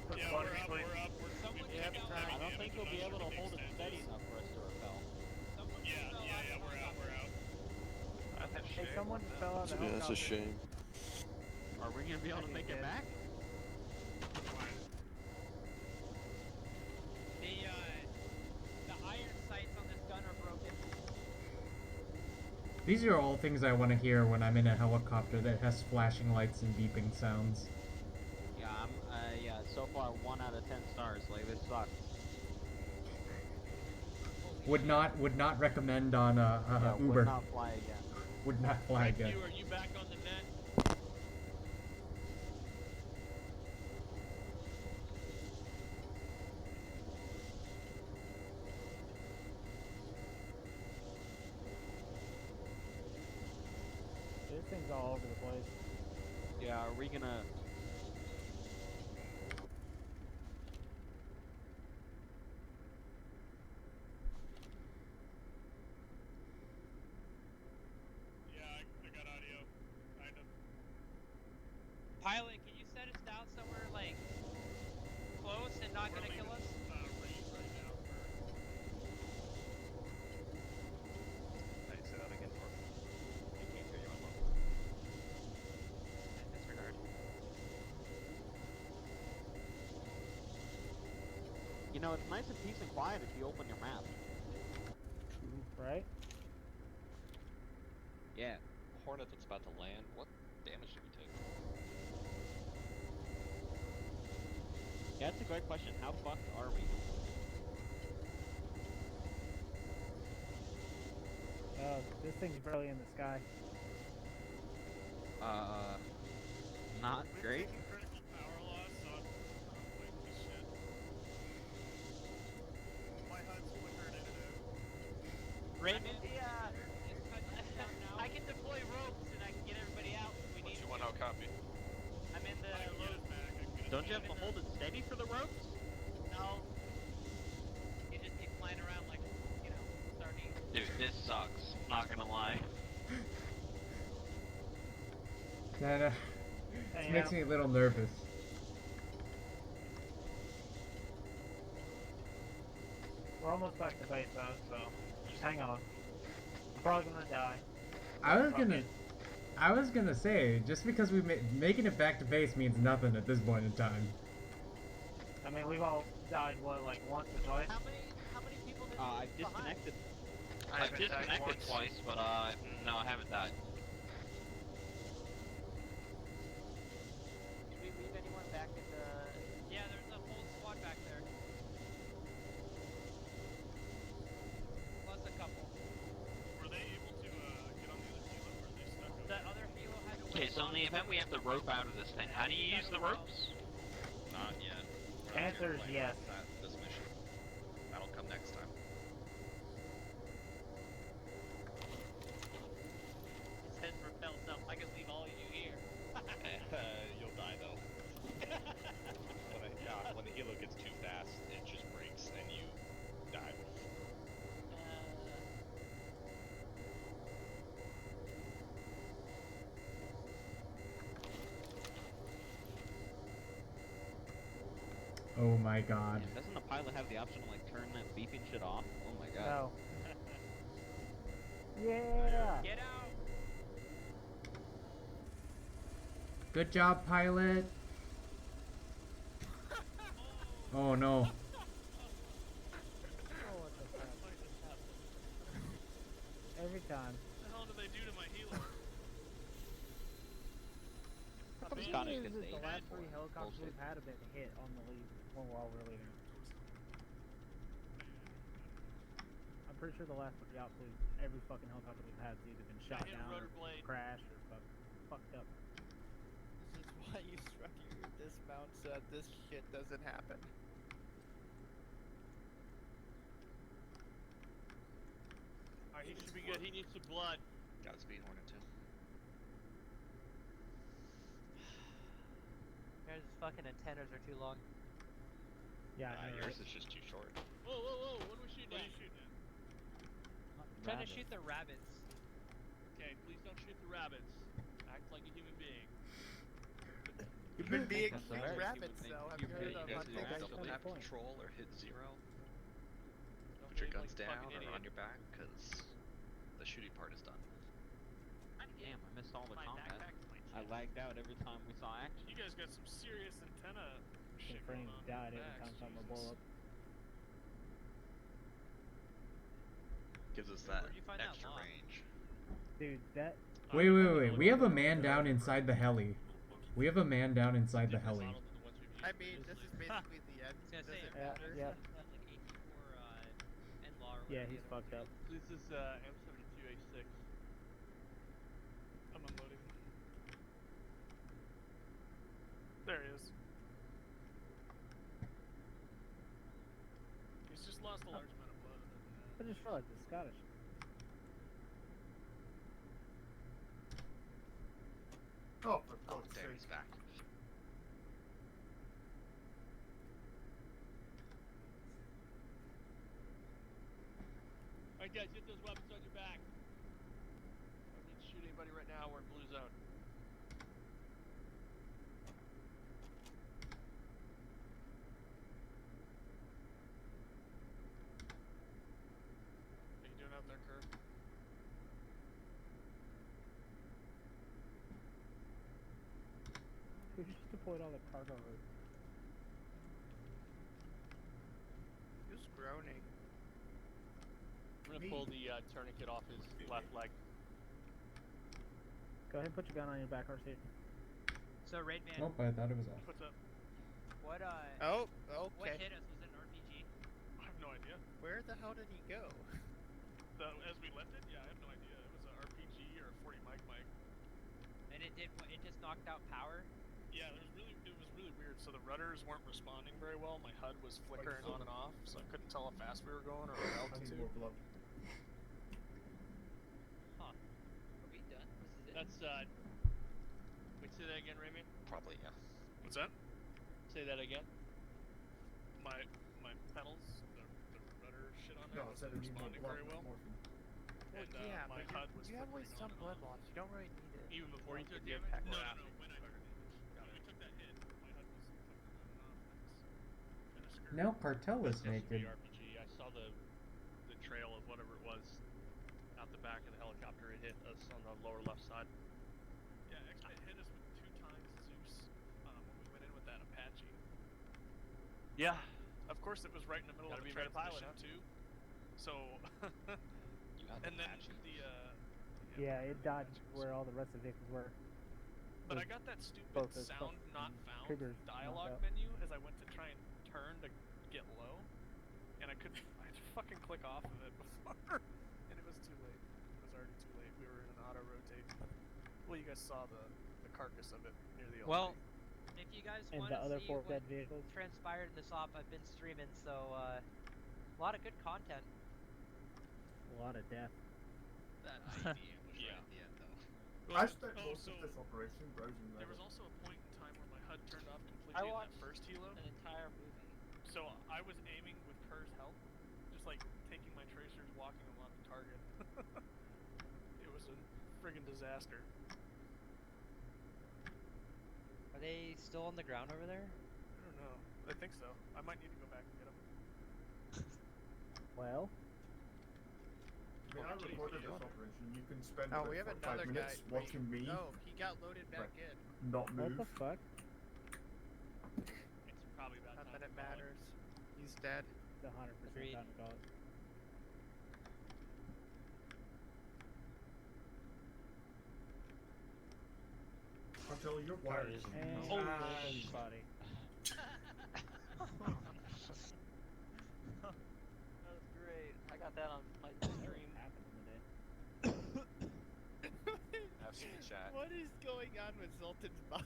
D: put buttons, please?
G: I don't think we'll be able to hold it steady enough for us to repel.
I: Yeah, we're out.
F: Hey, someone fell out of the
B: Yeah, that's a
F: helicopter.
B: shame.
G: Are we gonna be able to make it back?
T: The iron sights on this gun are broken.
H: These are all things I want to hear when I'm in a helicopter that has flashing lights and beeping sounds.
G: Yeah, so far 1 out of 10 stars. Like, this sucks.
H: Would not recommend on
G: Yeah,
H: Uber.
G: would not fly again.
H: Would not fly again.
I: Are you back on the net?
F: This thing's all over the place.
G: Yeah, are we gonna...
T: Pilot, can you set us down somewhere, like, close and not gonna kill us?
U: Hey, say that again for me. I can't hear you on low. Disregard.
G: You know, it's nice and peace and quiet if you open your map.
F: Right?
U: Yeah. Hornet that's about to land. What damage did we take?
G: Yeah, that's a great question. How fucked are we?
F: This thing's barely in the sky.
G: Not great.
T: Raymond, I can deploy ropes and I can get everybody out if we need to.
U: 2-1, how copy?
T: I'm in the road.
G: Don't you have to hold it steady for the ropes?
T: No. You just keep flying around like, sardines.
Q: Dude, this sucks. Not gonna lie.
H: This makes me a little nervous.
D: We're almost back to base though, so just hang on. I'm probably gonna die.
H: I was gonna say, just because we making it back to base means nothing at this point in time.
D: I mean, we've all died, what, like once or twice?
T: How many people did
G: I've disconnected.
Q: I've disconnected twice, but no, I haven't died.
T: Did we leave anyone back in the... Yeah, there's a whole squad back there. Plus a couple.
I: Were they able to get on the other helo, or are they stuck over
T: The other helo had to
Q: Okay, so in the event we have to rope out of this thing, how do you use the ropes?
U: Not yet.
D: Answer is yes.
U: Not this mission. That'll come next time.
T: It says repel stuff. I can leave all of you here.
U: You'll die though. When the helo gets too fast, it just breaks and you die.
H: Oh my god.
G: Yeah, doesn't the pilot have the option to like turn that beeping shit off? Oh my god.
F: No. Yeah!
T: Get out!
H: Good job, pilot. Oh no.
F: Oh, what the fuck? Every time.
I: What the hell did they do to my helo?
F: The
G: Scottish
F: thing is
G: gets
F: that the
G: the
F: last
G: A4.
F: 3 helicopters
G: Bullshit.
F: we've had have been hit on the lead while we're leaving. I'm pretty sure the last 3 outflews, every fucking helicopter we've had has either been shot
I: hit a
F: down
I: rotor
F: or
I: blade.
F: crashed or fucked up.
I: This is
L: why you struck your dismount so that this shit doesn't happen.
K: Alright, he should be good. He needs some blood.
A: Got a speed hornet too.
T: Guys' fucking antennas are too long.
F: Yeah, I know,
A: Yours
F: right?
A: is just too short.
K: Whoa, whoa, whoa! What are we shooting at?
T: Trying to shoot the rabbits.
K: Okay, please don't shoot the rabbits. Act like a human being.
L: Human beings
A: That's
L: shoot
A: very
L: rabbits,
A: human
L: though. Have
A: thing.
L: you heard of
A: You guys
L: hunting?
A: don't tap control or hit zero. Put your guns down or on your back, because the shooting part is done.
G: Damn, I missed all the combat. I lagged out every time we saw action.
K: You guys got some serious antenna
F: The
K: shit going
F: frames
K: on.
F: died every time something would blow up.
A: Gives us that
T: Where'd you find that
A: extra
T: lock?
A: range.
F: Dude, that...
H: Wait. We have a man down inside the heli. We have a man down inside the heli.
L: I mean, this is basically the end. Does it matter?
F: Yeah. Yeah, he's
K: whatever.
F: fucked up.
K: This is M72A6. I'm unloading. There he is. He's just lost a large amount of blood.
F: I just realized it's Scottish.
N: Oh, for
A: Oh,
N: God's
A: there
N: sake.
A: he's back.
K: Alright guys, get those weapons on your back. I don't need to shoot anybody right now, we're in blue zone. What are you doing out there, Kerr?
F: We just deployed all the cargo routes.
L: Who's groaning?
K: I'm gonna pull the tourniquet off his left leg.
F: Go ahead and put your gun on your back, RC.
T: So, Raid Man,
H: Nope, I thought it was off.
K: What's up?
T: what
L: Oh,
T: what
L: okay.
T: hit us? Was it an RPG?
K: I have no idea.
L: Where the hell did he go?
K: As we left it? Yeah, I have no idea. It was an RPG or a 40 mic.
T: And it just knocked out power?
K: Yeah, it was really weird. So the rudders weren't responding very well. My HUD was flickering on and off, so I couldn't tell how fast we were going or our altitude.
T: Huh. Are we done? This is it?
K: That's wait, say that again, Remy?
A: Probably, yeah.
K: What's that? Say that again. My pedals, the rudder shit on there wasn't responding very well. And
L: yeah,
K: my
L: but
K: HUD was
L: you have
K: flickering
L: like some
K: on and
L: blood
K: off.
L: loss. You don't really need it.
K: Even before you took
L: the
K: damage?
L: attack
K: No,
L: roll.
K: when I took damage. When we took that hit, my HUD was flickering on and off. It was kinda scary.
H: Now Cartel is
K: That's
H: naked.
K: the RPG. I saw the trail of whatever it was out the back of the helicopter. It hit us on the lower left side. Yeah, it hit us with 2 times Zeus when we went in with that Apache. Yeah, of course it was right in the middle of the transmission too. So, and then
F: Yeah, it dodged where all the rest of the vehicles were.
K: But I got that stupid
F: Both those
K: sound not found
F: triggers
K: dialogue
F: knocked out.
K: menu as I went to try and turn to get low, and I couldn't. I had to fucking click off of it before, and it was too late. It was already too late. We were in an auto rotate. Well, you guys saw the carcass of it near the.
T: Well, if you guys
F: And
T: want
F: the
T: to
F: other
T: see
F: 4
T: what
F: dead vehicles.
T: transpired in this op, I've been streaming, so a lot of good content.
F: A lot of death.
A: That IED ambush right at the end, though.
N: I spent most
K: so
N: of this operation browsing
K: there was
N: Reddit.
K: also a point in time where my HUD turned off completely
T: I
K: in that
T: watched
K: first helo.
T: an entire movie.
K: So I was aiming with Kerr's help, just like taking my tracers, walking along the target. It was a friggin' disaster.
T: Are they still on the ground over there?
K: I don't know. I think so. I might need to go back and get them.
F: Well,
N: I mean, I recorded this operation. You can spend
L: Oh,
N: about
L: we have
N: 5
L: another guy.
N: minutes watching me
L: No, he got loaded back in.
N: not
F: what
N: move.
F: the fuck?
K: It's probably about
L: Not
K: time
L: that
K: to
L: it
K: call it.
L: matters. He's dead.
F: It's 100%
T: Agreed.
F: time to call it.
N: Until your wire is
F: And
K: Oh,
F: body.
T: That was great. I got that on my stream.
F: Happened in the day.
A: Have some chat.
L: What is going on with Zoltan's body?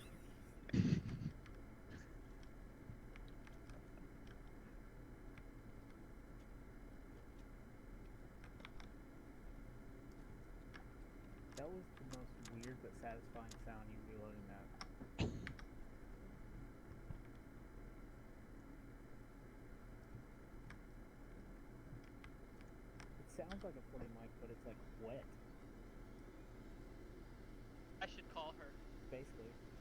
F: weird but satisfying sound you reloading that. It sounds like a 40 mic, but it's like wet.
T: I should call her.
F: Basically.